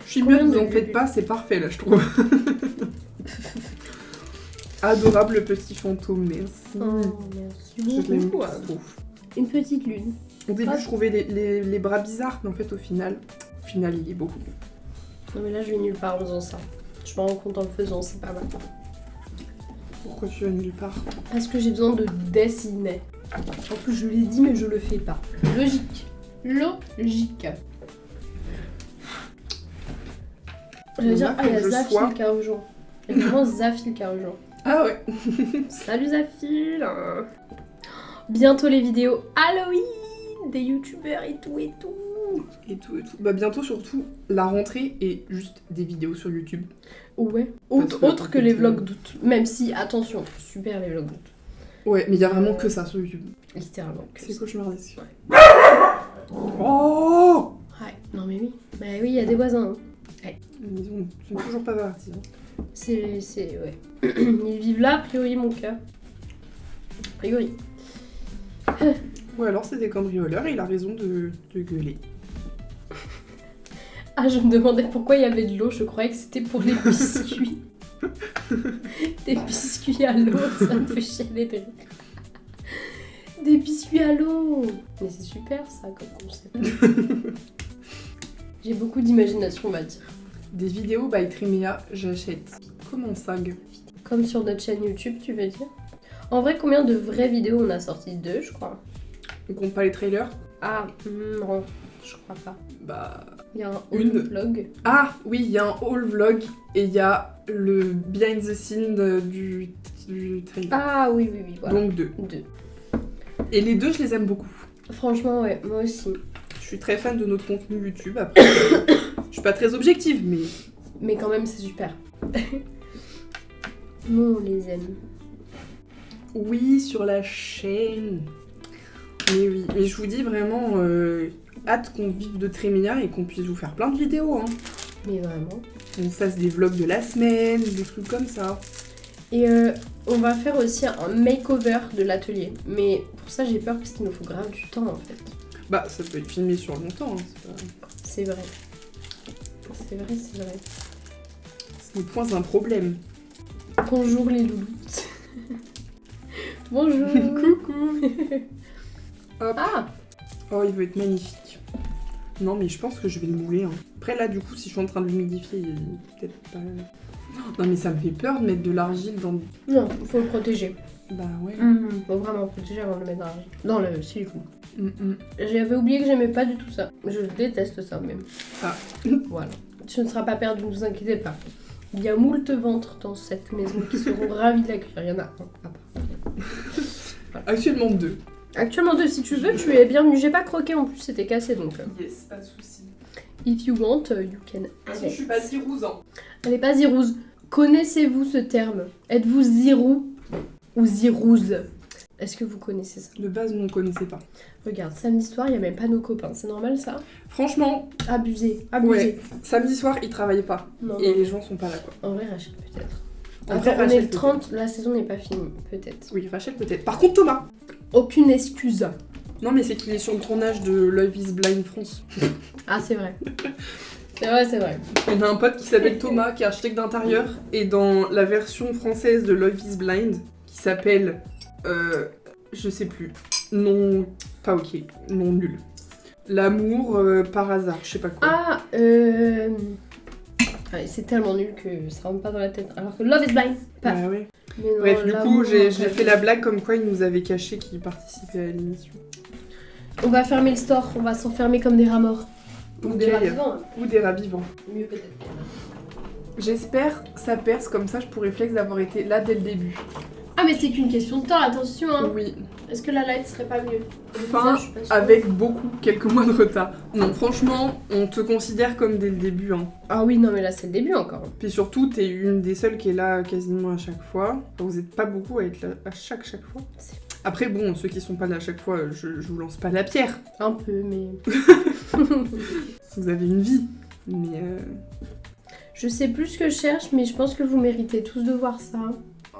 suis Combien mieux, de vous en faites Lulu pas, c'est parfait là je trouve. Adorable petit fantôme, merci. Oh, merci Je l'aime beaucoup. trop. Une petite lune. Au début, Hop. je trouvais les bras bizarres, mais en fait, au final, il est beau. Non, mais là, je vais nulle part en faisant ça. Je me rends compte en le faisant, c'est pas mal. Pourquoi tu vas nulle part? Parce que j'ai besoin de dessiner. En plus, je l'ai dit, mais je le fais pas. Logique. Logique. J'allais dire, Faut il y a que je Zafil sois- qui a rejoint. Il y a vraiment Zafil qui a rejoint. Ah ouais. Salut Zafil. Bientôt les vidéos Halloween des youtubeurs et tout et tout. Et tout, et tout. Bah bientôt, surtout, la rentrée et juste des vidéos sur YouTube. Ouais. Parce que, Autre en que fait, les vlogs d'août. Même si, attention, super les vlogs d'août. Ouais, mais il y a vraiment que ça sur YouTube. Littéralement. C'est ça. cauchemardesque. Ouais. Oh! Ouais, non mais oui. Bah oui, il y a des voisins. Hein. Ils sont toujours pas partis. C'est. Ouais. Ils vivent là, a priori, mon cœur. A priori. Ou alors c'est des cambrioleurs et il a raison de gueuler. Ah, je me demandais pourquoi il y avait de l'eau. Je croyais que c'était pour les biscuits. Des biscuits à l'eau, ça me fait chialer de rire. Des biscuits à l'eau. Mais c'est super ça comme concept. J'ai beaucoup d'imagination, on va dire. Des vidéos by Trimea, j'achète. Comment ça, gueule? Comme sur notre chaîne YouTube, tu veux dire? En vrai, combien de vraies vidéos on a sorti? 2, je crois. On compte pas les trailers? Ah, non, je crois pas. Bah... Il y a un Une. haul vlog. Ah oui, il y a un haul vlog et il y a le behind the scene du trailer. Ah oui, oui, oui, voilà. Donc 2. 2. Et les deux, je les aime beaucoup. Franchement, ouais, moi aussi. Je suis très fan de notre contenu YouTube. Après, je suis pas très objective, mais... Mais quand même, c'est super. Nous, on les aime. Oui, sur la chaîne. Mais oui, et je vous dis vraiment, hâte qu'on vive de Trémia et qu'on puisse vous faire plein de vidéos. Hein. Mais vraiment. On vous fasse des vlogs de la semaine, des trucs comme ça. Et on va faire aussi un makeover de l'atelier. Mais pour ça, j'ai peur parce qu'il nous faut grave du temps en fait. Bah, ça peut être filmé sur longtemps. Hein, C'est vrai. C'est vrai, c'est vrai. ce n'est point un problème. Bonjour les loulous. Bonjour. Coucou. Hop. Ah, Oh, il veut être magnifique. Non, mais je pense que je vais le mouler. Hein. Après, là, du coup, si je suis en train de l'humidifier, il est peut-être pas... Non, mais ça me fait peur de mettre de l'argile dans... non, faut le protéger. Bah ouais. Faut vraiment le protéger avant de le mettre dans le silicone. Mm. J'avais oublié que j'aimais pas du tout ça. Je déteste ça même. Ah. Voilà. Tu ne seras pas perdu, ne vous inquiétez pas. Il y a moult ventres dans cette maison qui seront ravis de l'accueillir. Il y en a un à part. Actuellement 2. Actuellement 2, si tu veux, tu es bienvenue. J'ai pas croqué en plus, c'était cassé donc. Yes, pas de soucis. If you want, you can have Je it. suis pas zirousant. Elle est pas zirouse. Connaissez-vous ce terme? Êtes-vous zirou ou zirouse? Est-ce que vous connaissez ça? De base, nous, on connaissait pas. Regarde, samedi soir, il y a même pas nos copains. C'est normal ça? Franchement, Abusé, abusé. ouais. Samedi soir, ils travaillent pas. Non, Et non. les gens sont pas là, quoi. En vrai, Rachel peut-être. En Après, vrai, on est Rachel, le 30, la saison n'est pas finie, peut-être. Oui, Rachel, peut-être. Par contre, Thomas. Aucune excuse. Non, mais c'est qu'il est sur le tournage de Love is Blind France. Ah, c'est vrai. C'est vrai, c'est vrai. On a un pote qui s'appelle Thomas, qui est architecte d'intérieur. Et dans la version française de Love is Blind, qui s'appelle... je sais plus. Non... Pas ok. Non nul. L'amour par hasard, je sais pas quoi. Ah, ouais, c'est tellement nul que ça rentre pas dans la tête. Alors que Love is Blind, paf. Ah ouais. Mais non, Bref, du coup, l'amour, j'ai bref. fait la blague comme quoi il nous avait caché qu'il participait à l'émission. On va fermer le store, on va s'enfermer comme des rats morts. Ou Ok. des rats vivants, hein. Ou des rats vivants. Mieux peut-être. J'espère ça perce, comme ça je pourrais flex d'avoir été là dès le début. Ah mais c'est qu'une question de temps, attention hein. Oui. Est-ce que la light serait pas mieux? Enfin, avec quelques mois de retard. Non, franchement, on te considère comme dès le début. Hein. Ah oui, non mais là c'est le début encore. Puis surtout, t'es une des seules qui est là quasiment à chaque fois. Enfin, vous êtes pas beaucoup à être là à chaque fois. Après bon, ceux qui sont pas là à chaque fois, je vous lance pas la pierre. Un peu, mais... Vous avez une vie, mais... Je sais plus ce que je cherche, mais je pense que vous méritez tous de voir ça.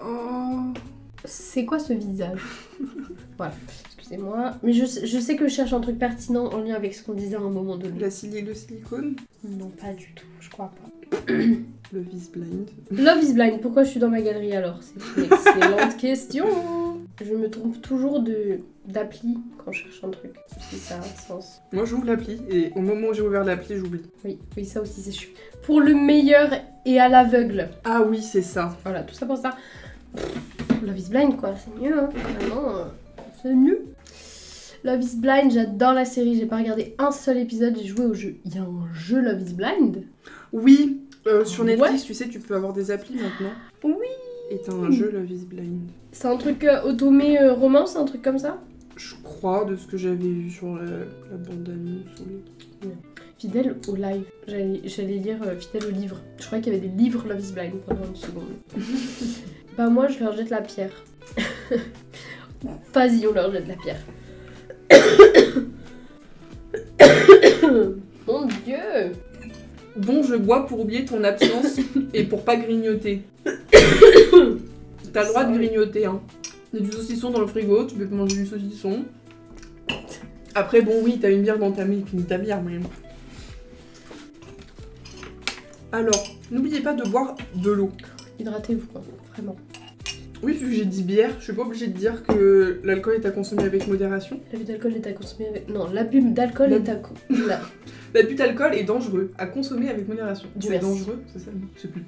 Oh... C'est quoi ce visage? Voilà, excusez-moi. Mais je sais que je cherche un truc pertinent en lien avec ce qu'on disait à un moment donné. Le silicone? Non, pas du tout, je crois pas. Love is Blind. Love is Blind, pourquoi je suis dans ma galerie alors? C'est une excellente question. Je me trompe toujours d'appli quand je cherche un truc, si ça a un sens. Moi j'ouvre l'appli et au moment où j'ai ouvert l'appli, j'oublie. Oui, ça aussi c'est sûr. Pour le meilleur et à l'aveugle. Ah oui, c'est ça. Voilà, tout ça pour ça. Love is Blind quoi, c'est mieux hein, vraiment, c'est mieux. Love is Blind, j'adore la série, j'ai pas regardé un seul épisode, j'ai joué au jeu. Il y a un jeu Love is Blind? Oui, sur Netflix, Ouais. tu sais, tu peux avoir des applis maintenant. Oui. Et t'as un jeu Love is Blind. C'est un truc automé romance, un truc comme ça? Je crois, de ce que j'avais vu sur la bande-annonce. Fidèle au live. J'allais lire fidèle au livre. Je croyais qu'il y avait des livres Love is Blind pendant une seconde. Bah moi je leur jette la pierre. Vas-y, on leur jette la pierre. Mon Dieu. Bon, je bois pour oublier ton absence et pour pas grignoter. T'as le droit de grignoter, hein. Il y a du saucisson dans le frigo, tu peux manger du saucisson. Après, bon, oui, t'as une bière dans ta main, finis ta bière, mais... Alors, n'oubliez pas de boire de l'eau. Hydratez-vous, quoi, vraiment. Oui, vu que j'ai dit bière, je suis pas obligée de dire que l'alcool est à consommer avec modération. L'abus d'alcool est à consommer avec... Non, l'abus d'alcool est à... L'abus d'alcool est dangereux, à consommer avec modération. Dieu C'est merci. dangereux, c'est ça? Je sais plus.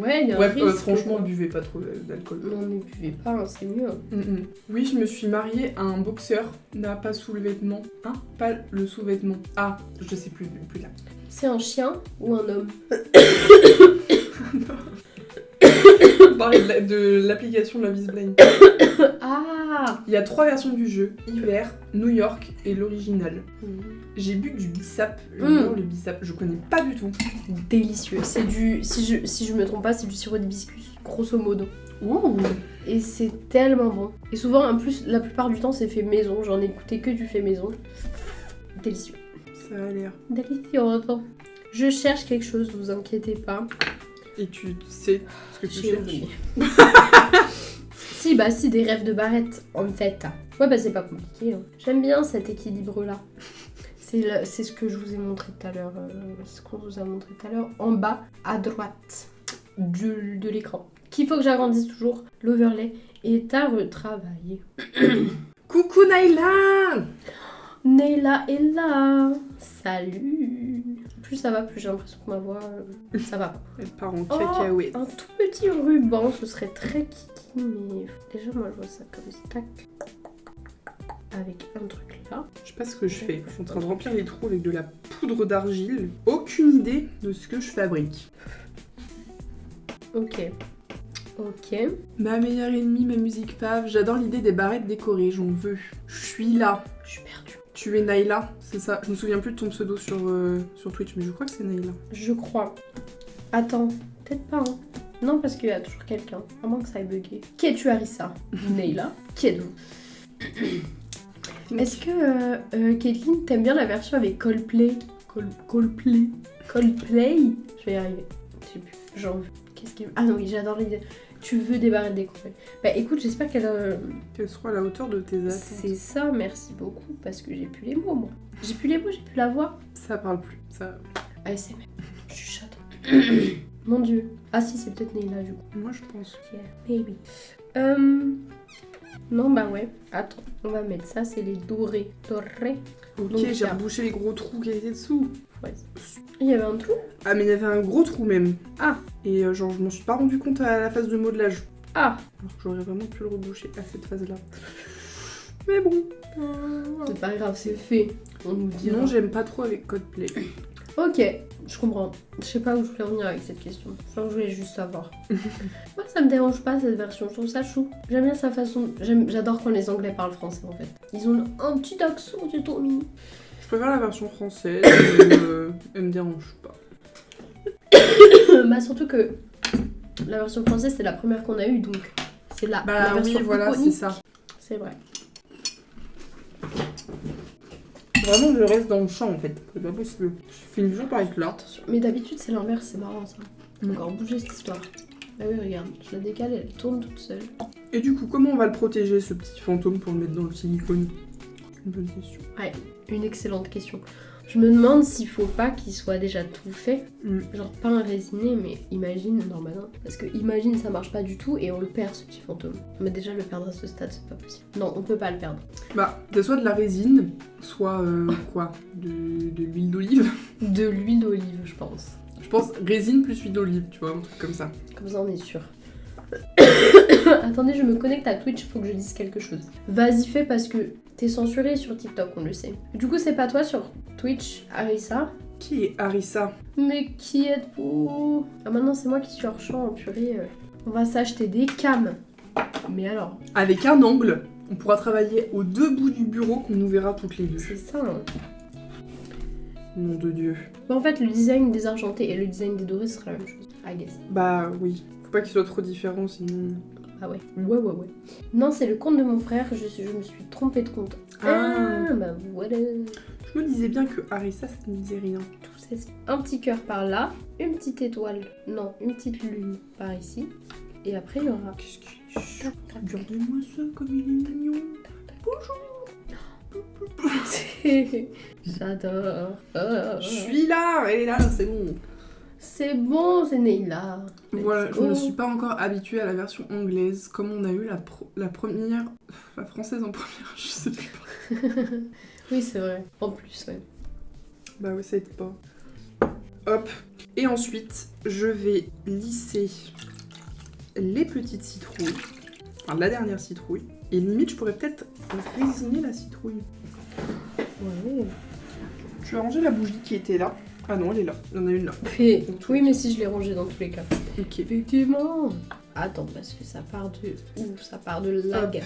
Ouais, il y a un Bref, risque, franchement, quoi. buvez pas trop d'alcool. Non, ne buvez pas, hein, c'est mieux. Hein. Oui, je me suis mariée à un boxeur, n'a pas sous-vêtement. Hein? Pas le sous-vêtement. Ah, je sais plus là. C'est un chien ou un homme? On parlait de l'application Love is Blind. Ah. Il y a 3 versions du jeu, hiver, New York et l'original. J'ai bu du bissap, j'adore le bissap, je connais pas du tout. Délicieux. C'est du... Si je me trompe pas, c'est du sirop d'hibiscus, grosso modo. Ouh. Et c'est tellement bon. Et souvent, en plus, la plupart du temps, c'est fait maison. J'en ai goûté que du fait maison. Délicieux. Ça a l'air. Délicieux. Je cherche quelque chose, vous inquiétez pas. Et tu sais ce que tu J'ai cherches. oublié. Si, des rêves de Barrette, en fait. Ouais, bah c'est pas compliqué. Hein. J'aime bien cet équilibre-là. C'est ce que je vous ai montré tout à l'heure. Ce qu'on vous a montré tout à l'heure. En bas, à droite de l'écran. Qu'il faut que j'agrandisse toujours. L'overlay est à retravailler. Coucou Naila! Neyla est là. Salut. Plus ça va, plus j'ai l'impression que ma voix, ça va pas. Elle part en cacahuète. Un tout petit ruban, ce serait très kiki, mais déjà moi je vois ça comme ça. Tac. Avec un truc là. Je sais pas ce que je fais. Je suis en train de remplir les trous avec de la poudre d'argile. Aucune idée de ce que je fabrique. Ok. Ma meilleure ennemie, ma musique fave. J'adore l'idée des barrettes décorées, j'en veux. Je suis là. Je suis perdue. Tu es Naila, c'est ça. Je me souviens plus de ton pseudo sur Twitch, mais je crois que c'est Naila. Je crois. Attends, peut-être pas, hein. Non, parce qu'il y a toujours quelqu'un. À moins que ça ait bugué. Qui es-tu, Arissa? Neyla. Qui êtes-vous? Est-ce que, Caitlin, t'aimes bien la version avec Coldplay? Coldplay? Je vais y arriver. Je sais plus. J'en veux. Qu'est-ce qu'il... Ah non, oui, j'adore l'idée. Tu veux des barrettes décorées. Bah écoute, j'espère qu'elle soit à la hauteur de tes attentes. C'est ça, merci beaucoup, parce que j'ai plus les mots, moi. J'ai plus les mots, j'ai plus la voix. Ça parle plus, ça... ASMR. Je suis chate. Mon dieu. Ah si, c'est peut-être Neyla, du coup. Moi, je pense. Yeah, maybe. Non, bah ouais. Attends, on va mettre ça, c'est les dorés. Dorés. Ok, Donc, j'ai rebouché les gros trous qui étaient dessous. Ouais. Il y avait un trou? Ah, mais il y avait un gros trou, même. Ah. Et genre, je m'en suis pas rendu compte à la phase de modelage. Ah. Alors que j'aurais vraiment pu le reboucher à cette phase-là. Mais bon. C'est pas grave, c'est fait. On nous dira. Non, j'aime pas trop avec Coldplay. Ok, je comprends. Je sais pas où je voulais en venir avec cette question. Je voulais juste savoir. Moi, ça me dérange pas cette version. Je trouve ça chou. J'aime bien sa façon. J'adore quand les Anglais parlent français en fait. Ils ont un petit accent, c'est trop mignon. Je préfère la version française, elle me dérange pas. Bah surtout que la version française c'est la première qu'on a eue donc c'est la version oui, voilà, iconique. c'est ça. C'est vrai. Vraiment, je reste dans le champ en fait. C'est pas possible. Je finis toujours par être là. Attention. Mais d'habitude c'est l'inverse, c'est marrant ça. On va encore bouger cette histoire. Ah oui, regarde, je la décale, elle tourne toute seule. Et du coup, comment on va le protéger ce petit fantôme pour le mettre dans le silicone? Une bonne question. Ouais, une excellente question. Je me demande s'il faut pas qu'il soit déjà tout fait. Genre pas un résiné, mais imagine, non bah non. Parce que imagine ça marche pas du tout et on le perd ce petit fantôme. Mais déjà le perdre à ce stade c'est pas possible. Non, on peut pas le perdre. Bah, c'est soit de la résine, soit quoi? De l'huile d'olive. De l'huile d'olive, je pense. Je pense résine plus huile d'olive, tu vois, un truc comme ça. Comme ça on est sûr. Attendez, je me connecte à Twitch, faut que je dise quelque chose. Vas-y fais parce que t'es censuré sur TikTok, on le sait. Du coup c'est pas toi sur Twitch, Arissa. Qui est Arissa? Mais qui êtes-vous? Ah maintenant c'est moi qui suis hors champ, purée. On va s'acheter des cams. Mais alors? Avec un angle, on pourra travailler aux deux bouts du bureau qu'on nous verra toutes les deux. C'est ça hein. Nom de Dieu. Bah en fait le design des argentés et le design des dorés ce sera la même chose, I guess. Bah oui. Faut pas qu'il soit trop différent sinon... Ah ouais. Ouais. Non c'est le compte de mon frère, je me suis trompée de compte. Ah bah voilà. Je me disais bien que Arissa, ça ne disait rien. Tout ça, un petit cœur par là, une petite étoile, non, une petite lune par ici. Et après il y aura... Qu'est-ce qu'il est chiant. Regardez-moi ça comme il est mignon. J'adore. Je suis là, elle est là, c'est bon. C'est bon, c'est Neila. Voilà, je ne suis pas encore habituée à la version anglaise, comme on a eu la première, la française en première, je sais pas. Oui, c'est vrai. En plus, ouais. Bah oui, ça aide pas. Hop. Et ensuite, je vais lisser les petites citrouilles. Enfin, la dernière citrouille. Et limite, je pourrais peut-être résiner la citrouille. Ouais. Je vais ranger la bougie qui était là. Ah non, elle est là. Il y en a une là. Oui, mais si je l'ai rangée dans tous les cas. Ok. Effectivement. Attends, parce que ça part de où? Ça part de lag.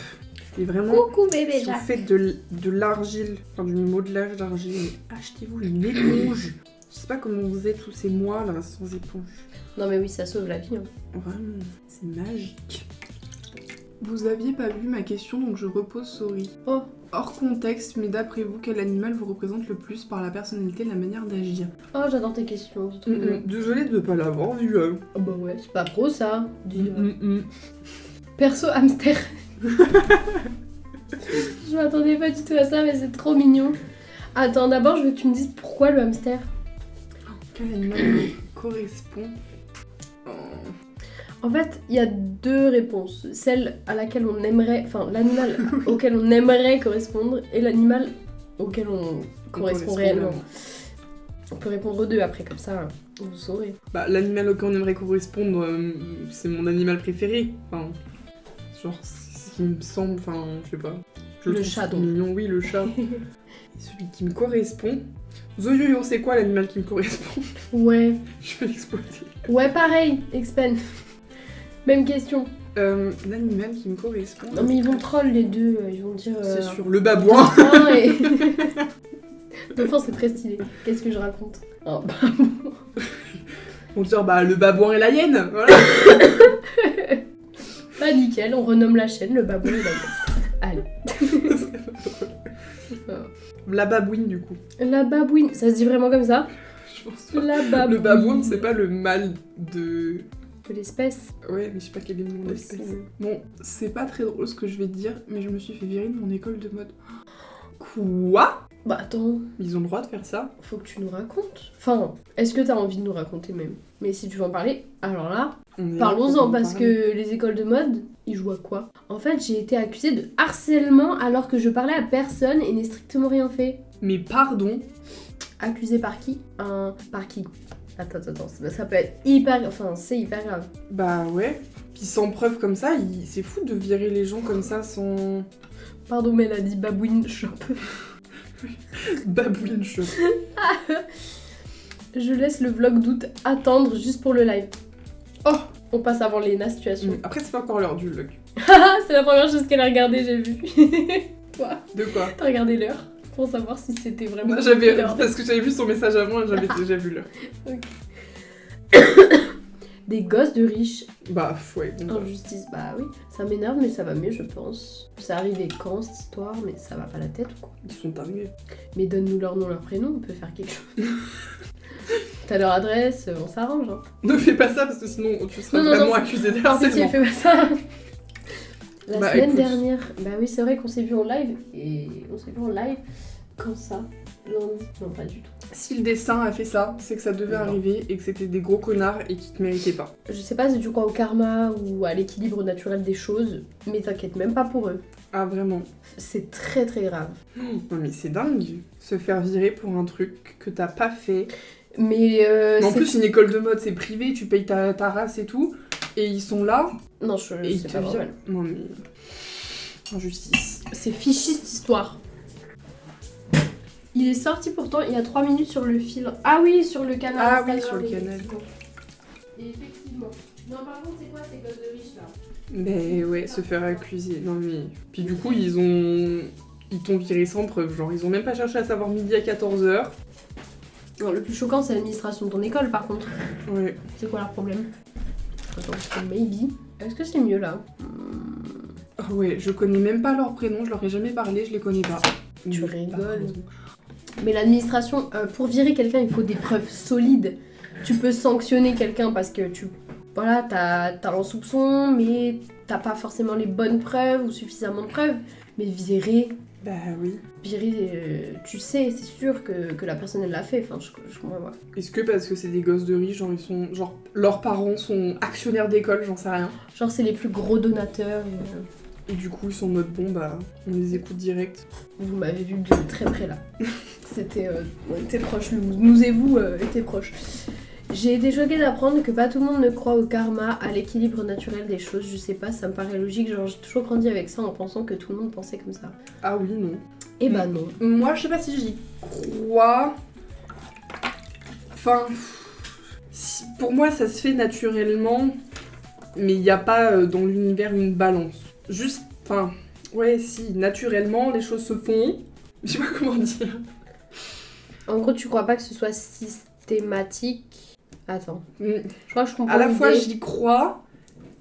Et vraiment, Coucou bébé si vous Jacques. faites de l'argile, enfin du modelage d'argile, mais achetez-vous une éponge. Je sais pas comment vous êtes tous ces mois là sans éponge. Non mais oui, ça sauve la vie. Hein. Vraiment, c'est magique. Vous aviez pas vu ma question, donc je repose sorry. Oh. Hors contexte, mais d'après vous, quel animal vous représente le plus par la personnalité et la manière d'agir? Oh, j'adore tes questions. c'est trop mignon. Désolée de pas l'avoir vu. Hein. Oh, bah ouais, c'est pas pro ça. Perso hamster. Je m'attendais pas du tout à ça, mais c'est trop mignon. Attends, d'abord, je veux que tu me dises pourquoi le hamster. Quel animal me correspond? En fait, il y a deux réponses. Celle à laquelle on aimerait... Enfin, l'animal auquel on aimerait correspondre et l'animal auquel on correspond réellement. On peut répondre aux deux après, comme ça, vous saurez. Bah, l'animal auquel on aimerait correspondre, c'est mon animal préféré. Enfin, genre, c'est ce qui me semble... Enfin, je sais pas. Le chat, donc. Mignon, oui, le chat. Celui qui me correspond... Zoyoyo, c'est quoi l'animal qui me correspond? Ouais. Je vais l'exploiter. Ouais, pareil, Expen. Même question. L'animal qui me correspond... Non mais ils vont troll les deux, ils vont dire... C'est sûr, le babouin. Dauphin et... Dauphin c'est très stylé, qu'est-ce que je raconte? Oh, On dire bah le babouin et la hyène, voilà. Bah nickel, on renomme la chaîne, le babouin et la hyène. Allez. La babouine du coup. La babouine, ça se dit vraiment comme ça? Je pense pas. La babouine. Le babouin c'est pas le mâle de... De l'espèce. Ouais, mais je sais pas quel est le nom de l'espèce. Aussi. Bon, c'est pas très drôle ce que je vais te dire, mais je me suis fait virer de mon école de mode. Quoi? Bah attends, Ils ont le droit de faire ça? faut que tu nous racontes. Enfin, est-ce que t'as envie de nous raconter même? Mais si tu veux en parler, alors là, On est là parlons-en pour en parce parler. que les écoles de mode, ils jouent à quoi? En fait, j'ai été accusée de harcèlement alors que je parlais à personne et n'ai strictement rien fait. Mais pardon? Accusée par qui? Par qui? Attends, ça peut être hyper... Enfin, c'est hyper grave. Bah ouais. Puis sans preuve comme ça, c'est fou de virer les gens comme ça sans... Pardon, mais elle a dit babouine shop. Babouine shop. Je laisse le vlog d'août attendre juste pour le live. Oh, on passe avant Léna, situation. Après, c'est pas encore l'heure du vlog. C'est la première chose qu'elle a regardée, j'ai vu. Quoi? De quoi? T'as regardé l'heure pour savoir si c'était vraiment... Parce que j'avais vu son message avant et j'avais déjà vu l'heure. Ok. Des gosses de riches. Bah, ouais. En justice, bah oui. Ça m'énerve, mais ça va mieux, je pense. Ça arrivait quand, cette histoire? Mais ça va pas la tête ou quoi? Ils sont dingues. Mais donne-nous leur nom, leur prénom, on peut faire quelque chose. T'as leur adresse, on s'arrange. Hein. Ne fais pas ça parce que sinon tu seras vraiment accusé Si, d'harcèlement. fais pas ça. La semaine écoute. dernière, bah oui, c'est vrai qu'on s'est vu en live. Et on s'est vu en live. Quand ça? Lundi? Non, pas du tout. Si le destin a fait ça, c'est que ça devait arriver et que c'était des gros connards et qui te méritaient pas. Je sais pas si tu crois au karma ou à l'équilibre naturel des choses, mais t'inquiète même pas pour eux. Ah, vraiment? C'est très très grave. Non, mais c'est dingue. Se faire virer pour un truc que t'as pas fait. Mais en plus, une école de mode, c'est privé, tu payes ta race et tout. Et ils sont là. Non, et ils c'est te pas virent. normal. Non, mais. Injustice. C'est fichi cette histoire. Il est sorti pourtant il y a 3 minutes sur le fil. Ah oui, sur le canal. Ah oui, Instagram, sur le canal. effectivement. Et effectivement. Non, par contre, c'est quoi ces gosses de riches là? Mais ouais, se faire accuser. Non, mais. Puis du coup, ils t'ont viré sans preuve. Genre, ils ont même pas cherché à savoir midi à 14h. Non, le plus choquant, c'est l'administration de ton école par contre. Ouais. C'est quoi leur problème? Attends, maybe. Est-ce que c'est mieux là? Ah ouais, je connais même pas leur prénom, je leur ai jamais parlé, je les connais pas. Tu Mais rigoles. par contre, Mais l'administration, pour virer quelqu'un, il faut des preuves solides. Tu peux sanctionner quelqu'un parce que voilà, t'as un soupçon, mais t'as pas forcément les bonnes preuves ou suffisamment de preuves. Mais virer, Bah oui. tu sais, c'est sûr que la personne elle l'a fait. Enfin, je comprends pas. Est-ce que parce que c'est des gosses de riches, genre ils sont. Genre leurs parents sont actionnaires d'école, j'en sais rien. Genre, c'est les plus gros donateurs. Et du coup ils sont en mode bon bah on les écoute direct. Vous m'avez vu de très près là. C'était. On était proches, nous et vous étaient proches. J'ai été choquée d'apprendre que pas tout le monde ne croit au karma, à l'équilibre naturel des choses. Je sais pas, ça me paraît logique. Genre, j'ai toujours grandi avec ça en pensant que tout le monde pensait comme ça. Ah oui, non. Et bah non. Moi je sais pas si j'y crois. Enfin. Pour moi ça se fait naturellement. Mais il n'y a pas dans l'univers une balance. Juste. Enfin. Ouais, si, naturellement les choses se font. Je sais pas comment dire. En gros, tu crois pas que ce soit systématique? Attends. Je crois que je comprends. À la fois l'idée. j'y crois,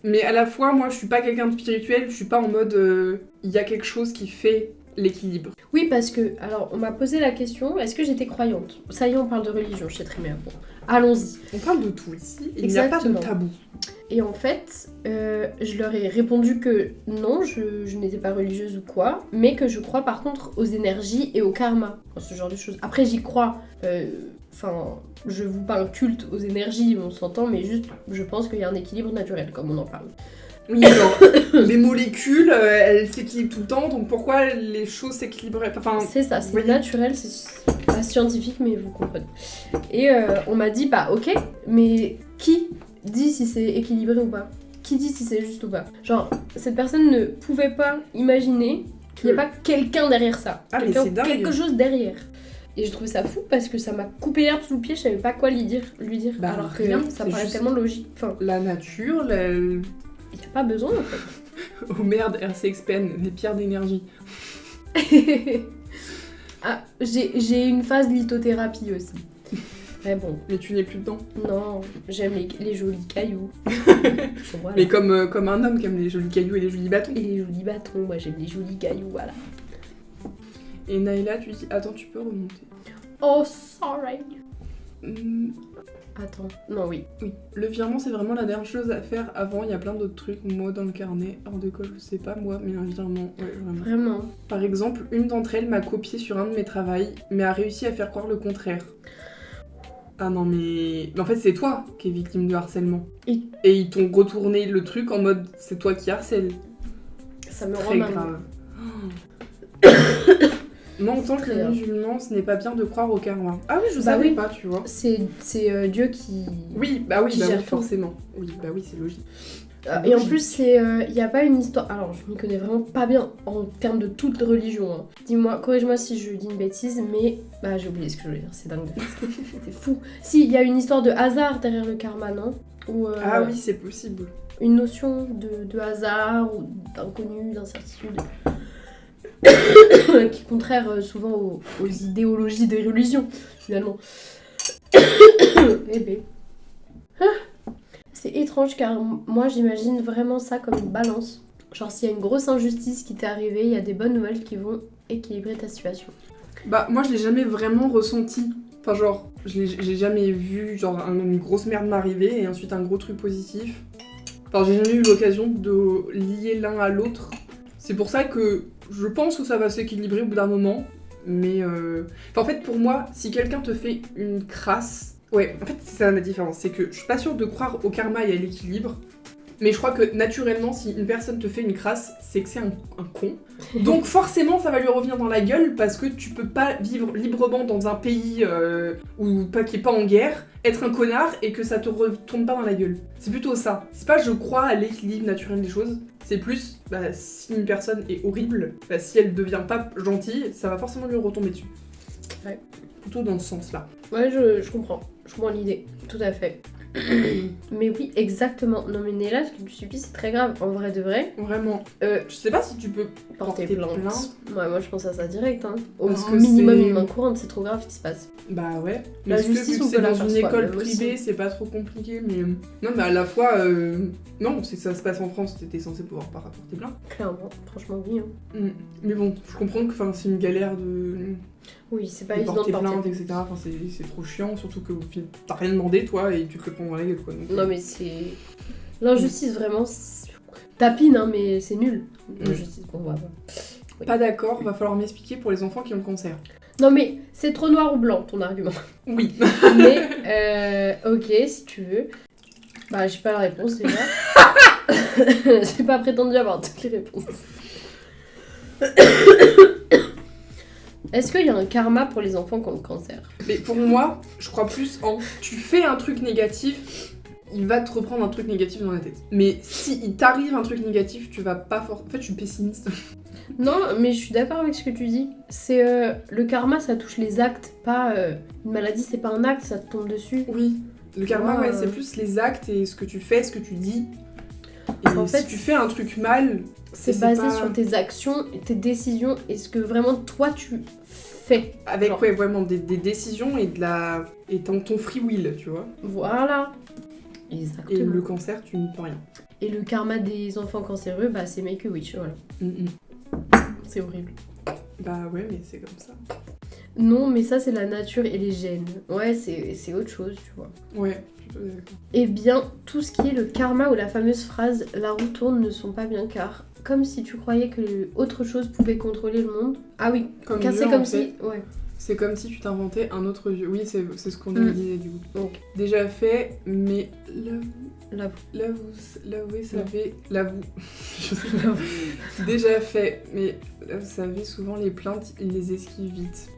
mais à la fois moi je suis pas quelqu'un de spirituel, je suis pas en mode il y a quelque chose qui fait l'équilibre. Oui, parce que, alors, on m'a posé la question, est-ce que j'étais croyante? Ça y est, on parle de religion, je sais très bien. Bon, allons-y. On parle de tout ici, il n'y a pas de Exactement. tabou. Et en fait, je leur ai répondu que non, je n'étais pas religieuse ou quoi, mais que je crois par contre aux énergies et au karma, ce genre de choses. Après, j'y crois, je vous pas un culte aux énergies, on s'entend, mais juste, je pense qu'il y a un équilibre naturel, comme on en parle. Oui, genre, les molécules, elles s'équilibrent tout le temps, donc pourquoi les choses s'équilibreraient pas? Enfin, C'est ça, c'est oui. naturel, c'est pas scientifique, mais vous comprenez. Et on m'a dit, bah ok, mais qui dit si c'est équilibré ou pas? Qui dit si c'est juste ou pas? Genre, cette personne ne pouvait pas imaginer qu'il n'y ait pas quelqu'un derrière ça. Ah, mais Quelqu'un- c'est dingue. quelque chose derrière. Et je trouvais ça fou parce que ça m'a coupé l'herbe sous le pied, je savais pas quoi lui dire. Bah, alors que rien, ça c'est paraît juste- tellement logique. Enfin, la nature, il n'y a pas besoin en fait. oh merde, RCXPN, les pierres d'énergie. Ah, j'ai une phase lithothérapie aussi. Mais bon, Mais tu n'es plus dedans. non, j'aime les jolis cailloux. Voilà. Mais comme un homme qui aime les jolis cailloux et les jolis bâtons. Et les jolis bâtons, moi j'aime les jolis cailloux, voilà. Et Naïla, tu dis, attends, tu peux remonter. Oh, sorry. Hmm, Attends, non, oui. oui, le virement, c'est vraiment la dernière chose à faire avant. Il y a plein d'autres trucs, moi, dans le carnet. Hors de colle, je sais pas, moi, mais un virement, ouais, vraiment. Vraiment. Par exemple, une d'entre elles m'a copié sur un de mes travails, mais a réussi à faire croire le contraire. Ah non, mais en fait, c'est toi qui es victime de harcèlement. Et- Et ils t'ont retourné le truc en mode, c'est toi qui harcèles. Ça me rend Très mal. grave. Moi, en tant que Très grave. musulman, ce n'est pas bien de croire au karma. Ah oui, je Bah savais oui. pas, tu vois. C'est Dieu qui... Oui, bah oui, Qui bah gère oui, tout. forcément. Oui, bah oui, c'est logique. Et en plus, il n'y a pas une histoire. Alors, je m'y connais vraiment pas bien en termes de toute religion. Hein. Dis-moi, corrige-moi si je dis une bêtise, mais. Bah, j'ai oublié ce que je voulais dire, c'est dingue de faire ça. C'est fou. Si, il y a une histoire de hasard derrière le karma, non? Ah oui, c'est possible. Une notion de hasard ou d'inconnu, d'incertitude. Qui est contraire souvent aux idéologies des religions, finalement. Eh ben. C'est étrange car moi j'imagine vraiment ça comme une balance. Genre s'il y a une grosse injustice qui t'est arrivée, il y a des bonnes nouvelles qui vont équilibrer ta situation. Bah moi je l'ai jamais vraiment ressenti. Enfin genre, j'ai jamais vu genre une grosse merde m'arriver et ensuite un gros truc positif. Enfin j'ai jamais eu l'occasion de lier l'un à l'autre. C'est pour ça que je pense que ça va s'équilibrer au bout d'un moment. Mais en fait pour moi, si quelqu'un te fait une crasse... Ouais, en fait, c'est ça la différence. C'est que je suis pas sûre de croire au karma et à l'équilibre. Mais je crois que naturellement, si une personne te fait une crasse, c'est que c'est un con. Donc forcément, ça va lui revenir dans la gueule parce que tu peux pas vivre librement dans un pays qui est pas en guerre, être un connard et que ça te retourne pas dans la gueule. C'est plutôt ça. C'est pas je crois à l'équilibre naturel des choses. C'est plus, si une personne est horrible, si elle devient pas gentille, ça va forcément lui retomber dessus. Ouais. Plutôt dans ce sens-là. Ouais, je comprends. Je comprends l'idée. Tout à fait. Mais oui, exactement. Non mais Néla, ce que tu subis, c'est très grave. En vrai de vrai. Vraiment. Je sais pas si tu peux porter plainte. Ouais, moi je pense à ça direct. Hein. Au Parce que minimum une main courante, c'est trop grave ce qui se passe. Bah ouais. La mais justice, que on c'est peut la dans faire une soi, école mais privée, aussi. c'est pas trop compliqué. Mais non, mais à la fois, non, si ça se passe en France, t'étais censé pouvoir pas rapporter plainte. Clairement, franchement oui. Hein. Mais bon, je comprends que c'est une galère de Oui, c'est pas de évident porter de porter plainte, etc. Enfin, c'est trop chiant, surtout que t'as rien demandé toi et tu te le prends dans la gueule quoi. Donc, Non mais c'est... L'injustice vraiment... Tapine hein, mais c'est nul. L'injustice pour moi. Oui. Pas d'accord, va falloir m'expliquer pour les enfants qui ont le cancer. Non mais c'est trop noir ou blanc ton argument. Oui. Mais ok si tu veux. Bah j'ai pas la réponse déjà. J'ai pas prétendu avoir toutes les réponses. Est-ce qu'il y a un karma pour les enfants qui ont le cancer? Mais pour moi, je crois plus en tu fais un truc négatif, il va te reprendre un truc négatif dans la tête. Mais si il t'arrive un truc négatif, tu vas pas En fait, je suis pessimiste. Non, mais je suis d'accord avec ce que tu dis. C'est le karma, ça touche les actes, pas une maladie, c'est pas un acte, ça te tombe dessus. Oui, le karma, Ouais, ouais, c'est plus les actes et ce que tu fais, ce que tu dis. Et en fait, si tu fais un truc mal, c'est basé pas... sur tes actions, tes décisions et ce que vraiment toi tu fais. Avec genre. ouais, vraiment des décisions et ton free will, tu vois. Voilà. Et Exactement. le cancer, tu ne peux rien. Et le karma des enfants cancéreux, bah c'est Make a Wish, voilà. C'est horrible. Bah ouais, mais c'est comme ça. Non, mais ça c'est la nature et les gènes. Ouais, c'est autre chose, tu vois. Ouais, je suis pas d'accord. Eh bien, tout ce qui est le karma ou la fameuse phrase « la roue tourne » ne sont pas bien car comme si tu croyais que autre chose pouvait contrôler le monde. Ah oui, Comme car Dieu, c'est comme en fait. si... Ouais. C'est comme si tu t'inventais un autre dieu. Oui, c'est ce qu'on disait du coup. Donc, Déjà fait, mais l'avoue. l'avoue. Déjà fait, mais là, vous savez, souvent les plaintes, ils les esquivent vite.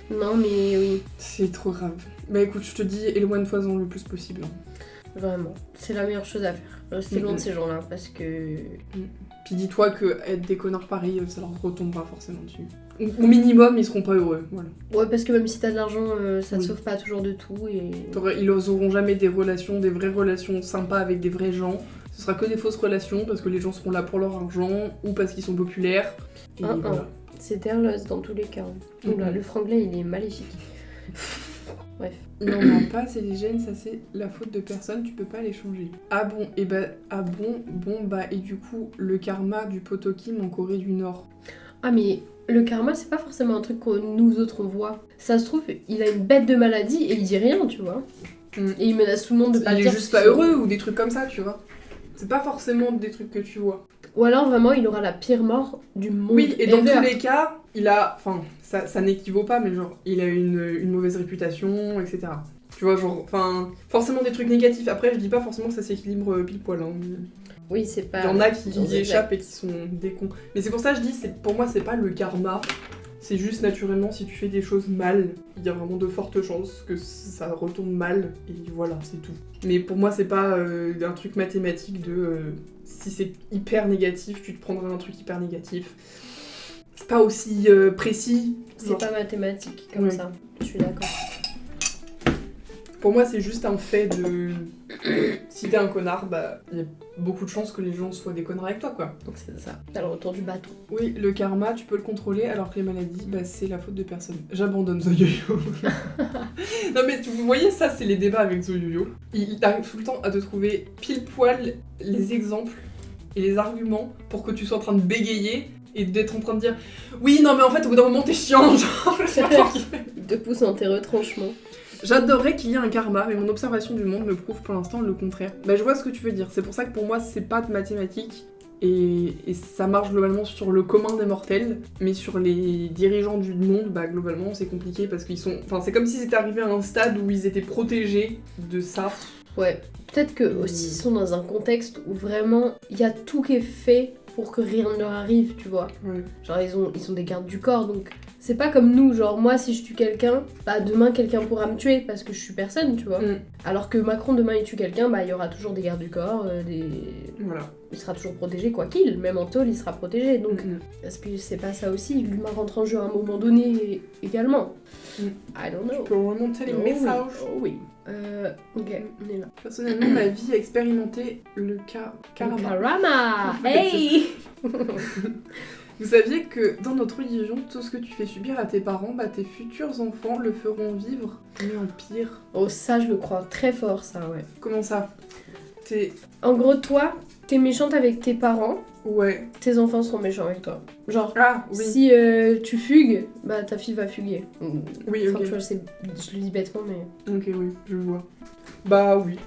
Non, mais oui, C'est trop grave. Bah écoute, je te dis, éloigne-toi-en le plus possible. vraiment. C'est la meilleure chose à faire. Rester loin de ces gens-là parce que... Puis dis-toi que être des connards pareils, ça leur retombera forcément dessus. Au minimum, ils seront pas heureux, voilà. Ouais, parce que même si t'as de l'argent, ça te Oui. sauve pas toujours de tout et... Ils auront jamais des vraies relations sympas avec des vrais gens. Ce sera que des fausses relations parce que les gens seront là pour leur argent ou parce qu'ils sont populaires. Et voilà. C'est terless dans tous les cas. Oula, le franglais, il est maléfique. Bref. Non, non, pas, c'est les gènes, ça c'est la faute de personne, tu peux pas les changer. Ah bon, et et du coup, le karma du Potokim en Corée du Nord. Ah mais le karma, c'est pas forcément un truc que nous autres on voit. Ça se trouve, il a une bête de maladie et il dit rien, tu vois. Et il menace tout le monde de pas le Il dire. est juste pas heureux ou des trucs comme ça, tu vois. C'est pas forcément des trucs que tu vois. Ou alors vraiment, il aura la pire mort du monde. Oui, et dans ever. tous les cas, il a... Enfin, ça n'équivaut pas, mais genre, il a une mauvaise réputation, etc. Tu vois, genre, enfin, forcément des trucs négatifs. Après, je dis pas forcément que ça s'équilibre pile poil. Hein. Oui, c'est pas... Il y en a qui dans y échappent et qui sont des cons. Mais c'est pour ça que je dis, pour moi, c'est pas le karma. C'est juste naturellement, si tu fais des choses mal, il y a vraiment de fortes chances que ça retombe mal, et voilà, c'est tout. Mais pour moi, c'est pas un truc mathématique de si c'est hyper négatif, tu te prendras un truc hyper négatif. C'est pas aussi précis. C'est pas mathématique comme ça, je suis d'accord. Pour moi, c'est juste un fait de... Si t'es un connard, bah, il y a beaucoup de chances que les gens soient des connards avec toi, quoi. Donc c'est ça. T'as le retour du bâton. Oui, le karma, tu peux le contrôler, alors que les maladies, bah, c'est la faute de personne. J'abandonne The Yo-Yo. Non mais vous voyez, ça, c'est les débats avec The Yo-Yo. Il arrive tout le temps à te trouver pile poil les exemples et les arguments pour que tu sois en train de bégayer et d'être en train de dire « Oui, non mais en fait, au bout d'un moment, t'es chiant, genre... » Il te pousse dans tes retranchements. J'adorerais qu'il y ait un karma, mais mon observation du monde me prouve pour l'instant le contraire. Bah je vois ce que tu veux dire, c'est pour ça que pour moi c'est pas de mathématiques, et ça marche globalement sur le commun des mortels, mais sur les dirigeants du monde, bah globalement c'est compliqué parce qu'ils sont... Enfin c'est comme si c'était arrivé à un stade où ils étaient protégés de ça. Ouais, peut-être que aussi ils sont dans un contexte où vraiment il y a tout qui est fait pour que rien ne leur arrive, tu vois. Ouais. Genre ils sont des gardes du corps, donc... C'est pas comme nous, genre moi si je tue quelqu'un, bah demain quelqu'un pourra me tuer parce que je suis personne, tu vois. Alors que Macron demain il tue quelqu'un, bah il y aura toujours des gardes du corps, Voilà. Il sera toujours protégé quoi qu'il, même en tôle il sera protégé, donc est-ce que c'est pas ça aussi, l'humain rentre en jeu à un moment donné également. I don't know. Tu peux remonter les messages. Oh oui. Ok, on est là. Personnellement, ma vie a expérimenté le karma. Karama. Hey. Vous saviez que dans notre religion, tout ce que tu fais subir à tes parents, bah tes futurs enfants le feront vivre, mais en pire. Oh ça je le crois très fort ça, ouais. Comment ça? En gros toi, t'es méchante avec tes parents, ouais. Tes enfants seront méchants avec toi. Genre, oui. Si tu fugues, bah ta fille va fuguer. Oui, ok. Enfin, tu vois, je le dis bêtement, mais... Ok, oui, je vois. Bah oui.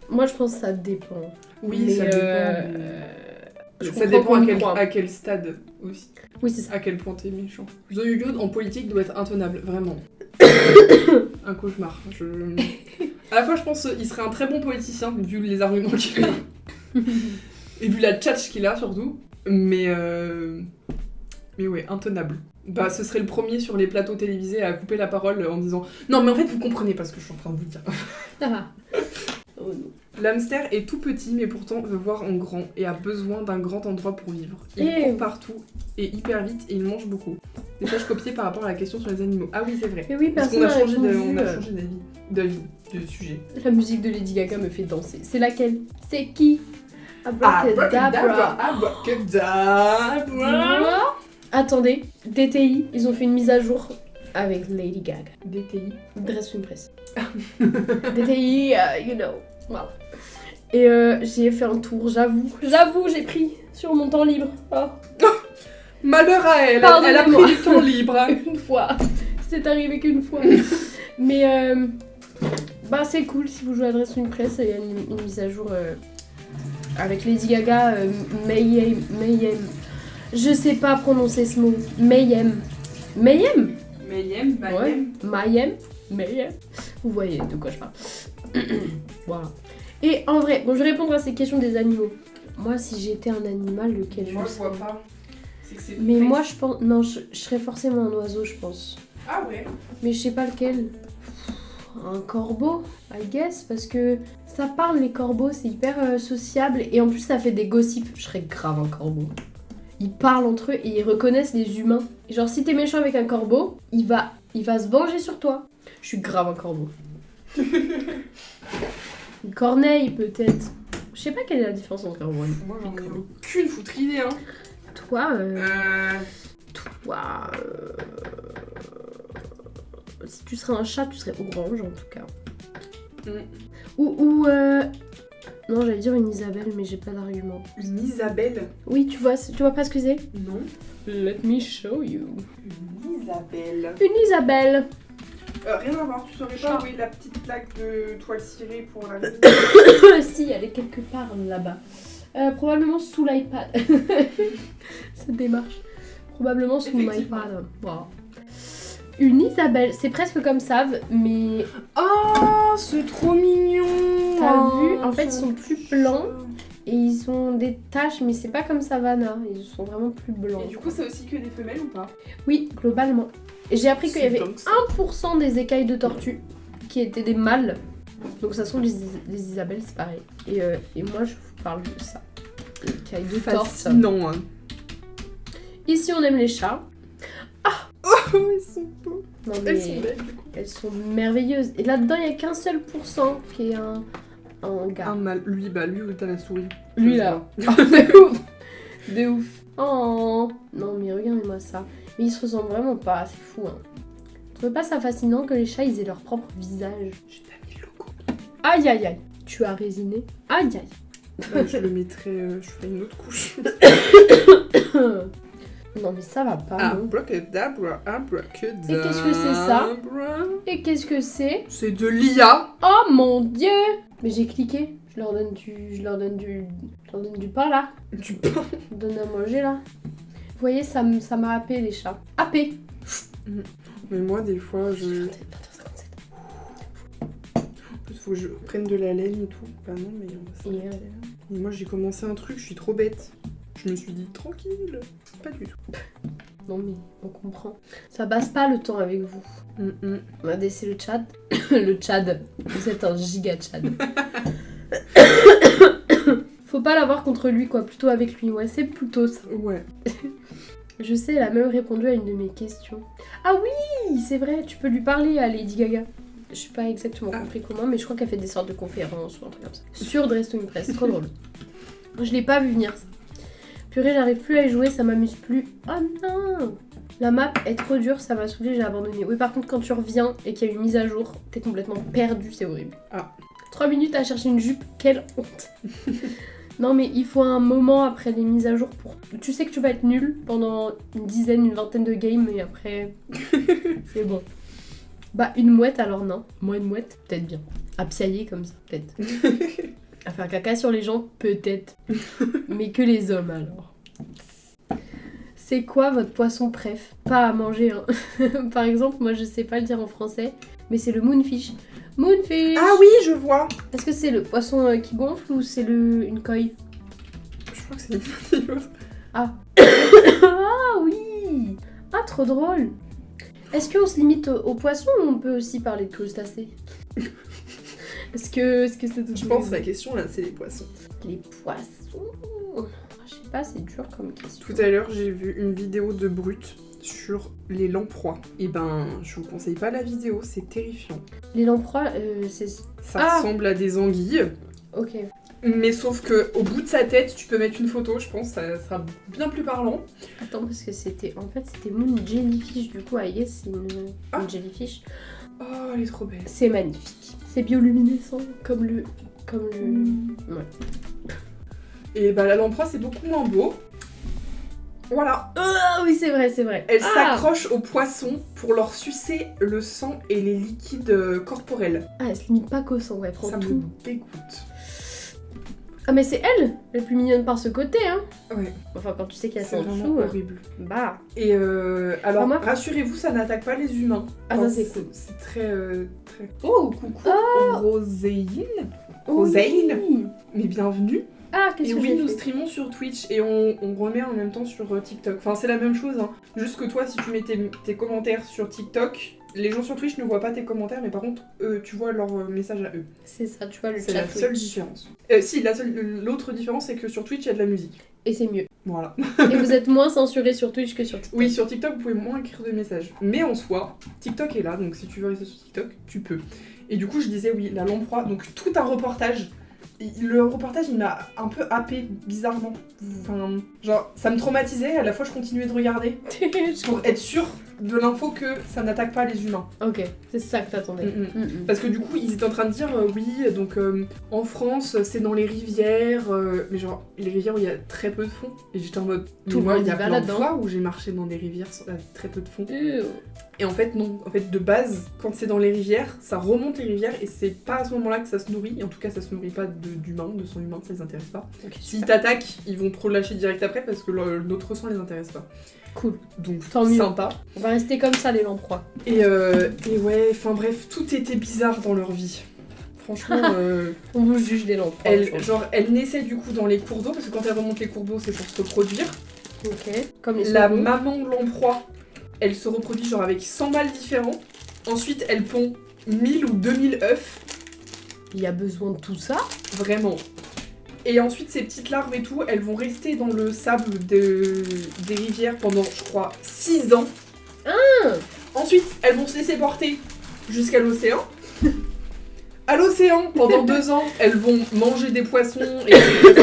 Moi je pense que ça dépend. Oui, mais ça dépend. Ça dépend à quel stade aussi. Oui, c'est ça. À quel point t'es méchant. The Yo-Yo en politique doit être intenable, vraiment. Un cauchemar. À la fois, je pense qu'il serait un très bon politicien, vu les arguments qu'il a. Et vu la tchatch qu'il a, surtout. Mais ouais, intenable. Bah, ce serait le premier sur les plateaux télévisés à couper la parole en disant « Non, mais en fait, vous comprenez pas ce que je suis en train de vous dire. » Oh non. L'hamster est tout petit, mais pourtant veut voir en grand et a besoin d'un grand endroit pour vivre. Il court partout et hyper vite et il mange beaucoup. Message copié par rapport à la question sur les animaux. Ah oui, c'est vrai. Et oui, parce qu'on a changé d'avis, de sujet. La musique de Lady Gaga me fait danser. C'est laquelle? C'est qui? Abracadabra. Abracadabra. Attendez, DTI, ils ont fait une mise à jour avec Lady Gaga. DTI. Dress Impress. DTI, you know. Wow. Et j'ai fait un tour, j'avoue, j'ai pris sur mon temps libre. Oh. Malheur à elle, elle a pris du temps libre. Une fois, c'est arrivé qu'une fois. Mais bah c'est cool si vous jouez à Dress Impress, il y a une mise à jour avec Lady Gaga, Mayhem. Je sais pas prononcer ce mot. Mayhem. Mayhem. Vous voyez de quoi je parle. Voilà. Et en vrai, bon, je vais répondre à ces questions des animaux. Moi, si j'étais un animal, lequel je vois pas. Mais moi, je pense... Non, je serais forcément un oiseau, je pense. Ah ouais. Mais je sais pas lequel. Un corbeau, I guess, parce que ça parle, les corbeaux, c'est hyper sociable. Et en plus, ça fait des gossips. Je serais grave un corbeau. Ils parlent entre eux et ils reconnaissent les humains. Et genre, si t'es méchant avec un corbeau, il va se venger sur toi. Je suis grave un corbeau. Une corneille, peut-être. Je sais pas quelle est la différence entre un corbeau et une Moi, j'en ai aucune foutre idée, hein. Toi, si tu serais un chat, tu serais orange, en tout cas. Non, j'allais dire une Isabelle, mais j'ai pas d'argument. Une Isabelle? Oui, tu vois pas ce que c'est? Non. Let me show you. Une Isabelle. Une Isabelle. Rien à voir, tu saurais pas où est la petite plaque de toile cirée pour la vie? Si, elle est quelque part là-bas. Probablement sous l'iPad. Cette démarche. Probablement sous l'iPad. Wow. Une Isabelle, c'est presque comme Save, mais... Oh, c'est trop mignon. T'as vu? En fait, ils sont plus blancs Et ils ont des taches, mais c'est pas comme Savannah. Ils sont vraiment plus blancs. Et du coup, c'est aussi que des femelles ou pas? Oui, globalement. Et j'ai appris qu'il y avait dingue, ça. 1% des écailles de tortue qui étaient des mâles. Donc ça sont les Isabelles, c'est pareil. Et moi, je vous parle de ça. Écailles de tortue. Fascinant, hein. Ici, on aime les chats. Oh, ils sont beaux. Non, Elles mais sont belles, du coup. elles sont merveilleuses. Et là-dedans, il n'y a qu'un seul pourcent qui est un gars. Un mâle. Lui, où t'as la souris. Lui, Je là. vois. De ouf. De ouf. Oh. Non, mais regardez-moi ça. Mais ils se ressemblent vraiment pas, c'est fou, hein. Tu trouves pas ça fascinant que les chats, ils aient leur propre visage? J'ai pas mis le logo. Aïe, aïe, aïe. Tu as résiné. Aïe, aïe. Bah, je le mettrai, je ferai une autre couche. Non, mais ça va pas, non. Abracadabra, abracadabra. Et qu'est-ce que c'est ça? Et qu'est-ce que c'est? C'est de l'IA. Oh mon dieu! Mais j'ai cliqué. Je leur donne du pain là. Du pain. Je donne à manger là. Vous voyez, ça m'a happé les chats. Happé! Mais moi, des fois, je... En plus, faut que je prenne de la laine et tout. Bah non, mais on va s'arrêter. Et moi, j'ai commencé un truc, je suis trop bête. Je me suis dit, tranquille. Pas du tout. Non mais on comprend. Ça passe pas le temps avec vous. Regardez, c'est le Tchad. Le Tchad. Vous êtes un giga Tchad. Faut pas l'avoir contre lui quoi, plutôt avec lui. Ouais, c'est plutôt ça. Ouais. Je sais, elle a même répondu à une de mes questions. Ah oui, c'est vrai, tu peux lui parler à Lady Gaga. Je sais pas exactement compris comment, mais je crois qu'elle fait des sortes de conférences ou un truc comme ça. Sur Dress to Impress, trop drôle. Je l'ai pas vu venir ça. Purée, j'arrive plus à y jouer, ça m'amuse plus. Oh non! La map est trop dure, ça m'a saoulée, j'ai abandonné. Oui, par contre, quand tu reviens et qu'il y a une mise à jour, t'es complètement perdu, c'est horrible. 3 minutes à chercher une jupe, quelle honte! Non, mais il faut un moment après les mises à jour pour. Tu sais que tu vas être nul pendant une vingtaine de games, et après. C'est bon. Bah, une mouette alors, non. Moi, une mouette, peut-être bien. À piailler comme ça, peut-être. À faire caca sur les gens, peut-être. Mais que les hommes alors. C'est quoi votre poisson préf? Pas à manger, hein. Par exemple, moi je sais pas le dire en français, mais c'est le moonfish. Moonfish! Ah oui, je vois. Est-ce que c'est le poisson qui gonfle ou c'est une coille? Je crois que c'est une autre. Ah. Ah oui! Ah, trop drôle! Est-ce qu'on se limite aux poissons ou on peut aussi parler de crustacés? Est-ce que c'est tout? Je pense que la question là, c'est les poissons. Les poissons? Je sais pas, c'est dur comme question. Tout à l'heure, j'ai vu une vidéo de Brut sur les lamproies. Et ben, je vous conseille pas la vidéo, c'est terrifiant. Les lamproies, c'est... Ça ressemble à des anguilles. Ok. Mais sauf que au bout de sa tête, tu peux mettre une photo, je pense, ça sera bien plus parlant. Attends, parce que c'était Moon Jellyfish, du coup, yes, c'est une jellyfish. Oh, elle est trop belle. C'est magnifique. C'est bioluminescent, comme le... Ouais. Et bah la lamproie, c'est beaucoup moins beau. Voilà. Oui, c'est vrai. Elle s'accroche aux poissons pour leur sucer le sang et les liquides corporels. Ah, elle se limite pas qu'au sang, ouais, prend Ça tout. me dégoûte. Ah, mais c'est elle la plus mignonne par ce côté, hein. Ouais. Enfin, quand tu sais qu'il y a ça C'est en vraiment dessous. horrible. Bah. Et alors, moi- rassurez-vous, ça n'attaque pas les humains. Ah, ça, c'est cool. C'est très... Oh, coucou Roséine. Oui. Roséine. Mais bienvenue. Ah, qu'est-ce Et que oui, j'ai nous fait? streamons sur Twitch et on remet en même temps sur TikTok. Enfin, c'est la même chose, hein. Juste que toi, si tu mets tes commentaires sur TikTok, les gens sur Twitch ne voient pas tes commentaires, mais par contre, tu vois leurs messages à eux. C'est ça, tu vois, le C'est chat la seule Twitch. différence. Si, l'autre différence, c'est que sur Twitch, il y a de la musique. Et c'est mieux. Voilà. Et vous êtes moins censuré sur Twitch que sur TikTok. Oui, sur TikTok, vous pouvez moins écrire de messages. Mais en soi, TikTok est là, donc si tu veux rester sur TikTok, tu peux. Et du coup, je disais, oui, la lamproie, donc tout un reportage. Le reportage, il m'a un peu happé bizarrement. Enfin, genre, ça me traumatisait, à la fois je continuais de regarder pour être sûre de l'info que ça n'attaque pas les humains. Ok, c'est ça que t'attendais. Parce que du coup, ils étaient en train de dire, oui, donc en France, c'est dans les rivières, mais genre, les rivières où il y a très peu de fond. Et j'étais en mode, Tout le moi, monde il y a y va plein de là-dedans. fois où j'ai marché dans des rivières avec très peu de fond. Et en fait, non. En fait, de base, quand c'est dans les rivières, ça remonte les rivières et c'est pas à ce moment-là que ça se nourrit. Et en tout cas, ça se nourrit pas d'humains, de sang humain, ça les intéresse pas. Okay, S'ils t'attaquent, ils vont te relâcher direct après parce que notre sang les intéresse pas. Cool. Donc, Tant mieux. sympa. On va rester comme ça, les lamproies. Et ouais, enfin bref, tout était bizarre dans leur vie. Franchement, On vous juge des lamproies. elle naissait du coup dans les cours d'eau, parce que quand elle remonte les cours d'eau, c'est pour se reproduire. Ok. Comme les La saumons. maman de lamproie, elle se reproduit genre avec 100 mâles différents. Ensuite, elle pond 1000 ou 2000 œufs. Il y a besoin de tout ça. Vraiment. Et ensuite, ces petites larves et tout, elles vont rester dans le sable des rivières pendant, je crois, 6 ans. Ensuite, elles vont se laisser porter jusqu'à l'océan. À l'océan, pendant 2 ans, elles vont manger des poissons, etc.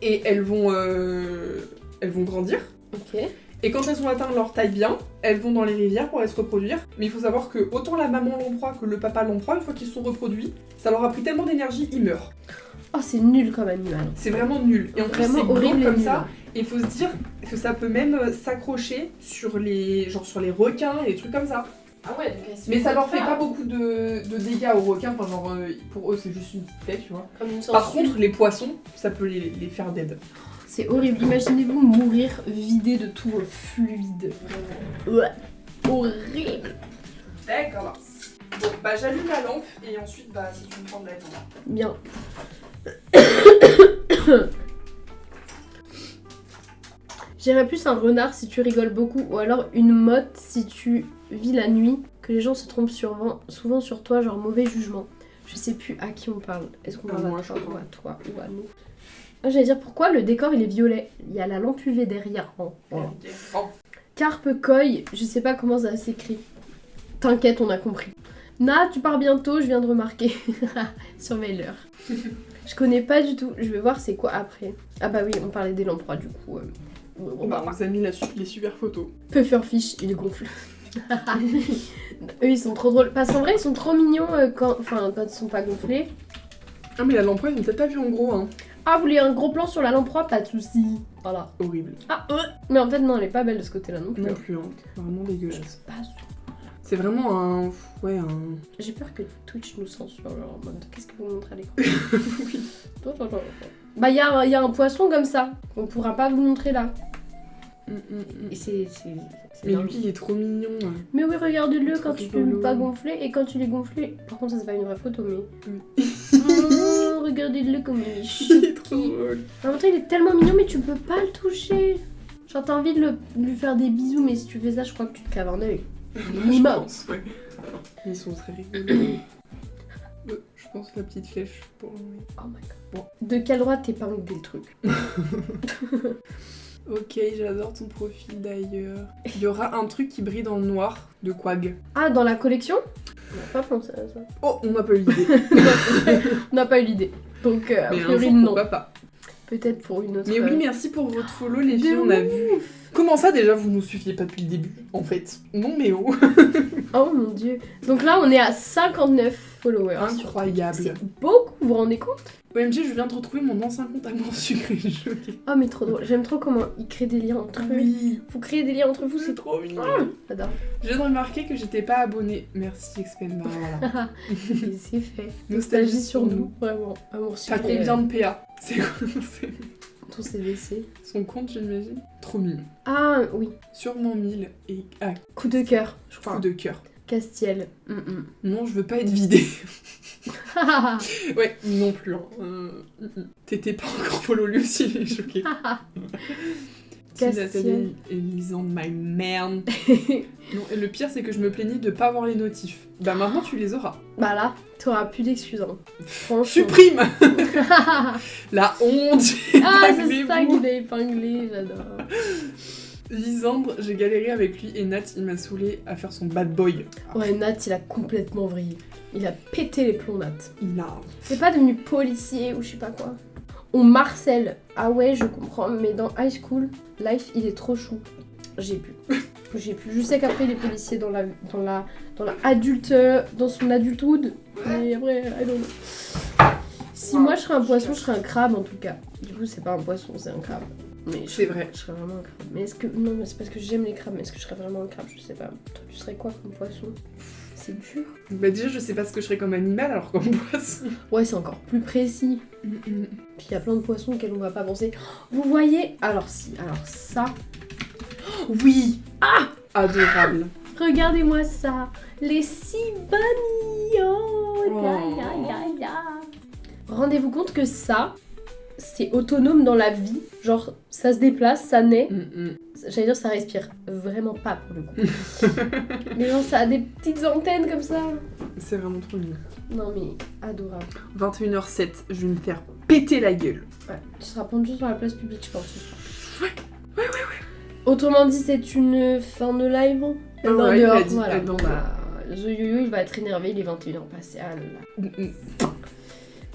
Et elles vont grandir. Ok. Et quand elles ont atteint leur taille bien, elles vont dans les rivières pour aller se reproduire. Mais il faut savoir que autant la maman lamproie que le papa lamproie, une fois qu'ils se sont reproduits, ça leur a pris tellement d'énergie, ils meurent. Oh, c'est nul comme animal. C'est vraiment nul. Et en plus, Vraiment c'est horrible gros comme et ça. nul. Et il faut se dire que ça peut même s'accrocher sur les requins et des trucs comme ça. Ah ouais, donc Mais ça leur fait pas beaucoup de dégâts aux requins. Enfin, genre, pour eux, c'est juste une petite tête, tu vois. Comme une Par contre, les poissons, ça peut les faire dead. c'est horrible. Imaginez-vous mourir vidé de tout fluide. Ouais. Horrible. D'accord. Bon, bah j'allume la lampe et ensuite, bah si tu me prends de l'aide, on va. Bien. J'irais plus un renard si tu rigoles beaucoup, ou alors une motte si tu vis la nuit, que les gens se trompent souvent sur toi, genre mauvais jugement. Je sais plus à qui on parle. Est-ce qu'on parle moi, à toi je ou crois. à toi ou à nous? J'allais dire pourquoi le décor il est violet. Il y a la lampe UV derrière. Oh. Oh. Carpe koi, je sais pas comment ça s'écrit. T'inquiète, on a compris. Na, tu pars bientôt, je viens de remarquer. Surveille l'heure. Je connais pas du tout. Je vais voir c'est quoi après. Ah bah oui, on parlait des lamproies du coup. On vous a mis les super photos. Pufferfish, il gonfle. Eux ils sont trop drôles. Parce qu'en vrai ils sont trop mignons quand ils sont pas gonflés. Ah mais la lamproie, ils ont peut-être pas vu en gros, hein. Ah, vous voulez un gros plan sur la lamproie? Pas de soucis. Voilà. Horrible. Ah, mais en fait non, elle est pas belle de ce côté-là non plus. Non plus, hein. Vraiment Je dégueulasse. sais pas. C'est vraiment un... Ouais, un... J'ai peur que Twitch nous censure genre en mode qu'est-ce que vous montrez à l'écran. Oui. Bah y a un poisson comme ça. On pourra pas vous montrer là. Et c'est Mais dingue. lui, il est trop mignon. Mais oui, regardez-le Trop quand tu rigolo. l'as pas gonflé et quand tu l'es gonflé. Par contre, ça c'est pas une vraie photo, mais. Oui. Oh, regardez-le comme il est chou. Il est trop drôle. En même temps, il est tellement mignon, mais tu peux pas le toucher. Genre, t'as envie de lui faire des bisous, mais si tu fais ça, je crois que tu te caves un œil. Je Minimum. pense, ouais. Ils sont très rigolos. Je pense la petite flèche pour... Oh my god. Bon, de quel droit t'épingles des trucs? Ok, j'adore ton profil d'ailleurs. Il y aura un truc qui brille dans le noir de Quag. Ah, dans la collection? On n'a pas pensé à ça. Oh, on n'a pas eu l'idée. On n'a pas eu l'idée. Donc, a Mais un priori, jour, non. pourquoi pas. Peut-être pour une autre. Mais oui, merci pour votre follow, les De filles, on a ouf. vu. Comment ça, déjà, vous nous suiviez pas depuis le début, en fait? Non, mais oh. Oh mon dieu. Donc là, on est à 59 followers. Incroyable. C'est beaucoup, vous vous rendez compte? OMG, je viens de retrouver mon ancien compte à mon sucré choqué. Oh mais trop drôle. J'aime trop comment ils créent des liens entre eux. Oui, Faut créer des liens entre vous, c'est c'est trop. trop mignon. J'adore. Je viens de remarquer que j'étais pas abonnée. Merci, Expelma, voilà. Et c'est fait. Nostalgie Nostalgie sur sur nous, vraiment. Amour T'as sucré. combien de PA? C'est quoi Ton CVC. son compte, j'imagine? Trop mignon. Ah oui. Sûrement 1000 et ah, Coup de cœur, je crois. coup de cœur. Castiel. Non, je veux pas être vidée. Ouais, non plus. Hein. T'étais pas encore follow lui aussi, il est choqué. Castiel. Nathalie et Lisande, my man. Non, et le pire, c'est que je me plaignais de pas avoir les notifs. Bah maintenant, tu les auras. Bah là, t'auras plus d'excuses. Hein. Franchement. Supprime la honte. Ah, c'est épinglez-vous. ça qu'il a épinglé, j'adore. Lisandre, j'ai galéré avec lui et Nat, il m'a saoulé à faire son bad boy. Ouais, Nat, il a complètement vrillé. Il a pété les plombs, Nat. Il a... C'est pas devenu policier ou je sais pas quoi. On marcelle. Ah ouais, je comprends, mais dans High School Life, il est trop chou. J'ai pu. Je sais qu'après, il est policier dans son adulthood. Mais après, I don't know. Si moi je serais un poisson, je serais un crabe en tout cas. Du coup, c'est pas un poisson, c'est un crabe. Mais C'est vrai. Je serais vraiment un crabe. Mais est-ce que. Non, mais c'est parce que j'aime les crabes. Mais est-ce que je serais vraiment un crabe? Je sais pas. Toi, tu serais quoi comme poisson? C'est dur. Bah déjà, je sais pas ce que je serais comme animal, alors comme poisson. Ouais, c'est encore plus précis. Puis il y a plein de poissons auxquels on va pas penser. Vous voyez? Alors si, alors ça. Oui. Adorable. Regardez-moi ça. Les sea bunny. Oh. Rendez-vous compte que ça, c'est autonome dans la vie. Genre, ça se déplace, ça naît. J'allais dire, ça respire. Vraiment pas pour le coup. Mais genre, ça a des petites antennes comme ça. C'est vraiment trop mignon. Non mais, adorable. 21h07, je vais me faire péter la gueule. Ouais, tu seras pendu sur la place publique, je pense. Ouais. Autrement dit, c'est une fin de live. Elle va Ouais, il dehors, a dit, voilà. elle Bon, dort. bah, The Yo-Yo, il va être énervé, il est 21h passé. Ah là là.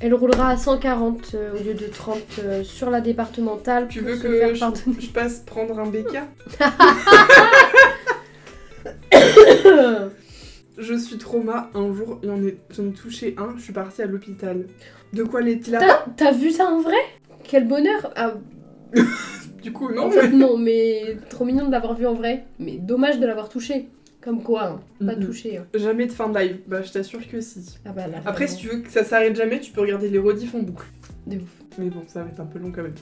Elle roulera à 140 au lieu de 30 sur la départementale. Tu pour veux se que faire pardonner. je passe prendre un BK? Je suis trauma. Un jour, j'en ai touché un, je suis partie à l'hôpital. De quoi les lapins? T'as vu ça en vrai? Quel bonheur! Ah, Du coup, non. en fait, non, mais trop mignon de l'avoir vu en vrai. Mais dommage de l'avoir touché. Comme quoi, hein. Pas touché. Hein. Jamais de fin de live. Bah, je t'assure que si. Ah bah là. Après, vraiment. si tu veux que ça s'arrête jamais, tu peux regarder les rediffs en boucle. De ouf. Mais bon, ça va être un peu long quand même.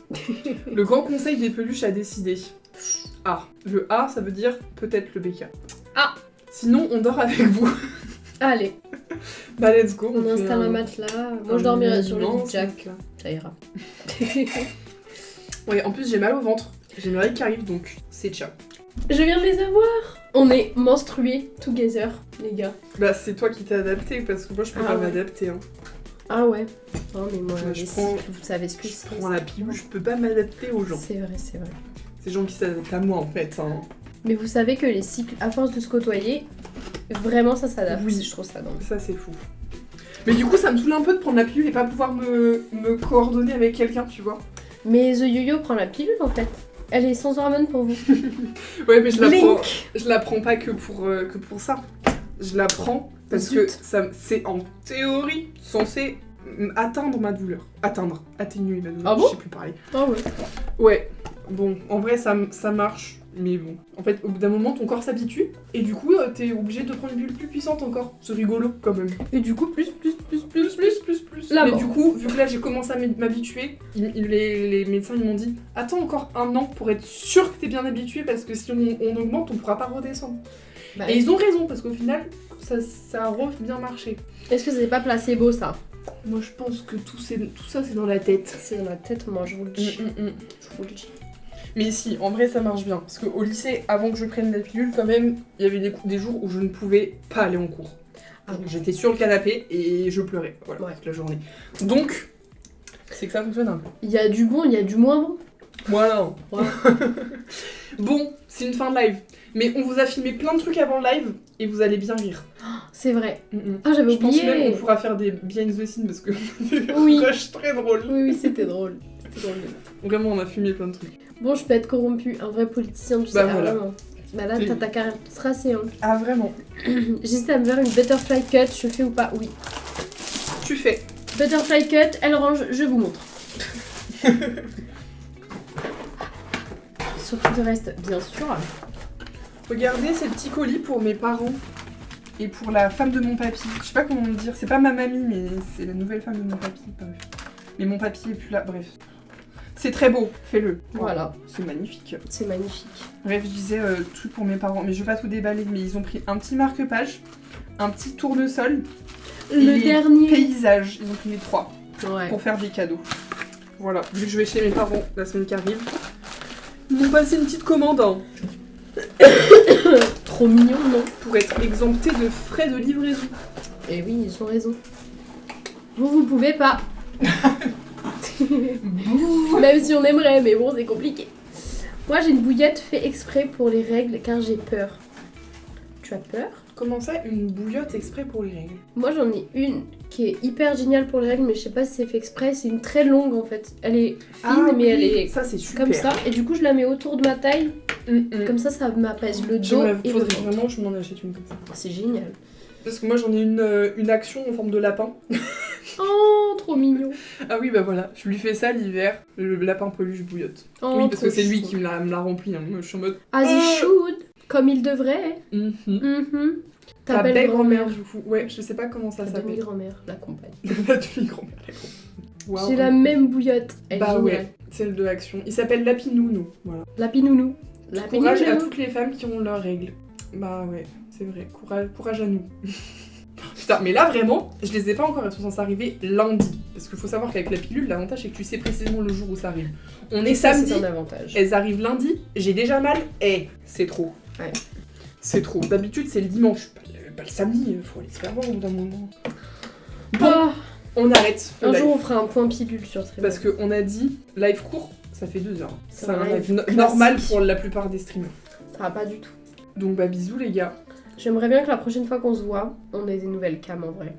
Le grand conseil des peluches a décidé. A. Le A, ça veut dire peut-être le BK. Ah. Sinon, on dort avec vous. Allez, Bah, let's go. on fait installe un matelas. Moi, je dormirai sur le lit de immense Jack. matelas. Ça ira. Ouais, en plus, j'ai mal au ventre. J'ai une règle qui arrive, donc c'est ciao. Je viens de les avoir. On est menstrués together, les gars. Bah, c'est toi qui t'es adapté, parce que moi, je peux Ah pas ouais. m'adapter. Hein. Ah ouais. Non mais moi, Ouais, les je prends- cycles, vous savez ce que c'est. Je prends la pilule, je peux pas m'adapter aux gens. C'est vrai, c'est vrai. C'est les gens qui s'adaptent à moi, en fait. Hein. Mais vous savez que les cycles, à force de se côtoyer, vraiment ça s'adapte. Oui. Je trouve ça dingue. Ça, c'est fou. Mais du coup, ça me saoule un peu de prendre la pilule et pas pouvoir me coordonner avec quelqu'un, tu vois. Mais The Yo-Yo prend la pilule en fait. Elle est sans hormones pour vous. Ouais, mais je Blink. la prends pas que pour ça. Je la prends parce Zut. que c'est en théorie censé atteindre ma douleur. Atténuer ma douleur, Ah bon je sais plus parler. Ah ouais. Ouais, bon, en vrai, ça marche. Mais bon, en fait, au bout d'un moment, ton corps s'habitue. Et du coup, t'es obligé de prendre une bulle plus puissante encore. C'est rigolo, quand même. Et du coup, plus. Mais Là-bas. du coup, vu que là j'ai commencé à m'habituer, les médecins ils m'ont dit attends encore un an pour être sûr que t'es bien habitué parce que si on augmente, on pourra pas redescendre. Bah, Et ils ont raison parce qu'au final, ça a bien marché. Est-ce que c'est pas placebo ça? Moi je pense que tout ça c'est dans la tête. C'est dans la tête, moi je vous le dis. Je vous le dis. Mais si, en vrai ça marche bien. Parce qu'au lycée, avant que je prenne la pilule, quand même, il y avait des jours où je ne pouvais pas aller en cours. Ah bon. J'étais sur le canapé et je pleurais, voilà, Ouais. toute la journée. Donc, c'est que ça fonctionne un peu. Il y a du bon, il y a du moins bon. Voilà. Voilà. Bon, c'est une fin de live. Mais on vous a filmé plein de trucs avant le live et vous allez bien rire. C'est vrai. Ah, j'avais Je pense oublié. même qu'on pourra faire des behind the scenes parce que Oui. rush très drôle. Oui, c'était drôle. C'était drôle. Vraiment, on a filmé plein de trucs. Bon, je peux être corrompu, un vrai politicien, tu sais. Bah, voilà. Vraiment. Bah là, C'est- t'as ta carrière toute tracée. Hein. Ah, vraiment? J'hésite à me faire une butterfly cut, je fais ou pas? Oui. Tu fais. Butterfly cut, elle range, je vous montre. Sur tout le reste, bien sûr. Regardez ces petits colis pour mes parents et pour la femme de mon papy. Je sais pas comment le dire. C'est pas ma mamie, mais c'est la nouvelle femme de mon papy. Bref. Mais mon papy est plus là. Bref. C'est très beau. Fais-le. Voilà. C'est magnifique. C'est magnifique. Bref, je disais truc pour mes parents, mais je vais pas tout déballer, mais ils ont pris un petit marque-page, un petit tournesol, et Le les dernier. paysages, ils ont pris les 3 Ouais. pour faire des cadeaux. Voilà, vu que je vais chez mes parents la semaine qui arrive, ils m'ont passé une petite commande hein, Trop mignon, non? pour être exempté de frais de livraison. Et oui, ils ont raison. Vous pouvez pas. Même si on aimerait, mais bon, c'est compliqué. Moi, j'ai une bouillotte fait exprès pour les règles car j'ai peur. Tu as peur? Comment ça, une bouillotte exprès pour les règles? Moi, j'en ai une qui est hyper géniale pour les règles, mais je sais pas si c'est fait exprès. C'est une très longue en fait. Elle est fine, mais elle est ça c'est super. comme ça. Et du coup, je la mets autour de ma taille. Mm. Comme ça m'apaise le dos J'aimerais- et le faudrait ventre. vraiment que je m'en achète une comme ça. C'est génial. Parce que moi j'en ai une action en forme de lapin. Oh, trop mignon. Ah oui, bah voilà, je lui fais ça l'hiver, le lapin peluche bouillotte. Oh, oui, parce que trop c'est lui chou. qui me l'a rempli. Hein. Moi, je suis en mode. As he should, comme il devrait. Mhm. Mhm. Ta belle grand-mère, du coup. Ouais, je sais pas comment ça La s'appelle. demi-grand-mère, la compagne. La demi-grand-mère. Waouh. J'ai la même bouillotte. Elle est Bah géniale. ouais, celle de Action. Il s'appelle Lapinounou. Voilà. La pinounou. La Courage à pinounou. toutes les femmes qui ont leurs règles. Bah ouais, c'est vrai. Courage à nous. Putain, mais là vraiment, je les ai pas encore, elles sont censées arriver lundi. Parce qu'il faut savoir qu'avec la pilule, l'avantage c'est que tu sais précisément le jour où ça arrive. On est Ça, samedi, c'est un avantage. elles arrivent lundi, j'ai déjà mal, c'est trop. Ouais. C'est trop. D'habitude c'est le dimanche, pas le samedi, faut aller se faire voir au bout d'un moment. Bon, Ah, on arrête. le un live. jour, on fera un point pilule sur stream. Parce qu'on a dit, live court, ça fait 2 heures. C'est C'est un un live live normal classique. pour la plupart des streamers. Ça va pas du tout. Donc bah bisous les gars, J'aimerais bien que la prochaine fois qu'on se voit, on ait des nouvelles cams en vrai.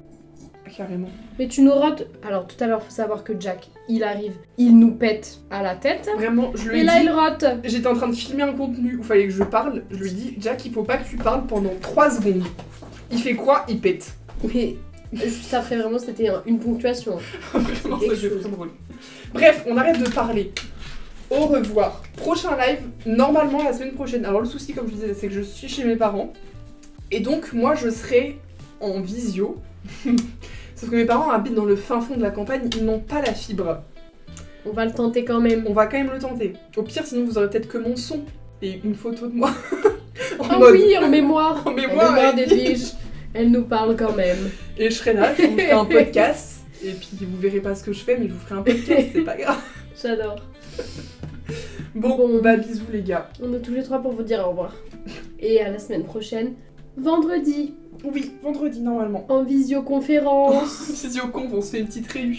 carrément. Mais tu nous rates. Alors tout à l'heure, faut savoir que Jack, il arrive, il nous pète à la tête. Vraiment, je lui Et ai là, dit, il rate. j'étais en train de filmer un contenu où il fallait que je parle, je lui ai dit, Jack, il faut pas que tu parles pendant 3 secondes. Il fait quoi? Il pète. Mais juste après, vraiment, c'était une ponctuation. Vraiment, quelque ça, c'est chose. trop drôle. Bref, on arrête de parler. Au revoir. Prochain live, normalement la semaine prochaine. Alors le souci, comme je disais, c'est que je suis chez mes parents. Et donc, moi, je serai en visio. Sauf que mes parents habitent dans le fin fond de la campagne, ils n'ont pas la fibre. On va le tenter quand même. On va quand même le tenter. Au pire, sinon, vous aurez peut-être que mon son et une photo de moi. En Ah mode- oui, en mémoire. En mémoire, ouais. d'Edwige. Elle nous parle quand même. Et je serai là, je vous ferai un podcast. Et puis, vous verrez pas ce que je fais, mais je vous ferai un podcast, c'est pas grave. J'adore. Bon, bah bisous les gars. On est tous les trois pour vous dire au revoir. Et à la semaine prochaine, vendredi, Oui, vendredi normalement. en visioconférence. Visio-conf, on se fait une petite réu.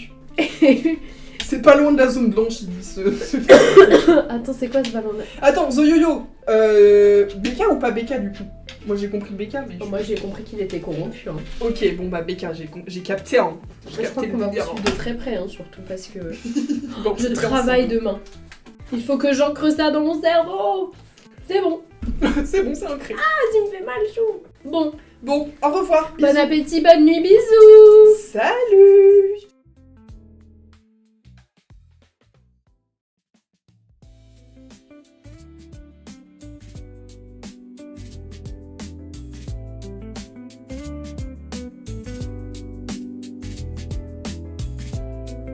C'est pas loin de la zone blanche, il dit ce... Attends, c'est quoi ce ballon-là? Attends, The Yo-Yo BK ou pas BK du coup? Moi j'ai compris BK, mais... Moi j'ai compris qu'il était corrompu. Hein. Ok, bon bah BK, j'ai capté, hein. J'ai Je crois capté qu'on le va vous délire. suivre de très près, hein, surtout parce que Bon, je c'est travaille demain. Il faut que j'ancre ça dans mon cerveau. C'est bon. C'est bon, c'est ancré. Ah, tu me fais mal, chou. Bon, Bon, au revoir. Bisous. bon appétit, bonne nuit, bisous. Salut.